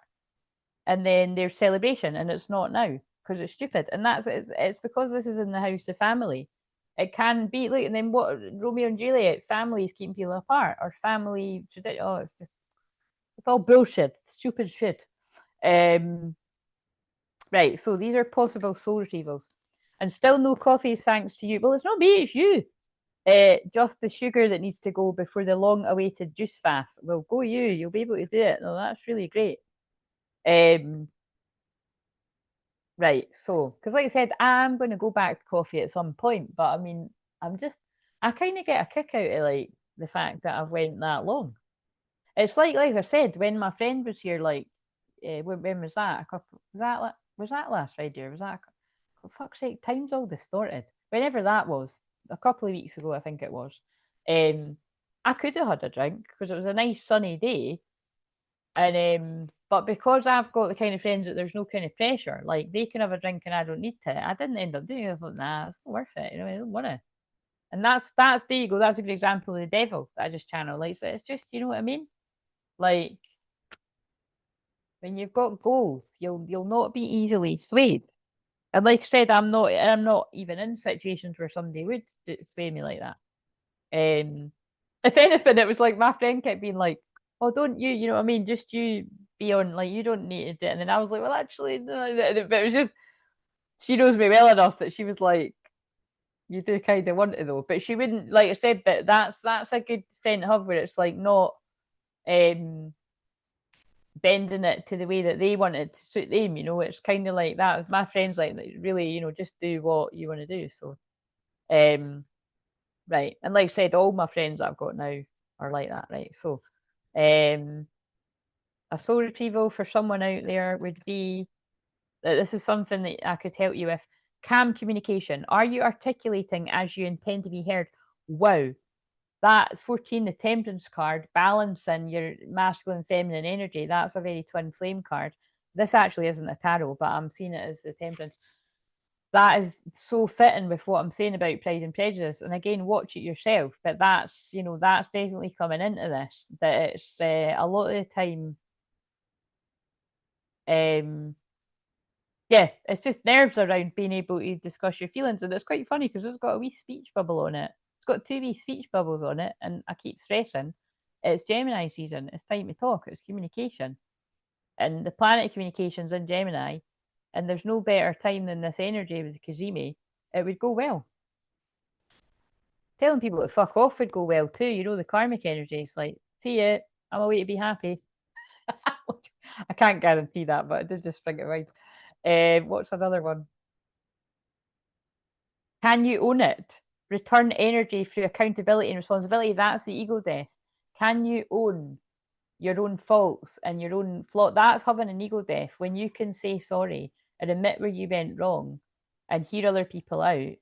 And then there's celebration and it's not now because it's stupid. And it's because this is in the house of family. It can be like, and then what Romeo and Juliet, families keeping people apart or family tradition. Oh, it's all bullshit, stupid shit. Um, right, so these are possible soul retrievals. And still no coffees thanks to you. Well, it's not me, it's you. Just the sugar that needs to go before the long awaited juice fast. Well, go you, you'll be able to do it. No, that's really great. Um, right, so, because like I said, I'm going to go back to coffee at some point, but I mean, I kind of get a kick out of like the fact that I've went that long. It's like I said, when my friend was here, like, when was that? A couple was that last Friday or was that? For fuck's sake, time's all distorted. Whenever that was, a couple of weeks ago, I think it was. I could have had a drink because it was a nice sunny day, and but because I've got the kind of friends that there's no kind of pressure, like they can have a drink and I don't need to. I didn't end up doing it. I thought, nah, it's not worth it. I don't want to. And that's there you go. That's a good example of the devil that I just channel. Like so it's just what I mean. Like when you've got goals, you'll not be easily swayed. And like I said, I'm not even in situations where somebody would sway me like that. If anything, it was like my friend kept being like, "Oh, don't you? You know what I mean? Just you be on. Like you don't need to do it." And then I was like, "Well, actually, no." But it was just she knows me well enough that she was like, "You do kind of want to though," but she wouldn't. Like I said, but that's a good friend to have where it's like not um bending it to the way that they want it to suit them. It's kind of like that. With my friends, like really, just do what you want to do. So, um, right, and like I said, all my friends that I've got now are like that, right? So, um, a soul retrieval for someone out there would be that this is something that I could help you with. Calm communication. Are you articulating as you intend to be heard? Wow. that 14, the Temperance card, balancing your masculine, feminine energy, that's a very twin flame card. This actually isn't a tarot, but I'm seeing it as the Temperance. That is so fitting with what I'm saying about Pride and Prejudice. And again, watch it yourself. But that's, you know, that's definitely coming into this. That it's a lot of the time, yeah, it's just nerves around being able to discuss your feelings. And it's quite funny because it's got a wee speech bubble on it. It's got two wee speech bubbles on it. And I keep stressing it's Gemini season. It's time to talk. It's communication. And the planet of communication's in Gemini. And there's no better time than this energy with Kazemi. It would go well. Telling people to fuck off would go well too. You know, the karmic energy. It's like, see ya, I'm away to be happy. I can't guarantee that, but it does just spring to mind. What's another one? Can you own it? Return energy through accountability and responsibility. That's the ego death. Can you own your own faults and your own flaw? That's having an ego death. When you can say sorry and admit where you went wrong and hear other people out,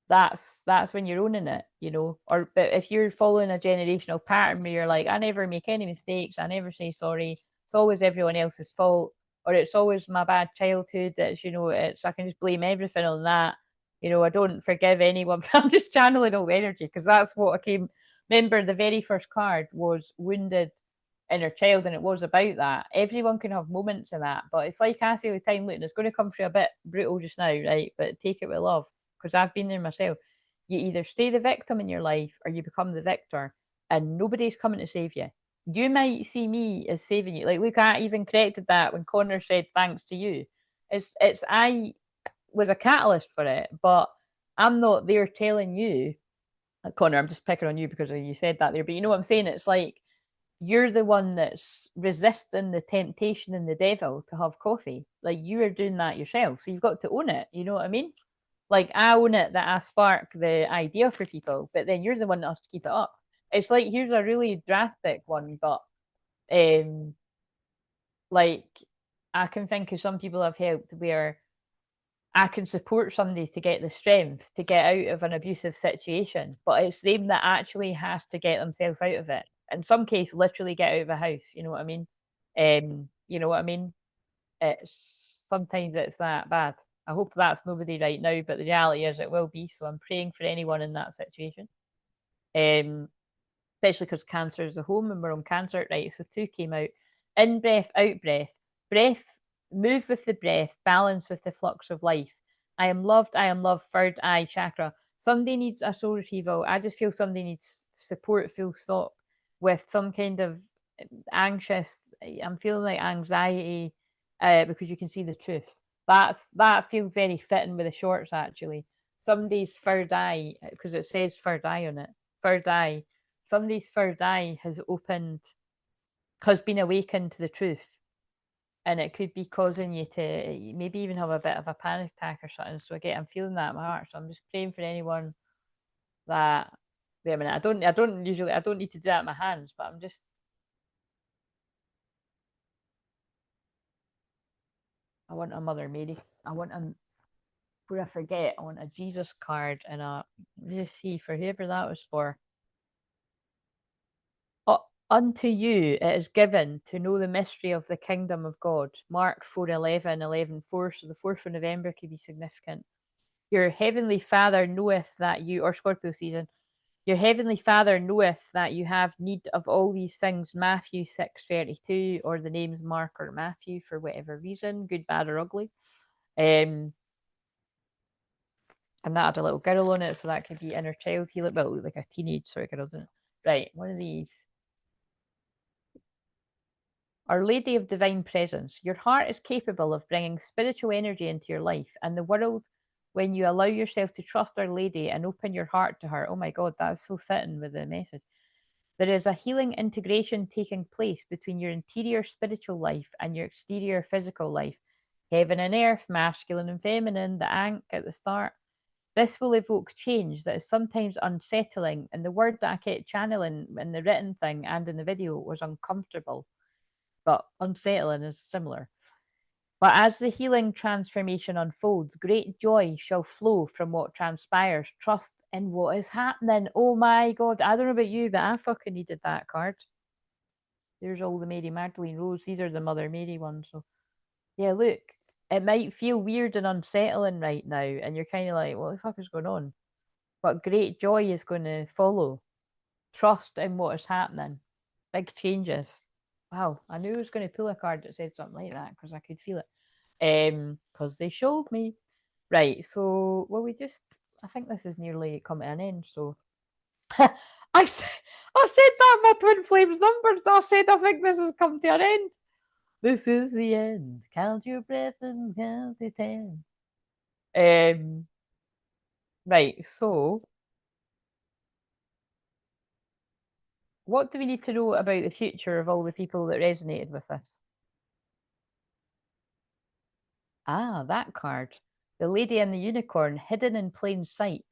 that's when you're owning it, you know. Or but if you're following a generational pattern where you're like, I never make any mistakes, I never say sorry, it's always everyone else's fault, or it's always my bad childhood, it's, you know, it's, I can just blame everything on that, you know, I don't forgive anyone. I'm just channeling all the energy because that's what I came. Remember, the very first card was wounded inner child, and it was about that. Everyone can have moments of that, but it's like I say with time, look, it's going to come through a bit brutal just now, right? But take it with love because I've been there myself. You either stay the victim in your life or you become the victor, and nobody's coming to save you. You might see me as saving you. Like, look, I even corrected that when Connor said thanks to you. It's I was a catalyst for it, but I'm not there telling you, Connor, I'm just picking on you because you said that there, but you know what I'm saying? It's like you're the one that's resisting the temptation and the devil to have coffee. Like, you are doing that yourself. So you've got to own it. You know what I mean? Like, I own it that I spark the idea for people, but then you're the one that has to keep it up. It's like, here's a really drastic one, but um, like, I can think of some people I've helped where I can support somebody to get the strength to get out of an abusive situation, but it's them that actually has to get themselves out of it. In some case, literally get out of a house. You know what I mean? You know what I mean? It's sometimes it's that bad. I hope that's nobody right now, but the reality is it will be. So I'm praying for anyone in that situation. Especially because cancer is the home and we're on cancer, right? So two came out. In breath, out breath. Breath, move with the breath, balance with the flux of life. I am loved, third eye chakra. Somebody needs a soul retrieval. I just feel somebody needs support, full stop, with some kind of anxious, I'm feeling like anxiety, because you can see the truth. That feels very fitting with the shorts actually. Somebody's third eye, because it says third eye on it. Third eye. Somebody's third eye has been awakened to the truth. And it could be causing you to maybe even have a bit of a panic attack or something. So again, I'm feeling that in my heart. So I'm just praying for anyone that, wait a minute, I don't need to do that in my hands, but I'm just, I want a Mother Mary. I want a, before I forget, I want a Jesus card and a, let's see, for whoever that was for. Unto you it is given to know the mystery of the kingdom of God. Mark 4:11, 11:4. So the 4th of November could be significant. Your heavenly Father knoweth that you, or Scorpio season, your heavenly Father knoweth that you have need of all these things. Matthew 6:32, or the names Mark or Matthew for whatever reason, good, bad, or ugly. And that had a little girl on it, so that could be inner child healing. Well, like a teenage sort of girl, doesn't it? Right, one of these. Our Lady of Divine Presence. Your heart is capable of bringing spiritual energy into your life and the world when you allow yourself to trust Our Lady and open your heart to her. Oh my God, that's so fitting with the message. There is a healing integration taking place between your interior spiritual life and your exterior physical life. Heaven and earth, masculine and feminine, the ankh at the start. This will evoke change that is sometimes unsettling, and the word that I kept channeling in the written thing and in the video was uncomfortable, but unsettling is similar. But as the healing transformation unfolds, great joy shall flow from what transpires. Trust in what is happening. Oh my God. I don't know about you, but I fucking needed that card. There's all the Mary Magdalene Rose. These are the Mother Mary ones. So, yeah, look, it might feel weird and unsettling right now. And you're kind of like, what the fuck is going on? But great joy is going to follow. Trust in what is happening. Big changes. Wow, I knew I was going to pull a card that said something like that because I could feel it. Because they showed me. Right, so well, I think this is nearly coming to an end. So I said that my twin flames numbers. I said I think this has come to an end. This is the end. Count your breath and count to 10. Right, so what do we need to know about the future of all the people that resonated with us? Ah, that card. The Lady and the Unicorn, hidden in plain sight.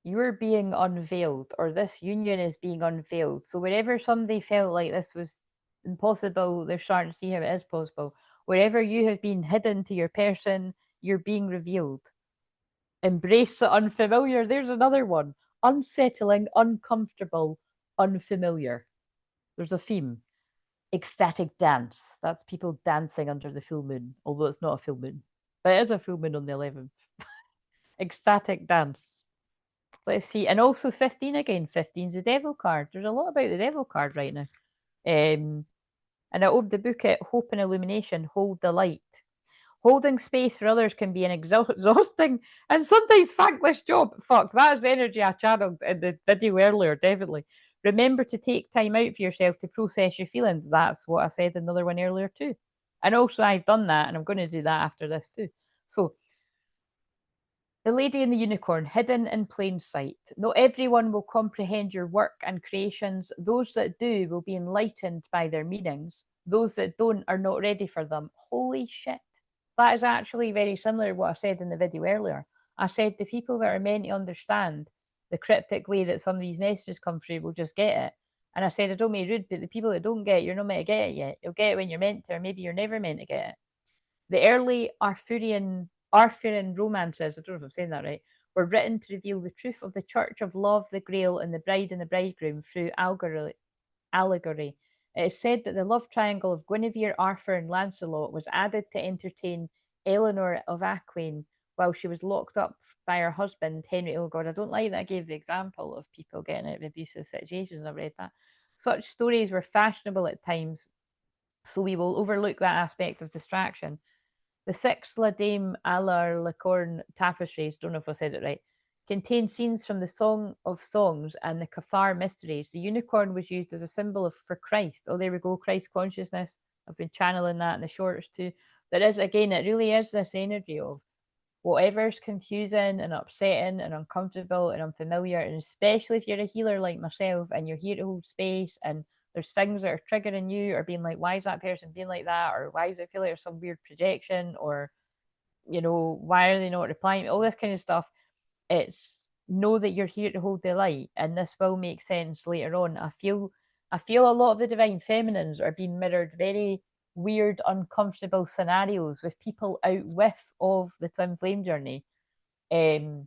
You're being unveiled, or this union is being unveiled. So wherever somebody felt like this was impossible, they're starting to see how it is possible. Wherever you have been hidden to your person, you're being revealed. Embrace the unfamiliar. There's another one. Unsettling, uncomfortable, unfamiliar. There's a theme. Ecstatic dance. That's people dancing under the full moon, although it's not a full moon. But it is a full moon on the 11th. Ecstatic dance. Let's see. And also 15 again. 15's the devil card. There's a lot about the devil card right now. And I opened the book at Hope and Illumination, Hold the Light. Holding space for others can be an exhausting and sometimes thankless job. Fuck, that is the energy I channeled in the video earlier, definitely. Remember to take time out for yourself to process your feelings. That's what I said in another one earlier too. And also I've done that and I'm going to do that after this too. So the Lady and the Unicorn, hidden in plain sight. Not everyone will comprehend your work and creations. Those that do will be enlightened by their meanings. Those that don't are not ready for them. Holy shit. That is actually very similar to what I said in the video earlier. I said the people that are meant to understand the cryptic way that some of these messages come through will just get it. And I said, I don't mean rude, but the people that don't get it, you're not meant to get it yet. You'll get it when you're meant to, or maybe you're never meant to get it. The early Arthurian romances, I don't know if I'm saying that right, were written to reveal the truth of the Church of Love, the Grail, and the bride and the bridegroom through allegory. It is said that the love triangle of Guinevere, Arthur, and Lancelot was added to entertain Eleanor of Aquitaine while she was locked up by her husband, Henry. Oh God, I don't like that I gave the example of people getting out of abusive situations. I've read that. Such stories were fashionable at times, so we will overlook that aspect of distraction. The six La Dame à la Licorne tapestries, don't know if I said it right, contain scenes from the Song of Songs and the Cathar mysteries. The unicorn was used as a symbol for Christ. Oh, there we go, Christ consciousness. I've been channeling that in the shorts too. There is, again, it really is this energy of whatever's confusing and upsetting and uncomfortable and unfamiliar, and especially if you're a healer like myself and you're here to hold space and there's things that are triggering you or being like, why is that person being like that? Or why does it feel like there's some weird projection? Or, why are they not replying? All this kind of stuff. It's know that you're here to hold the light, and this will make sense later on. I feel a lot of the divine feminines are being mirrored very weird, uncomfortable scenarios with people out with of the twin flame journey. To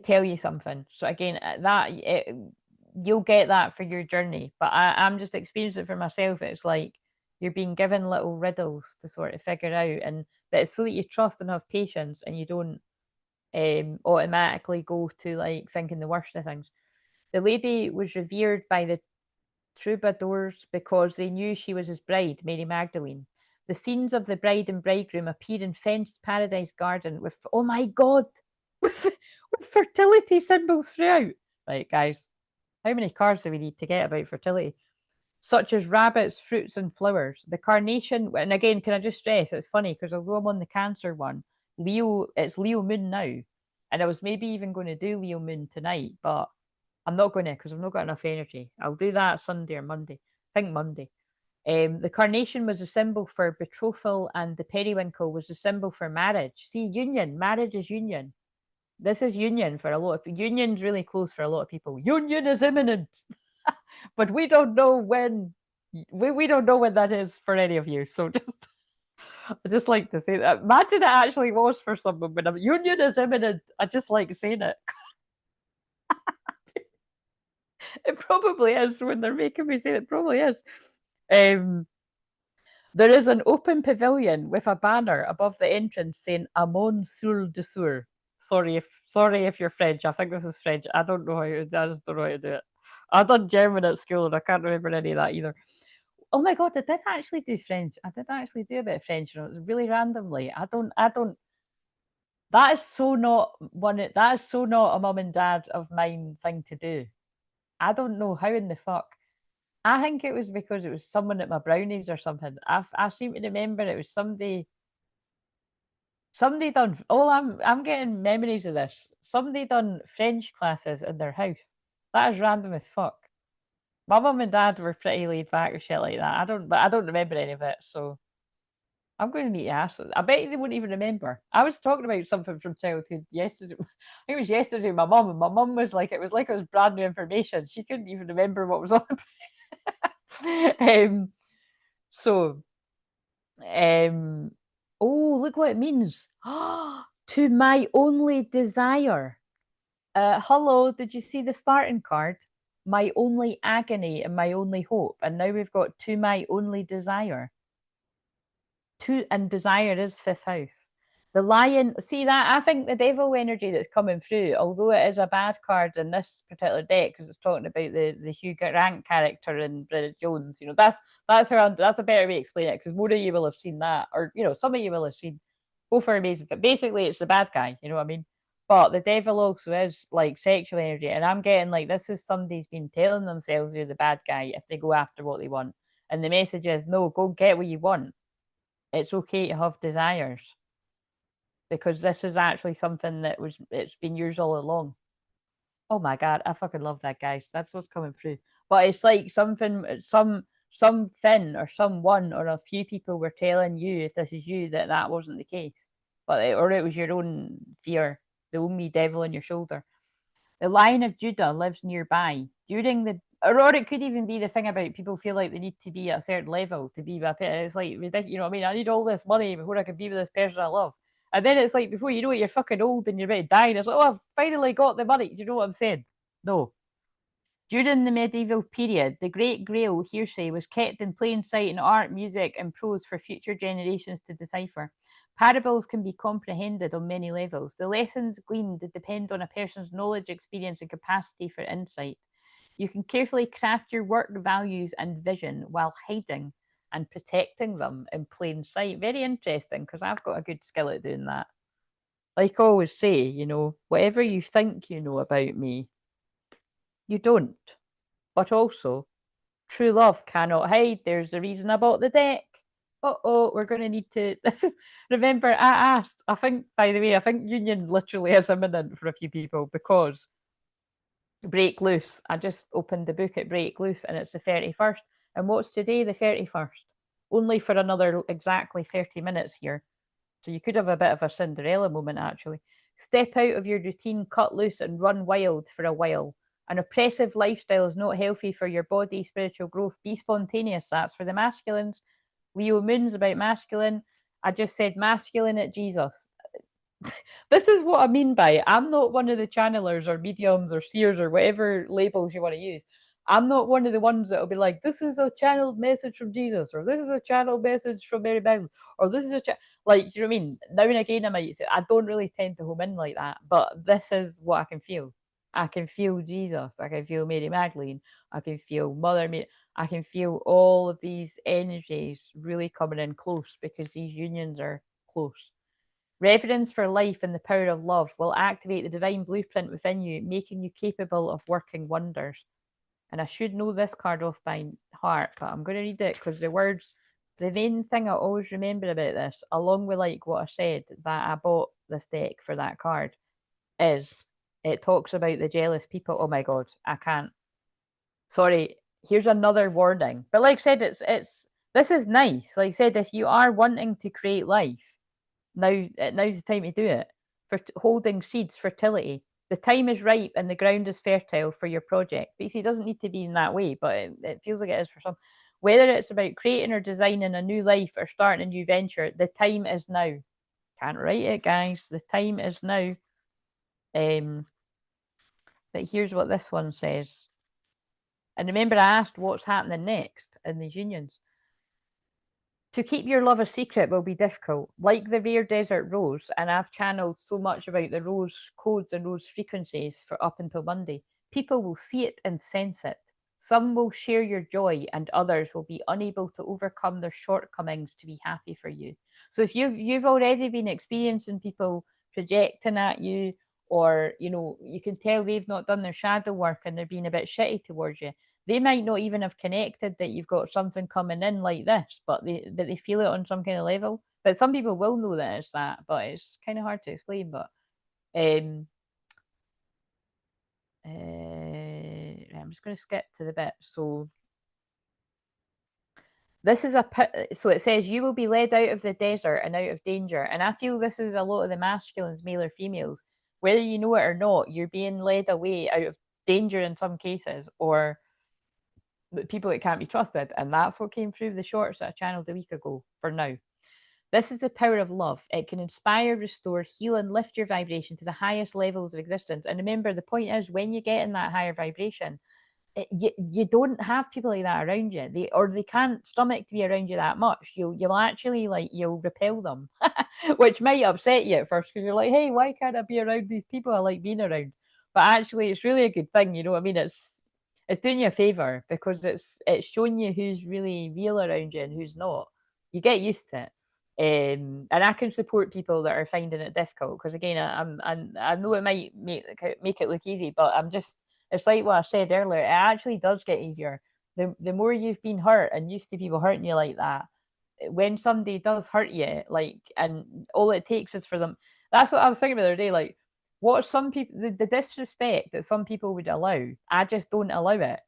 tell you something. So again, you'll get that for your journey. But I'm just experiencing it for myself. It's like you're being given little riddles to sort of figure out, and that's so that you trust and have patience, and you don't automatically go to like thinking the worst of things. The lady was revered by the troubadours because they knew she was his bride, Mary Magdalene. The scenes of the bride and bridegroom appear in fenced paradise garden with, oh my God, with fertility symbols throughout. Right, guys, how many cards do we need to get about fertility? Such as rabbits, fruits, and flowers. The carnation, and again, can I just stress, it's funny because although I'm on the Cancer one, it's Leo moon now. And I was maybe even going to do Leo moon tonight, but I'm not going to because I've not got enough energy. I'll do that Sunday or Monday. I think Monday. The carnation was a symbol for betrothal, and the periwinkle was a symbol for marriage. See, union, marriage is union. This is union for a lot of people. Union's really close for a lot of people. Union is imminent, but we don't know when We don't know when that is for any of you, so just I just like to say that. Imagine it actually was for someone when a union is imminent. I just like saying it. It probably is when they're making me say it. It probably is. Um, there is an open pavilion with a banner above the entrance saying "Amon sur de sur." Sorry if you're French. I think this is French. I don't know how to, I just don't know how to do it. I done German at school and I can't remember any of that either. Oh my god, I did actually do French. I did actually do a bit of French, and it was really randomly. I don't. That is so not one. That is so not a mum and dad of mine thing to do. I don't know how in the fuck. I think it was because it was someone at my brownies or something. I seem to remember it was somebody done. Oh, I'm getting memories of this. Somebody done French classes in their house. That is random as fuck. My mum and dad were pretty laid back with shit like that. But I don't remember any of it. So I'm going to need to ask them. I bet they wouldn't even remember. I was talking about something from childhood yesterday. I think it was yesterday with my mum, and my mum was like, it was like it was brand new information. She couldn't even remember what was on. um, so, um, oh, look what it means. To my only desire. Hello, did you see the starting card? My only agony and my only hope. And now we've got to my only desire. And desire is fifth house. The lion, see that? I think the devil energy that's coming through, although it is a bad card in this particular deck because it's talking about the Hugh Grant character in Bridget Jones. That's that's a better way to explain it because more of you will have seen that, or some of you will have seen. Both are amazing, but basically it's the bad guy. You know what I mean? But the devil also is like sexual energy, and I'm getting like this is somebody's been telling themselves they're the bad guy if they go after what they want, and the message is no, go get what you want. It's okay to have desires because this is actually something it's been yours all along. Oh my god, I fucking love that, guys. That's what's coming through. But it's like something or someone or a few people were telling you, if this is you, that wasn't the case, or it was your own fear, the only devil on your shoulder. The Lion of Judah lives nearby. During the or it could even be the thing about people feel like they need to be at a certain level to be with it. It's like ridiculous, you know what I mean? I need all this money before I can be with this person I love. And then it's like before you know it, you're fucking old and you're about to die. And it's like, oh, I've finally got the money. Do you know what I'm saying? No. During the medieval period, the Great Grail hearsay was kept in plain sight in art, music, and prose for future generations to decipher. Parables can be comprehended on many levels. The lessons gleaned depend on a person's knowledge, experience, and capacity for insight. You can carefully craft your work values and vision while hiding and protecting them in plain sight. Very interesting because I've got a good skill at doing that. Like I always say, whatever you think you know about me, you don't. But also, true love cannot hide. There's a reason I bought the deck. We're going to need to. This is. Remember, I asked. I think, by the way, I think union literally is imminent for a few people because Break Loose. I just opened the book at Break Loose and it's the 31st. And what's today, the 31st? Only for another exactly 30 minutes here. So you could have a bit of a Cinderella moment, actually. Step out of your routine, cut loose, and run wild for a while. An oppressive lifestyle is not healthy for your body, spiritual growth. Be spontaneous. That's for the masculines. Leo Moon's about masculine. I just said masculine at Jesus. This is what I mean by it. I'm not one of the channelers or mediums or seers or whatever labels you want to use. I'm not one of the ones that will be like, this is a channeled message from Jesus, or this is a channeled message from Mary Magdalene, or this is like, do you know what I mean? Now and again, I don't really tend to home in like that, but this is what I can feel. I can feel Jesus. I can feel Mary Magdalene. I can feel Mother Mary. I can feel all of these energies really coming in close because these unions are close. Reverence for life and the power of love will activate the divine blueprint within you, making you capable of working wonders. And I should know this card off by heart, but I'm going to read it because the main thing I always remember about this, along with like what I said, that I bought this deck for that card, is it talks about the jealous people. Oh my God, I can't. Sorry, here's another warning. But like I said, this is nice. Like I said, if you are wanting to create life, now's the time to do it. For holding seeds, fertility. The time is ripe and the ground is fertile for your project. But you see, it doesn't need to be in that way, but it feels like it is for some. Whether it's about creating or designing a new life or starting a new venture, the time is now. Can't write it, guys. The time is now. But here's what this one says. And remember, I asked what's happening next in these unions. To keep your love a secret will be difficult. Like the rare desert rose, and I've channeled so much about the rose codes and rose frequencies for up until Monday, people will see it and sense it. Some will share your joy, and others will be unable to overcome their shortcomings to be happy for you. So if you've already been experiencing people projecting at you, or you can tell they've not done their shadow work and they're being a bit shitty towards you, they might not even have connected that you've got something coming in like this, but they feel it on some kind of level. But some people will know that it's that, but it's kind of hard to explain. But I'm just going to skip to the bit. So this is so it says you will be led out of the desert and out of danger, and I feel this is a lot of the masculines, male or females, whether you know it or not. You're being led away out of danger in some cases, or people that can't be trusted. And that's what came through the shorts that I channeled a week ago for now. This is the power of love. It can inspire, restore, heal, and lift your vibration to the highest levels of existence. And remember, the point is, when you get in that higher vibration, you don't have people like that around you. They can't stomach to be around you that much. You'll actually you'll repel them, which might upset you at first because you're like, hey, why can't I be around these people I like being around? But actually, it's really a good thing. You know what I mean? It's doing you a favor because it's showing you who's really real around you and who's not. You get used to it. And I can support people that are finding it difficult because again, I know it might make it look easy, but it's like what I said earlier. It actually does get easier. The more you've been hurt and used to people hurting you like that, when somebody does hurt you, and all it takes is for them. That's what I was thinking the other day. Like, what some people, the disrespect that some people would allow, I just don't allow it.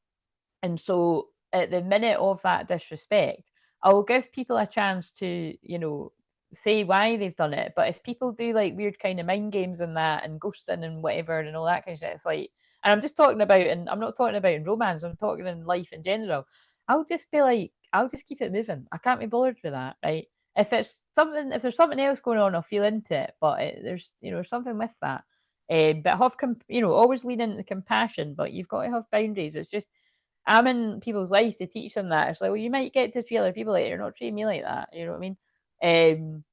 And so at the minute of that disrespect, I will give people a chance to, say why they've done it. But if people do like weird kind of mind games and that and ghosting and whatever and all that kind of shit, it's like, and I'm just talking about, and I'm not talking about in romance, I'm talking in life in general. I'll just be like, I'll just keep it moving. I can't be bothered with that, right? If there's something else going on, I'll feel into it. But there's, something with that. But always lean into compassion, but you've got to have boundaries. It's just, I'm in people's lives to teach them that. It's like, well, you might get to treat other people like you're not treating me like that. You know what I mean?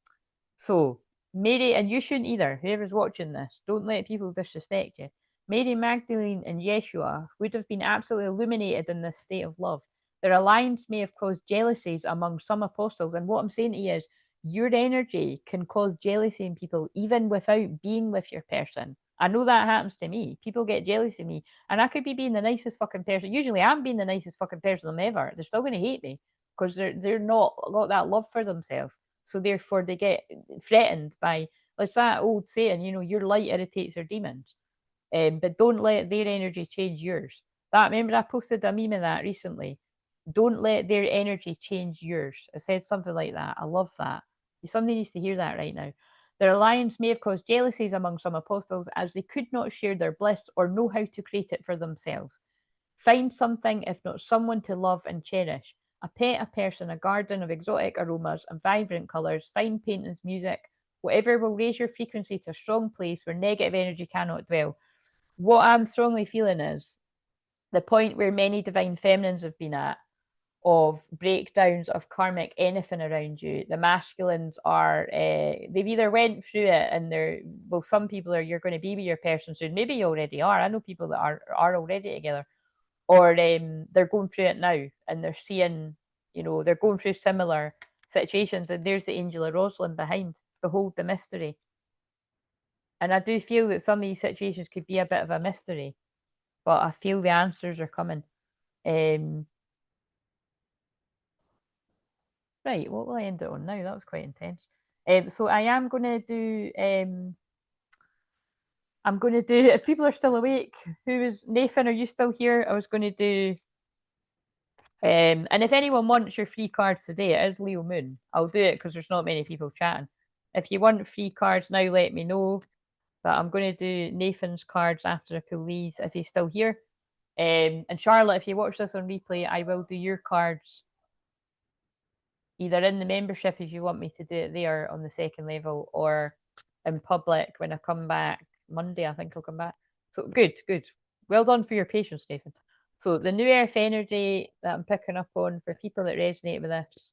So Mary, and you shouldn't either, whoever's watching this, don't let people disrespect you. Mary Magdalene and Yeshua would have been absolutely illuminated in this state of love. Their alliance may have caused jealousies among some apostles. And what I'm saying to you is, your energy can cause jealousy in people even without being with your person. I know that happens to me. People get jealous of me, and I could be being the nicest fucking person. Usually, I'm being the nicest fucking person ever. They're still going to hate me because they're not got that love for themselves. So therefore, they get threatened by, like that old saying, your light irritates their demons. But don't let their energy change yours. Remember, I posted a meme of that recently. Don't let their energy change yours. I said something like that. I love that. Somebody needs to hear that right now. Their alliance may have caused jealousies among some apostles as they could not share their bliss or know how to create it for themselves. Find something, if not someone, to love and cherish. A pet, a person, a garden of exotic aromas and vibrant colours, fine paintings, music, whatever will raise your frequency to a strong place where negative energy cannot dwell. What I'm strongly feeling is the point where many divine feminines have been at, of breakdowns of karmic anything around you. The masculines are, they've either went through it and some people are, you're going to be with your person soon. Maybe you already are. I know people that are already together, or they're going through it now and they're seeing, they're going through similar situations. And there's the angel of Rosalind behind. Behold the mystery. And I do feel that some of these situations could be a bit of a mystery, but I feel the answers are coming. Right, what will I end it on now? That was quite intense. So I am going to do. I'm going to do. If people are still awake, who is Nathan? Are you still here? I was going to do. And if anyone wants your free cards today, it is Leo Moon. I'll do it because there's not many people chatting. If you want free cards now, let me know. But I'm going to do Nathan's cards after I pull these if he's still here. And Charlotte, if you watch this on replay, I will do your cards either in the membership if you want me to do it there on the second level, or in public when I come back Monday. I think I'll come back. So good, good. Well done for your patience, Nathan. So the new earth energy that I'm picking up on for people that resonate with this.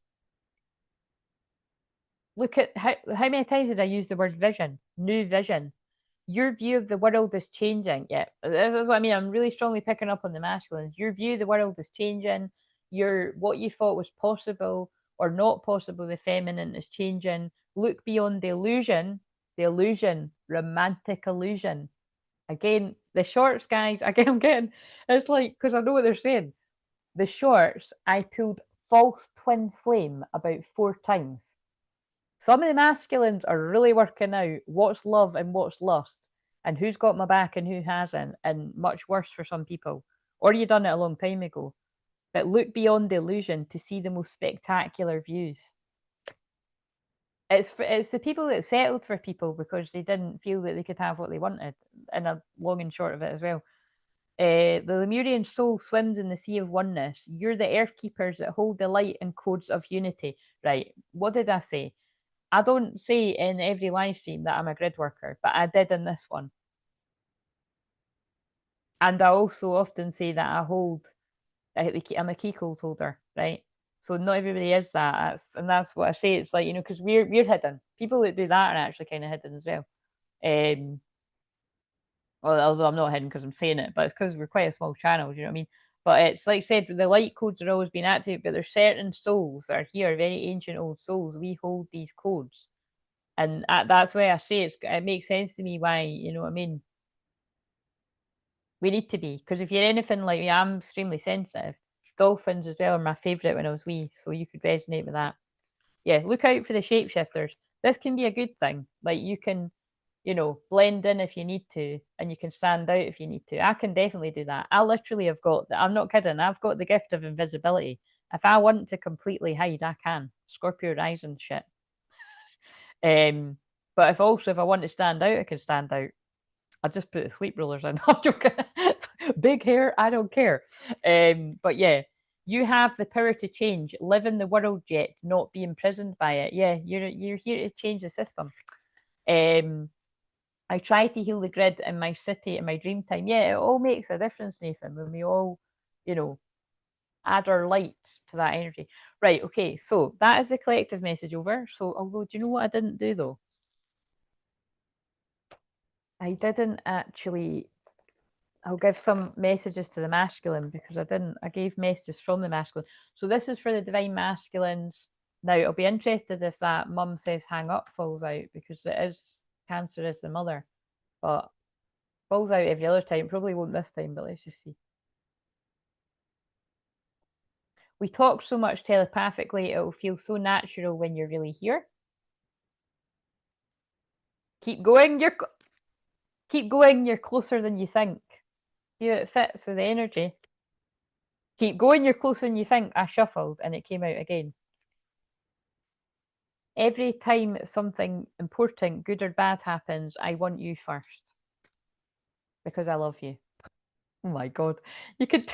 Look at how many times did I use the word vision? New vision. Your view of the world is changing. Yeah, this is what I mean. I'm really strongly picking up on the masculines. Your view of the world is changing. Your what you thought was possible or not possible, the feminine is changing. Look beyond the illusion, romantic illusion. Again, the shorts, guys. Again, I'm getting it's like because I know what they're saying. The shorts, I pulled false twin flame about 4 times. Some of the masculines are really working out what's love and what's lust, and who's got my back and who hasn't, and much worse for some people. Or you done it a long time ago. But look beyond the illusion to see the most spectacular views. It's the people that settled for people because they didn't feel that they could have what they wanted, and a long and short of it as well. The Lemurian soul swims in the sea of oneness. You're the earth keepers that hold the light and codes of unity. Right. What did I say? I don't say in every live stream that I'm a grid worker, but I did in this one. And I also often say that I'm a key code holder, right? So not everybody is that. That's what I say. It's like, because we're hidden. People that do that are actually kind of hidden as well. Well, although I'm not hidden because I'm saying it, but it's because we're quite a small channel, do you know what I mean? But it's like I said, the light codes are always being active, but there's certain souls that are here, very ancient old souls. We hold these codes. And that's why I say it makes sense to me why, you know what I mean? We need to be. Because if you're anything like me, I'm extremely sensitive. Dolphins as well are my favourite when I was wee, so you could resonate with that. Yeah, look out for the shapeshifters. This can be a good thing. Like you can, blend in if you need to, and you can stand out if you need to. I can definitely do that. I literally have got, I'm not kidding, I've got the gift of invisibility. If I want to completely hide, I can. Scorpio rising shit. But if I want to stand out, I can stand out. I just put the sleep rollers in. I'm joking. Big hair, I don't care. But yeah, you have the power to change. Live in the world yet, not be imprisoned by it. Yeah, you're here to change the system. I try to heal the grid in my city in my dream time. Yeah, it all makes a difference, Nathan, when we all, you know, add our light to that energy. Right, okay, so that is the collective message over. So, although, do you know what I didn't do though? I didn't actually. I'll give some messages to the masculine because I gave messages from the masculine. So this is for the divine masculines. Now, I'll be interested if that mum says hang up falls out because it is Cancer is the mother, but falls out every other time. Probably won't this time, but let's just see. We talk so much telepathically, it will feel so natural when you're really here. Keep going. You're closer than you think. See how it fits with the energy. Keep going. You're closer than you think. I shuffled and it came out again. Every time something important, good or bad, happens, I want you first because I love you. Oh my god, you could.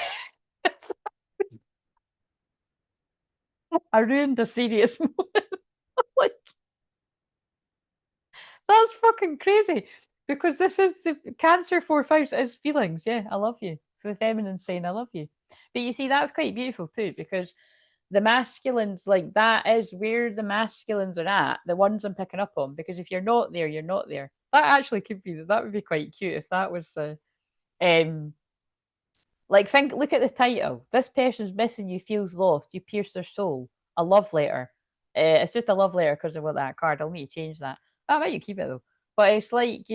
I ruined a serious moment. Like that's fucking crazy because this is the Cancer 4/5 is feelings. Yeah, I love you. So the feminine saying I love you, but you see that's quite beautiful too because the masculines like that is where the masculines are at. The ones I'm picking up on because if you're not there, you're not there. That actually could be that would be quite cute if that was the like look at the title. This person's missing you, feels lost. You pierce their soul. A love letter. It's just a love letter because of what that card. I'll need to change that. I bet you keep it though. But it's like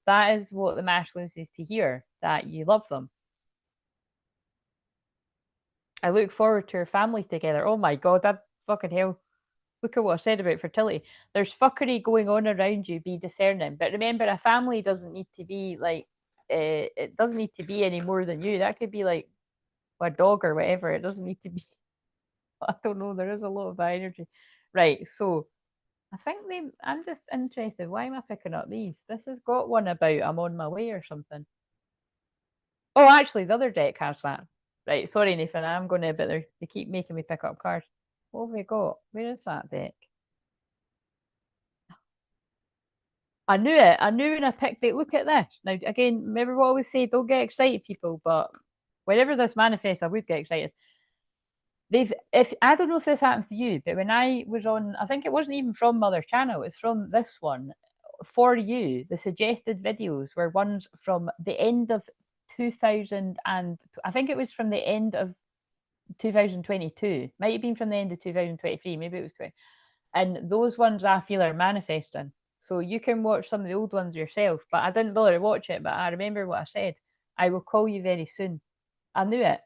that is what the masculines is to hear that you love them. I look forward to our family together. Oh my god, that fucking hell. Look at what I said about fertility. There's fuckery going on around you. Be discerning. But remember, a family doesn't need to be like. It doesn't need to be any more than you. That could be like a dog or whatever. It doesn't need to be. I don't know. There is a lot of energy. Right. So I think I'm just interested. Why am I picking up these? This has got one about I'm on my way or something. Oh, actually, the other deck has that. Right. Sorry, Nathan. I'm going to, but they keep making me pick up cards. What have we got? Where is that deck? I knew it. I knew when I picked it. Look at this. Now, again, remember what I always say, don't get excited, people, but whenever this manifests, I would get excited. If I don't know if this happens to you, but when I was on, I think it wasn't even from Mother Channel, it's from this one. For you, the suggested videos were ones from the end of 2000, and I think it was from the end of 2022. Might have been from the end of 2023, maybe it was 20. And those ones I feel are manifesting. So you can watch some of the old ones yourself, but I didn't bother to watch it, but I remember what I said. I will call you very soon. I knew it.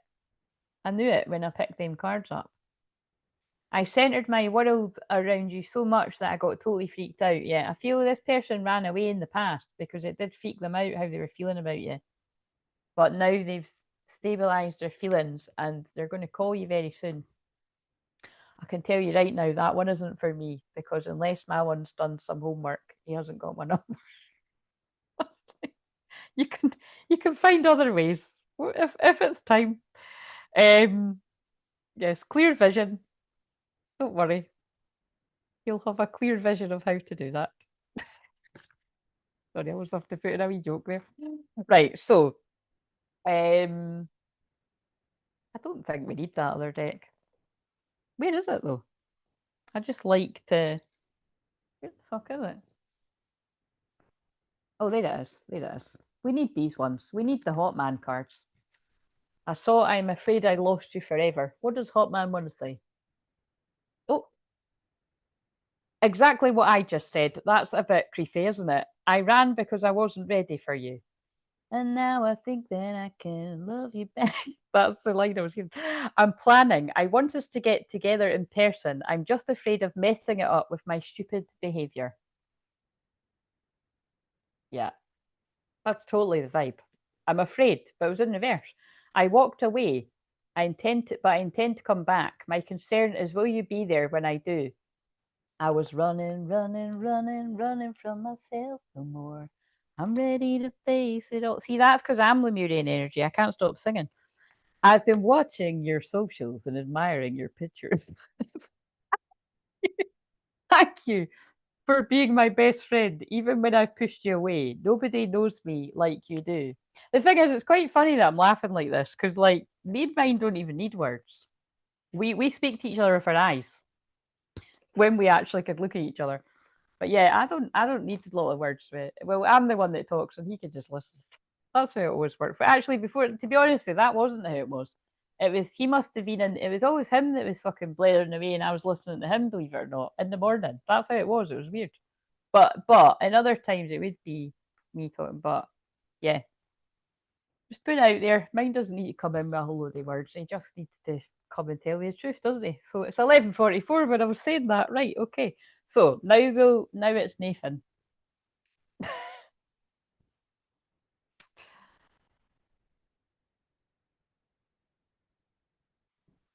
I knew it when I picked them cards up. I centered my world around you so much that I got totally freaked out. Yeah, I feel this person ran away in the past because it did freak them out how they were feeling about you. But now they've stabilized their feelings and they're going to call you very soon. I can tell you right now that one isn't for me because unless my one's done some homework, he hasn't got my number. you can you can find other ways if it's time. Yes, clear vision. Don't worry, you'll have a clear vision of how to do that. Sorry, I always have to put in a wee joke there. Right, so I don't think we need that other deck. Where is it though? I just like to. Where the fuck is it? Oh, there it is. There it is. We need these ones. We need the Hot Man cards. I saw I'm afraid I lost you forever. What does Hot Man want to say? Oh, exactly what I just said. That's a bit creepy, isn't it? I ran because I wasn't ready for you. And now I think that I can love you back. That's the line I was giving. I'm planning. I want us to get together in person. I'm just afraid of messing it up with my stupid behavior. Yeah, that's totally the vibe. I'm afraid, but it was in reverse. I walked away. But I intend to come back. My concern is, will you be there when I do? I was running, running, running, running from myself no more. I'm ready to face it all. See, that's because I'm Lemurian energy. I can't stop singing. I've been watching your socials and admiring your pictures. Thank you for being my best friend, even when I've pushed you away. Nobody knows me like you do. The thing is, it's quite funny that I'm laughing like this because, like, me and mine don't even need words. We speak to each other with our eyes when we actually could look at each other. But yeah, I don't need a lot of words for it. Well, I'm the one that talks, and he could just listen. That's how it always worked. But actually, before, to be honest, that wasn't how it was. It was he must have been in. It was always him that was fucking blaring away, and I was listening to him. Believe it or not, in the morning. That's how it was. It was weird. But in other times it would be me talking. But yeah, just put it out there. Mine doesn't need to come in with a whole load of words. He just needs to come and tell you the truth, doesn't he? So it's 11:44 when I was saying that. Right, okay. So now it's Nathan. Of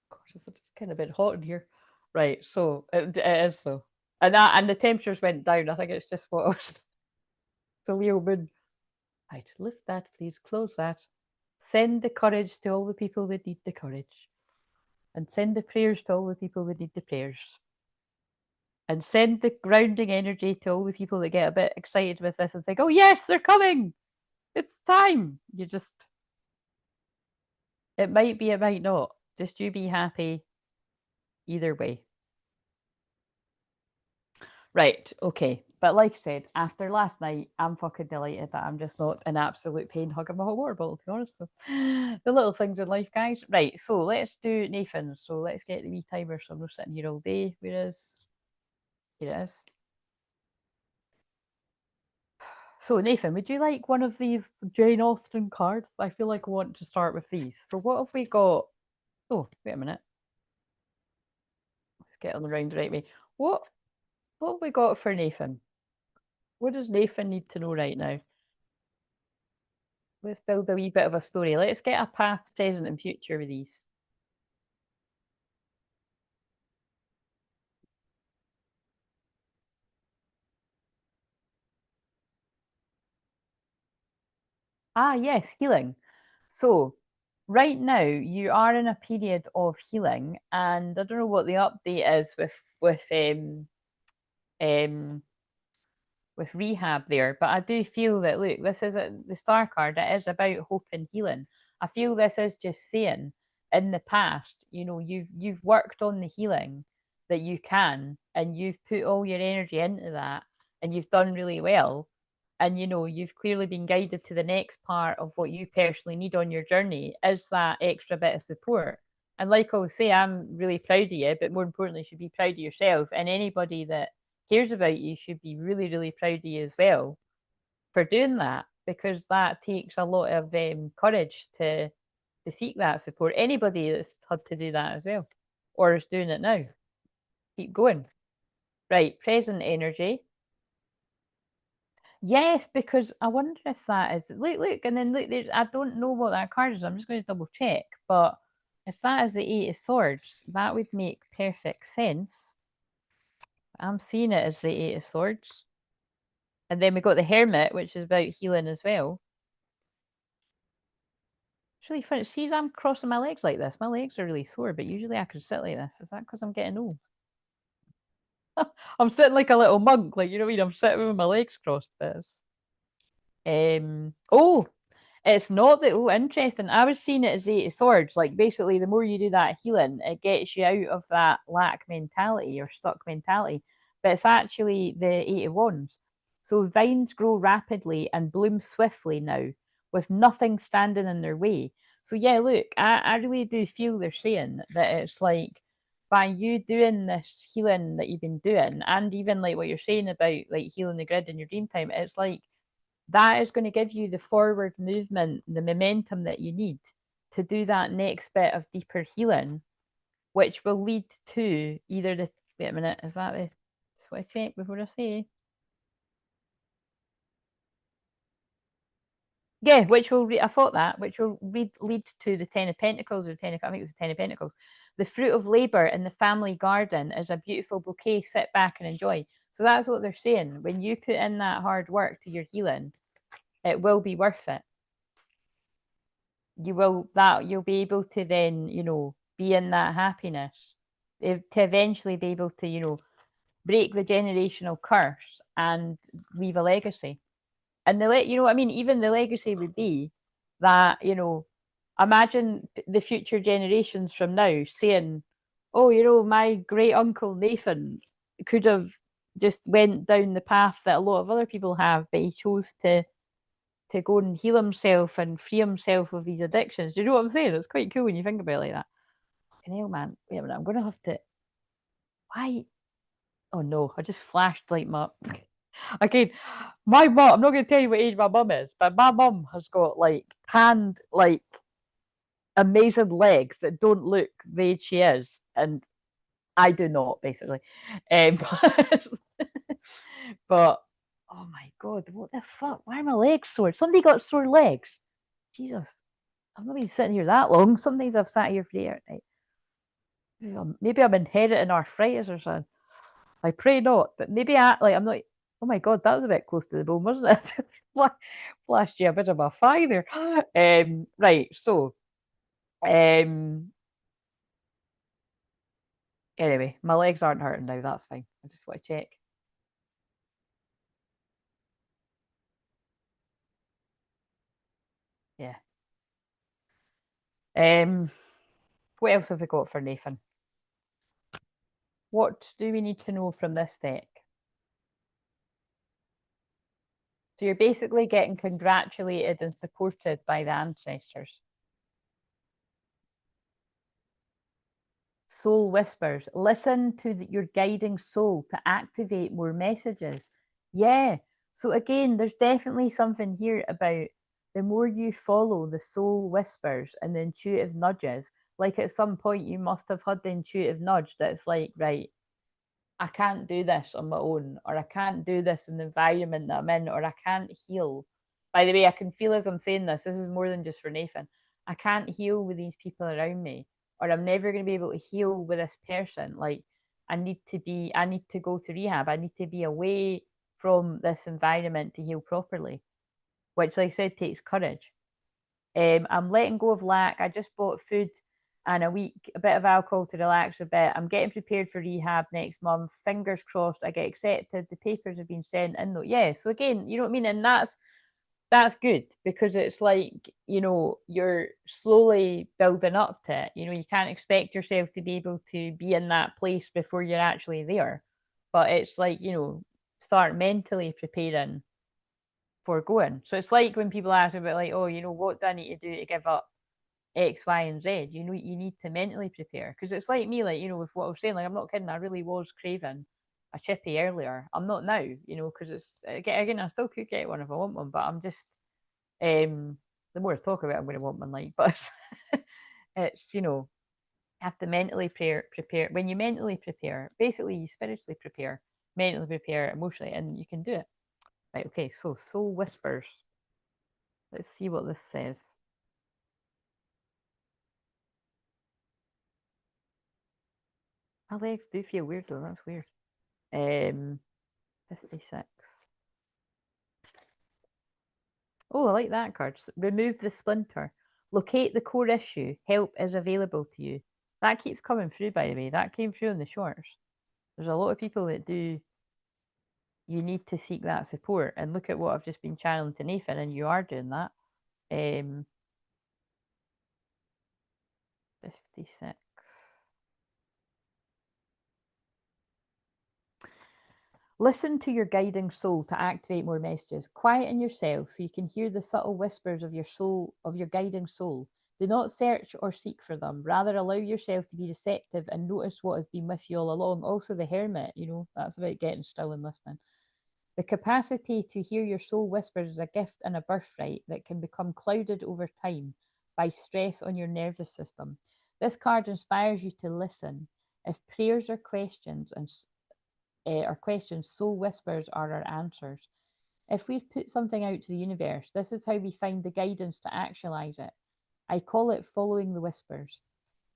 course, it's kind of a bit hot in here. Right, so it is so. And the temperatures went down. I think it's just what I was the Leo moon. Right, lift that, please. Close that. Send the courage to all the people that need the courage. And send the prayers to all the people that need the prayers. And send the grounding energy to all the people that get a bit excited with this and think, oh yes, they're coming. It's time. You just it might be, it might not. Just you be happy either way. Right, okay. But like I said, after last night, I'm fucking delighted that I'm just not in absolute pain hugging my hot water bottle, to be honest. So the little things in life, guys. Right, so let's do Nathan. So let's get the wee timer so I'm not sitting here all day. Whereas here it is. So Nathan, would you like one of these Jane Austen cards? I feel like I want to start with these. So what have we got? Oh, wait a minute. Let's get on the round the right way. What have we got for Nathan? What does Nathan need to know right now? Let's build a wee bit of a story. Let's get a past, present, and future with these. Ah, yes, healing. So right now you are in a period of healing, and I don't know what the update is um with rehab there, but I do feel that look, this is the star card. It is about hope and healing. I feel this is just saying in the past, you know, you've worked on the healing that you can, and you've put all your energy into that, and you've done really well. And you know, you've clearly been guided to the next part of what you personally need on your journey is that extra bit of support. And like I say, I'm really proud of you, but more importantly, you should be proud of yourself. And anybody that cares about you should be really, really proud of you as well for doing that, because that takes a lot of courage to seek that support. Anybody that's had to do that as well, or is doing it now, keep going. Right, present energy. Yes, because I wonder if that is look, and then look. There's, I don't know what that card is. I'm just going to double check, but if that is the Eight of Swords, that would make perfect sense. I'm seeing it as the Eight of Swords. And then we got the Hermit, which is about healing as well. It's really funny. See, as I'm crossing my legs like this, my legs are really sore, but usually I can sit like this. Is that because I'm getting old? I'm sitting like a little monk, like you know what I mean? I'm sitting with my legs crossed. Oh, it's not that. Oh, interesting. I was seeing it as Eight of Swords. Like basically, the more you do that healing, it gets you out of that lack mentality or stuck mentality. But it's actually the Eight of Wands. So vines grow rapidly and bloom swiftly now, with nothing standing in their way. So yeah, look, I really do feel they're saying that it's like by you doing this healing that you've been doing, and even like what you're saying about like healing the grid in your dream time, it's like that is going to give you the forward movement, the momentum that you need to do that next bit of deeper healing, which will lead to either the. Wait a minute, is that the. What I check before I say? Yeah, which will I thought that, which will lead to the Ten of Pentacles or I think it's the Ten of Pentacles. The fruit of labor in the family garden is a beautiful bouquet. Sit back and enjoy. So that's what they're saying. When you put in that hard work to your healing, it will be worth it. You'll be able to then be in that happiness, to eventually be able to break the generational curse and leave a legacy. And what I mean, even the legacy would be that imagine the future generations from now saying, oh, my great uncle Nathan could have just went down the path that a lot of other people have, but he chose to go and heal himself and free himself of these addictions. Do you know what I'm saying? It's quite cool when you think about it like that. Fucking hell, man. Wait a minute. I'm going to have to. Why? Oh no, I just flashed like my. Again, my mum, I'm not going to tell you what age my mum is, but my mum has got like like amazing legs that don't look the age she is. And I do not, basically. Um, but oh my god, what the fuck? Why are my legs sore? Somebody got sore legs. Jesus. I've not been sitting here that long. Sometimes I've sat here for 8 night. Maybe I'm inheriting arthritis or something. I pray not, but maybe I'm not. Oh my god, that was a bit close to the bone, wasn't it? Flashed you a bit of a fire there. Right. So, um, anyway, my legs aren't hurting now. That's fine. I just want to check. Yeah. Um, what else have we got for Nathan? What do we need to know from this deck? So you're basically getting congratulated and supported by the ancestors. Soul whispers. Listen to your guiding soul to activate more messages. Yeah. So again, there's definitely something here about the more you follow the soul whispers and the intuitive nudges, like at some point you must have had the intuitive nudge that it's like, right, I can't do this on my own, or I can't do this in the environment that I'm in, or I can't heal. By the way, I can feel as I'm saying this is more than just for Nathan. I can't heal with these people around me, or I'm never going to be able to heal with this person. Like, I need to go to rehab. I need to be away from this environment to heal properly, which, like I said, takes courage. I'm letting go of lack. I just bought food and a bit of alcohol to relax a bit. I'm getting prepared for rehab next month. Fingers crossed I get accepted. The papers have been sent in though. Yeah. So again, you know what I mean? And that's good because it's like, you know, you're slowly building up to it. You know, you can't expect yourself to be able to be in that place before you're actually there. But it's like, you know, start mentally preparing for going. So it's like when people ask about like, oh, you know, what do I need to do to give up X, Y, and Z? You know, you need to mentally prepare because it's like me, like you know, with what I was saying. Like I'm not kidding. I really was craving a chippy earlier. I'm not now, you know, because it's again, I still could get one if I want one, but I'm just the more I talk about it, I'm going to want one. Like, but it's you know, you have to mentally prepare. When you mentally prepare, basically you spiritually prepare, mentally prepare, emotionally, and you can do it. Right, okay, so soul whispers. Let's see what this says. My legs do feel weird though, that's weird. 56. Oh, I like that card. Remove the splinter. Locate the core issue. Help is available to you. That keeps coming through, by the way. That came through in the shorts. There's a lot of people that do. You need to seek that support. And look at what I've just been channeling to Nathan, and you are doing that. 56. Listen to your guiding soul to activate more messages. Quieten yourself so you can hear the subtle whispers of your soul, of your guiding soul. Do not search or seek for them. Rather, allow yourself to be receptive and notice what has been with you all along. Also, the hermit, you know, that's about getting still and listening. The capacity to hear your soul whispers is a gift and a birthright that can become clouded over time by stress on your nervous system. This card inspires you to listen. If prayers are questions and our questions, soul whispers are our answers. If we've put something out to the universe, this is how we find the guidance to actualize it. I call it following the whispers.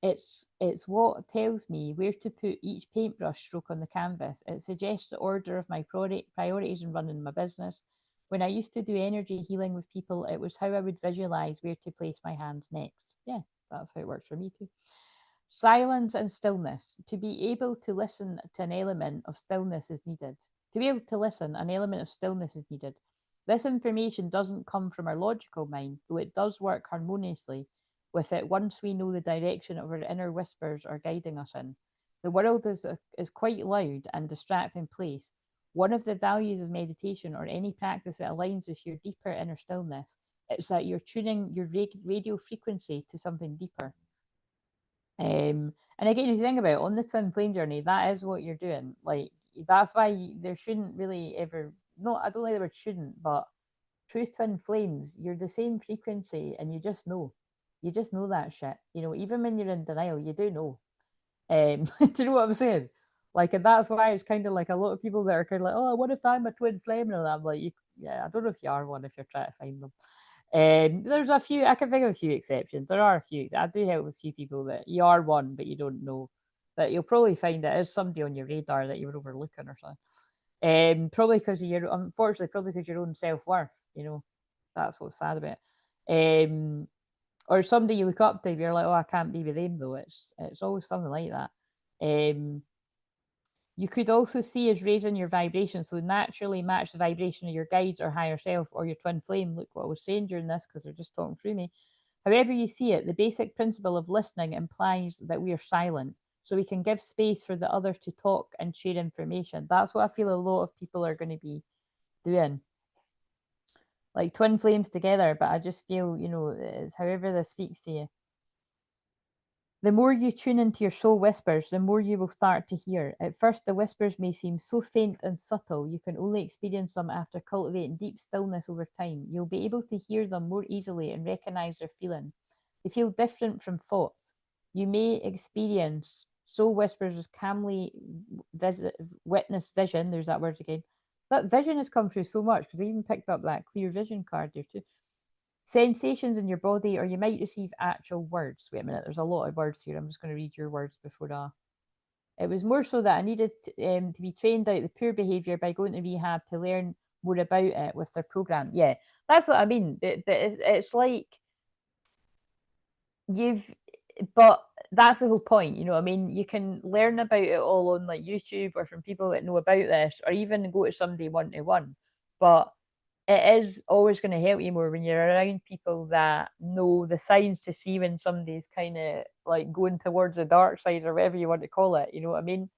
It's what tells me where to put each paintbrush stroke on the canvas. It suggests the order of my priorities in running my business. When I used to do energy healing with people, it was how I would visualize where to place my hands next. Yeah, that's how it works for me too. Silence and stillness. To be able to listen to an element of stillness is needed. To be able to listen, an element of stillness is needed. This information doesn't come from our logical mind, though it does work harmoniously with it once we know the direction of our inner whispers are guiding us in. The world is quite loud and distracting place. One of the values of meditation or any practice that aligns with your deeper inner stillness is that you're tuning your radio frequency to something deeper. And again, if you think about it, on the twin flame journey, that is what you're doing. Like that's why there shouldn't really ever. No, I don't like the word shouldn't, but true twin flames, you're the same frequency, and you just know that shit. You know, even when you're in denial, you do know. Do you know what I'm saying? Like, and that's why it's kind of like a lot of people that are kind of like, oh, what if I'm a twin flame? And I'm like, yeah, I don't know if you are one if you're trying to find them. There's a few, I can think of a few exceptions. There are a few. I do help with a few people that you are one, but you don't know. But you'll probably find that there's somebody on your radar that you were overlooking or something. Probably because of your, unfortunately, probably because your own self worth. You know, that's what's sad about it. Or somebody you look up to, you're like, oh, I can't be with them though. It's always something like that. Um, you could also see as raising your vibration, so naturally match the vibration of your guides or higher self or your twin flame. Look what I was saying during this because they're just talking through me. However, you see it, the basic principle of listening implies that we are silent, so we can give space for the other to talk and share information. That's what I feel a lot of people are going to be doing. Like twin flames together, but I just feel, you know, it's however this speaks to you. The more you tune into your soul whispers, the more you will start to hear. At first, the whispers may seem so faint and subtle, you can only experience them after cultivating deep stillness over time. You'll be able to hear them more easily and recognize their feeling. They feel different from thoughts. You may experience soul whispers as calmly witness vision. There's that word again. That vision has come through so much because I even picked up that clear vision card there too. Sensations in your body, or you might receive actual words. Wait a minute, there's a lot of words here. I'm just going to read your words before that. It was more so that I needed to be trained out the poor behaviour by going to rehab to learn more about it with their program. Yeah, that's what I mean. It's like but that's the whole point, you know what I mean? You can learn about it all on like YouTube or from people that know about this, or even go to somebody one to one. But it is always going to help you more when you're around people that know the signs to see when somebody's kind of like going towards the dark side or whatever you want to call it. You know what I mean?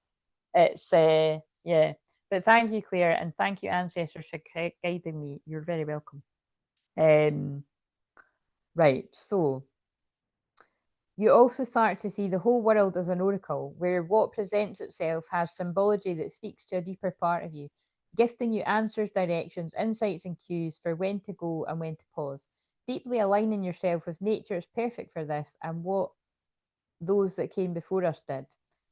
It's yeah. But thank you, Claire, and thank you, ancestors, for guiding me. You're very welcome. Um, right. So you also start to see the whole world as an oracle, where what presents itself has symbology that speaks to a deeper part of you, gifting you answers, directions, insights, and cues for when to go and when to pause. Deeply aligning yourself with nature is perfect for this and what those that came before us did,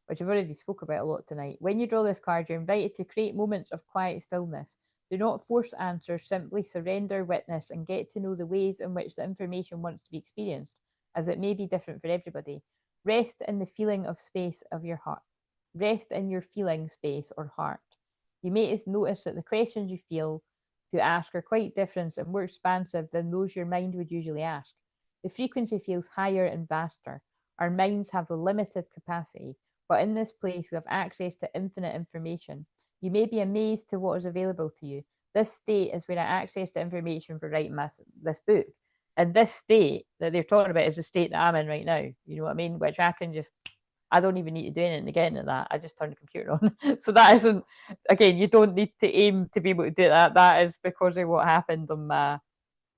which I've already spoke about a lot tonight. When you draw this card, you're invited to create moments of quiet stillness. Do not force answers, simply surrender, witness, and get to know the ways in which the information wants to be experienced, as it may be different for everybody. Rest in the feeling of space of your heart. Rest in your feeling space or heart. You may notice that the questions you feel to ask are quite different and more expansive than those your mind would usually ask. The frequency feels higher and vaster. Our minds have a limited capacity, but in this place we have access to infinite information. You may be amazed to what is available to you. This state is where I access to information for writing this book. And this state that they're talking about is the state that I'm in right now. You know what I mean? Which I can just, I don't even need to do anything to get into that. I just turn the computer on. So that isn't, again, you don't need to aim to be able to do that. That is because of what happened on my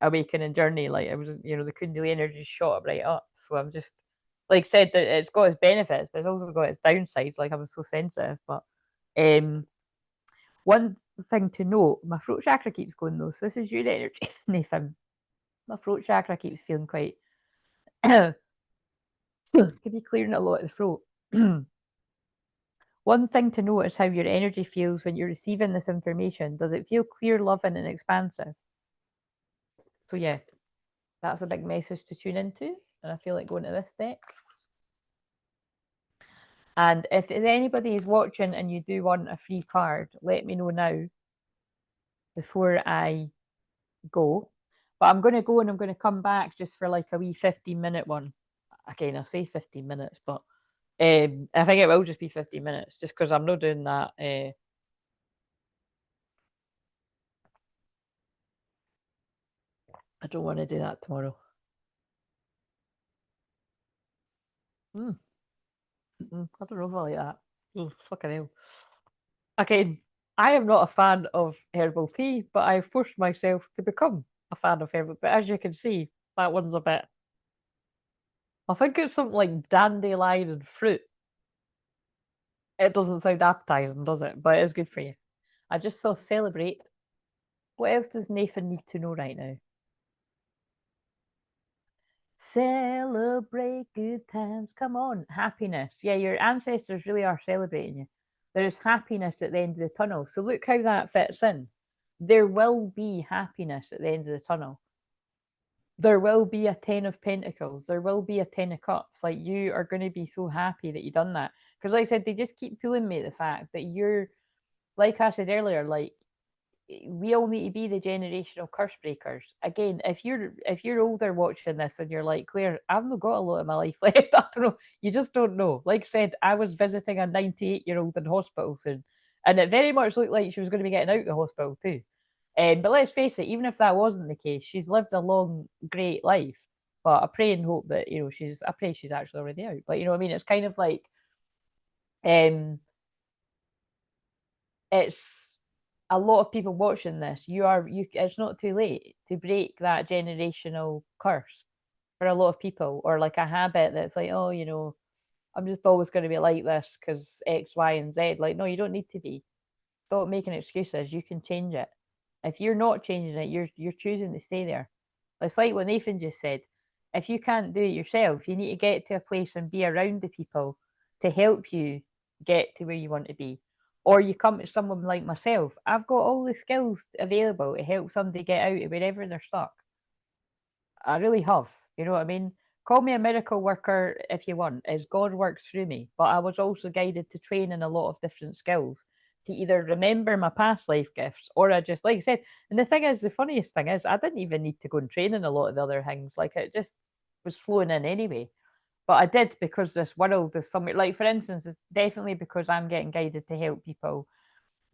awakening journey. Like it was, you know, the Kundalini energy shot right up. So I'm just, like I said, that it's got its benefits, but it's also got its downsides. Like I'm so sensitive. But um, one thing to note, my throat chakra keeps going though. So this is your energy, Nathan. My throat chakra keeps feeling quite. Could be clearing a lot of the throat. One thing to note is how your energy feels when you're receiving this information. Does it feel clear, loving, and expansive? So yeah, that's a big message to tune into, and I feel like going to this deck. And if anybody is watching and you do want a free card, let me know now before I go. But I'm going to go and I'm going to come back just for like a wee 15-minute one. Again, I'll say 15 minutes, but I think it will just be 15 minutes just because I'm not doing that. I don't want to do that tomorrow. I don't know if I like that. Oh, fucking hell. Again, I am not a fan of herbal tea, but I forced myself to become a fan of herbal. But as you can see, that one's a bit. I think it's something like dandelion and fruit. It doesn't sound appetizing, does it? But it is good for you. I just saw celebrate. What else does Nathan need to know right now? Celebrate good times. Come on. Happiness. Yeah, your ancestors really are celebrating you. There is happiness at the end of the tunnel. So look how that fits in. There will be happiness at the end of the tunnel. There will be a 10 of pentacles. There will be a 10 of cups. Like you are going to be so happy that you've done that. Because like I said, they just keep pulling me the fact that you're, like I said earlier, like we all need to be the generational curse breakers. Again, if you're older watching this and you're like, Claire, I've not got a lot of my life left. I don't know. You just don't know. Like I said, I was visiting a 98-year-old in hospital soon, and it very much looked like she was going to be getting out of the hospital too. But let's face it, even if that wasn't the case, she's lived a long, great life. But I pray and hope that I pray she's actually already out. But you know what I mean? It's kind of like, um, it's a lot of people watching this. It's not too late to break that generational curse for a lot of people, or like a habit that's like, oh, I'm just always going to be like this because X, Y, and Z. Like, no, you don't need to be. Stop making excuses. You can change it. If you're not changing it, you're choosing to stay there. It's like what Nathan just said. If you can't do it yourself, you need to get to a place and be around the people to help you get to where you want to be. Or you come to someone like myself. I've got all the skills available to help somebody get out of wherever they're stuck. I really have. You know what I mean? Call me a miracle worker if you want, as God works through me. But I was also guided to train in a lot of different skills to either remember my past life gifts or I just, like I said, and the thing is, the funniest thing is, I didn't even need to go and train in a lot of the other things. Like it just, was flowing in anyway. But I did because this world is somewhere, like for instance, it's definitely because I'm getting guided to help people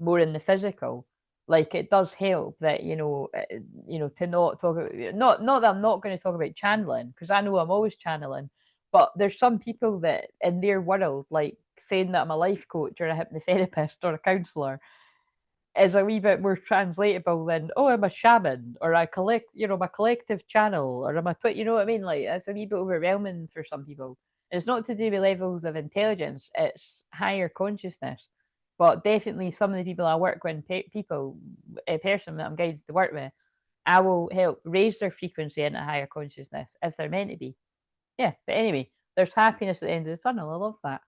more in the physical. Like it does help that to not talk about, not that I'm not going to talk about channeling, because I know I'm always channeling, but there's some people that in their world, like saying that I'm a life coach or a hypnotherapist or a counselor, is a wee bit more translatable than, oh, I'm a shaman or I collect, my collective channel, or I'm a you know what I mean? Like it's a wee bit overwhelming for some people. It's not to do with levels of intelligence, it's higher consciousness. But definitely some of the people I work with, a person that I'm guided to work with, I will help raise their frequency into higher consciousness if they're meant to be. Yeah, but anyway, there's happiness at the end of the tunnel. I love that.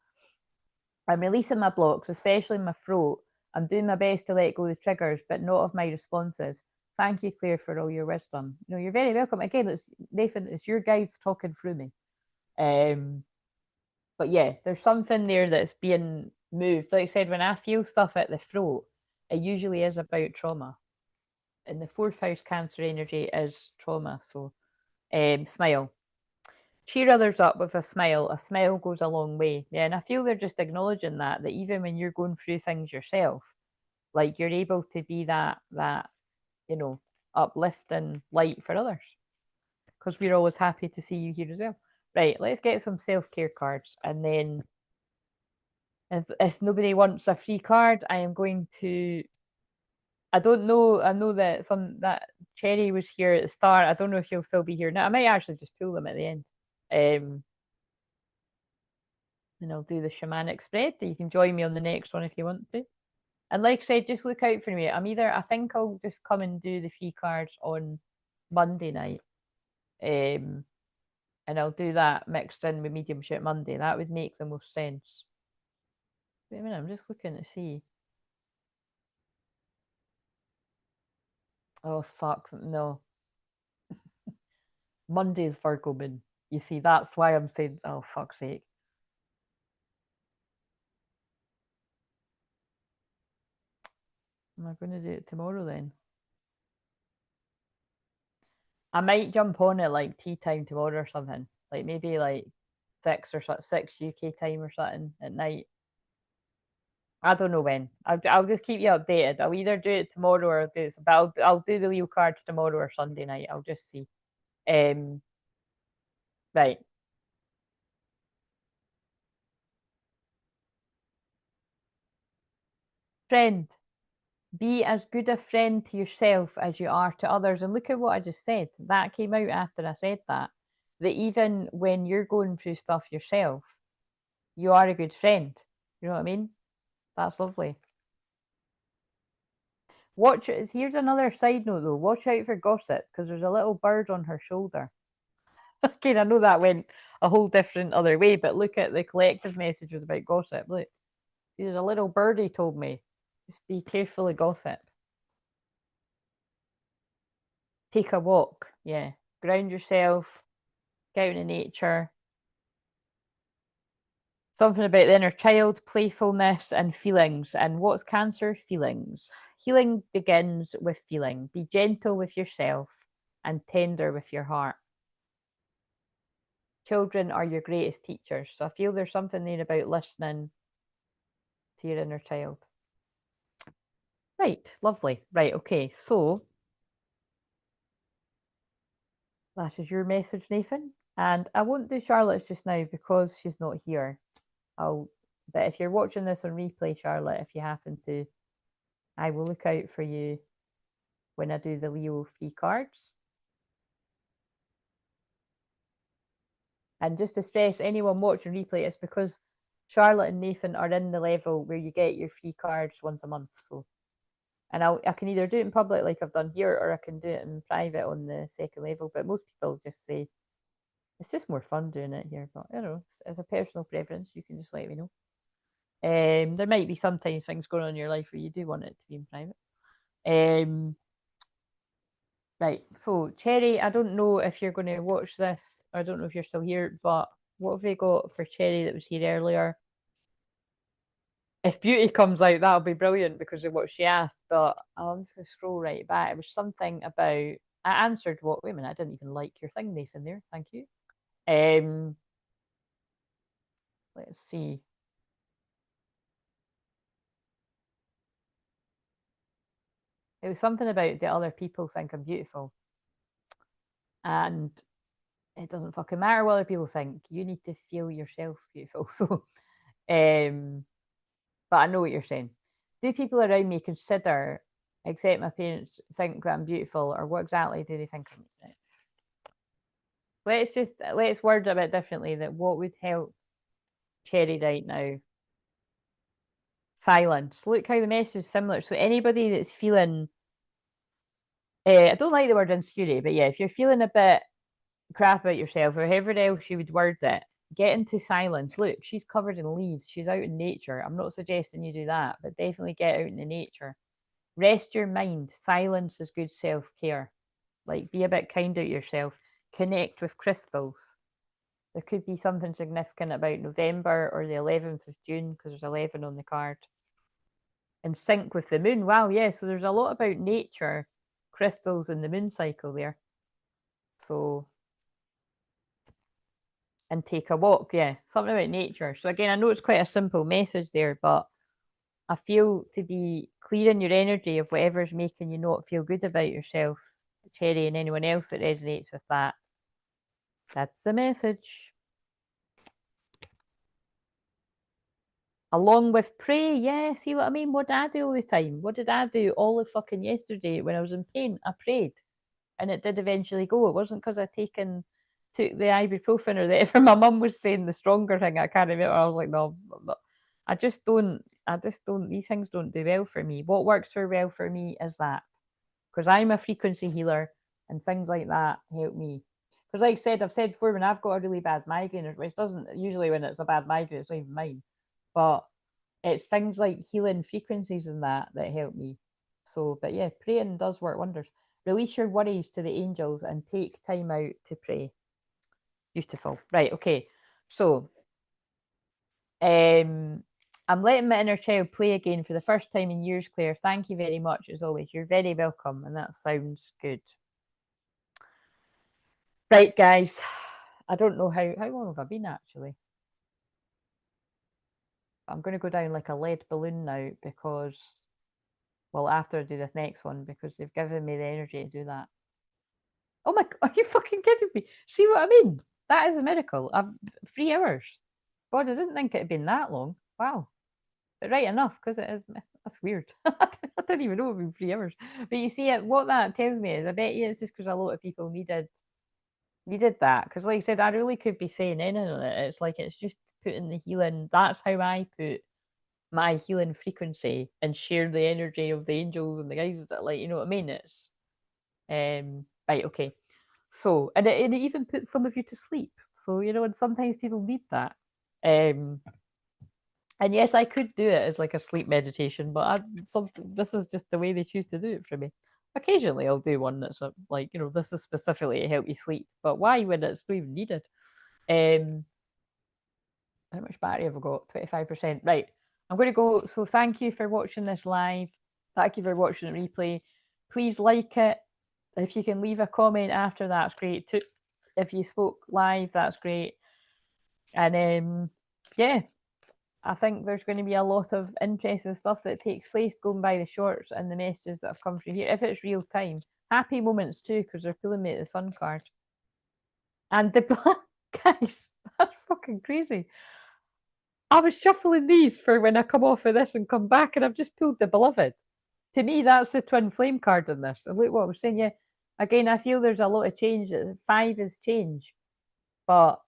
I'm releasing my blocks, especially in my throat. I'm doing my best to let go of the triggers, but not of my responses. Thank you, Claire, for all your wisdom. You're very welcome. Again, it's Nathan, it's your guides talking through me. But yeah, there's something there that's being moved. Like I said, when I feel stuff at the throat, it usually is about trauma. And the fourth house Cancer energy is trauma. So smile. Cheer others up with a smile. A smile goes a long way. Yeah, and I feel they're just acknowledging that even when you're going through things yourself, like you're able to be that you know uplifting light for others, because we're always happy to see you here as well. Right, let's get some self-care cards, and then if nobody wants a free card, I am going to, I don't know, I know that Cherry was here at the start. I don't know if she'll still be here now. I might actually just pull them at the end. And I'll do the shamanic spread. You can join me on the next one if you want to. And like I said, just look out for me. I think I'll just come and do the free cards on Monday night. And I'll do that mixed in with Mediumship Monday. That would make the most sense. Wait a minute, I'm just looking to see. Oh, fuck, no. Monday's Virgo moon. You see, that's why I'm saying, oh, fuck's sake. Am I going to do it tomorrow then? I might jump on at like tea time tomorrow or something. Like maybe like 6 UK time or something at night. I don't know when. I'll just keep you updated. I'll either do it tomorrow or do it, but I'll do the Leo cards tomorrow or Sunday night. I'll just see. Um, right. Friend, be as good a friend to yourself as you are to others. And look at what I just said. That came out after I said that. That even when you're going through stuff yourself, you are a good friend. You know what I mean? That's lovely. Here's another side note though. Watch out for gossip, because there's a little bird on her shoulder. Okay, I know that went a whole different other way, but look at the collective messages about gossip. Look, there's a little birdie told me. Just be careful of gossip. Take a walk. Yeah. Ground yourself. Get out in nature. Something about the inner child, playfulness, and feelings. And what's Cancer? Feelings. Healing begins with feeling. Be gentle with yourself and tender with your heart. Children are your greatest teachers. So I feel there's something there about listening to your inner child. Right, lovely. Right, okay. So that is your message, Nathan. And I won't do Charlotte's just now because she's not here. But if you're watching this on replay, Charlotte, if you happen to, I will look out for you when I do the Leo free cards. And just to stress anyone watching replay, it's because Charlotte and Nathan are in the level where you get your free cards once a month. So, and I can either do it in public like I've done here, or I can do it in private on the second level. But most people just say it's just more fun doing it here. But I don't know, as a personal preference, you can just let me know. There might be sometimes things going on in your life where you do want it to be in private. Right, so Cherry, I don't know if you're going to watch this. I don't know if you're still here, but what have we got for Cherry that was here earlier? If beauty comes out, that'll be brilliant because of what she asked. But I'm just going to scroll right back. It was something about, I answered what, wait a minute, I didn't even like your thing, Nathan, there. Thank you. Um, let's see. It was something about the other people think I'm beautiful, and it doesn't fucking matter what other people think. You need to feel yourself beautiful. So, but I know what you're saying. Do people around me consider, except my parents, think that I'm beautiful, or what exactly do they think of me? Let's word it a bit differently. That what would help Cherry right now? Silence. Look how the message is similar. So anybody that's feeling, I don't like the word insecurity, but yeah, if you're feeling a bit crap about yourself or however else you would word it, get into silence. Look, she's covered in leaves. She's out in nature. I'm not suggesting you do that, but definitely get out in the nature. Rest your mind. Silence is good self care. Like, be a bit kinder to yourself. Connect with crystals. There could be something significant about November or the 11th of June because there's 11 on the card. In sync with the moon. Wow, yeah. So there's a lot about nature, crystals, and the moon cycle there. So, and take a walk. Yeah, something about nature. So, again, I know it's quite a simple message there, but I feel to be clearing your energy of whatever's making you not feel good about yourself, Cherry, and anyone else that resonates with that. That's the message. Along with pray, yeah, see what I mean? What did I do all the time? What did I do all the fucking yesterday when I was in pain? I prayed and it did eventually go. It wasn't because I took the ibuprofen or whatever my mum was saying, the stronger thing. I can't remember. I was like, no, I just don't, these things don't do well for me. What works well for me is that because I'm a frequency healer and things like that help me. Because, like I said, I've said before, when I've got a really bad migraine, which doesn't usually when it's a bad migraine, it's not even mine, but it's things like healing frequencies and that help me. So, but yeah, praying does work wonders. Release your worries to the angels and take time out to pray. Beautiful. Right, okay. So, I'm letting my inner child play again for the first time in years, Claire. Thank you very much, as always. You're very welcome, and that sounds good. Right, guys. I don't know how long have I been actually. I'm going to go down like a lead balloon now because, well, after I do this next one, because they've given me the energy to do that. Oh my, are you fucking kidding me? See what I mean? That is a miracle. I've 3 hours. God, I didn't think it had been that long. Wow. But right enough, because it is, that's weird. I didn't even know it had been 3 hours. But you see, what that tells me is I bet you it's just because a lot of people needed that. Because like I said, I really could be saying anything on it. It's like, it's just putting the healing, that's how I put my healing frequency and share the energy of the angels and the guys that, like, you know what I mean? It's, right, okay. So, and it even puts some of you to sleep. So, you know, and sometimes people need that. Um, and yes, I could do it as like a sleep meditation, but this is just the way they choose to do it for me. Occasionally, I'll do one that's like, you know, this is specifically to help you sleep. But why when it's not even needed? Um, how much battery have I got? 25%. Right. I'm going to go. So, thank you for watching this live. Thank you for watching the replay. Please like it. If you can leave a comment after, that's great too. If you spoke live, that's great. And yeah, I think there's going to be a lot of interesting stuff that takes place going by the shorts and the messages that have come through here. If it's real time, happy moments too, because they're pulling me at the sun card. And the black guys, that's fucking crazy. I was shuffling these for when I come off of this and come back, and I've just pulled the beloved. To me, that's the twin flame card in this. And look what I was saying. Yeah, again, I feel there's a lot of change. 5 is change, but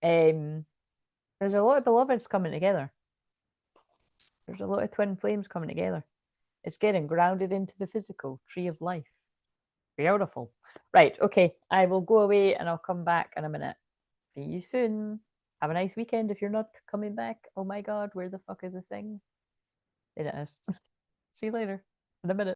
there's a lot of beloveds coming together. There's a lot of twin flames coming together. It's getting grounded into the physical tree of life. Beautiful. Right. Okay. I will go away and I'll come back in a minute. See you soon. Have a nice weekend if you're not coming back. Oh my God, where the fuck is the thing? There it is. See you later in a minute.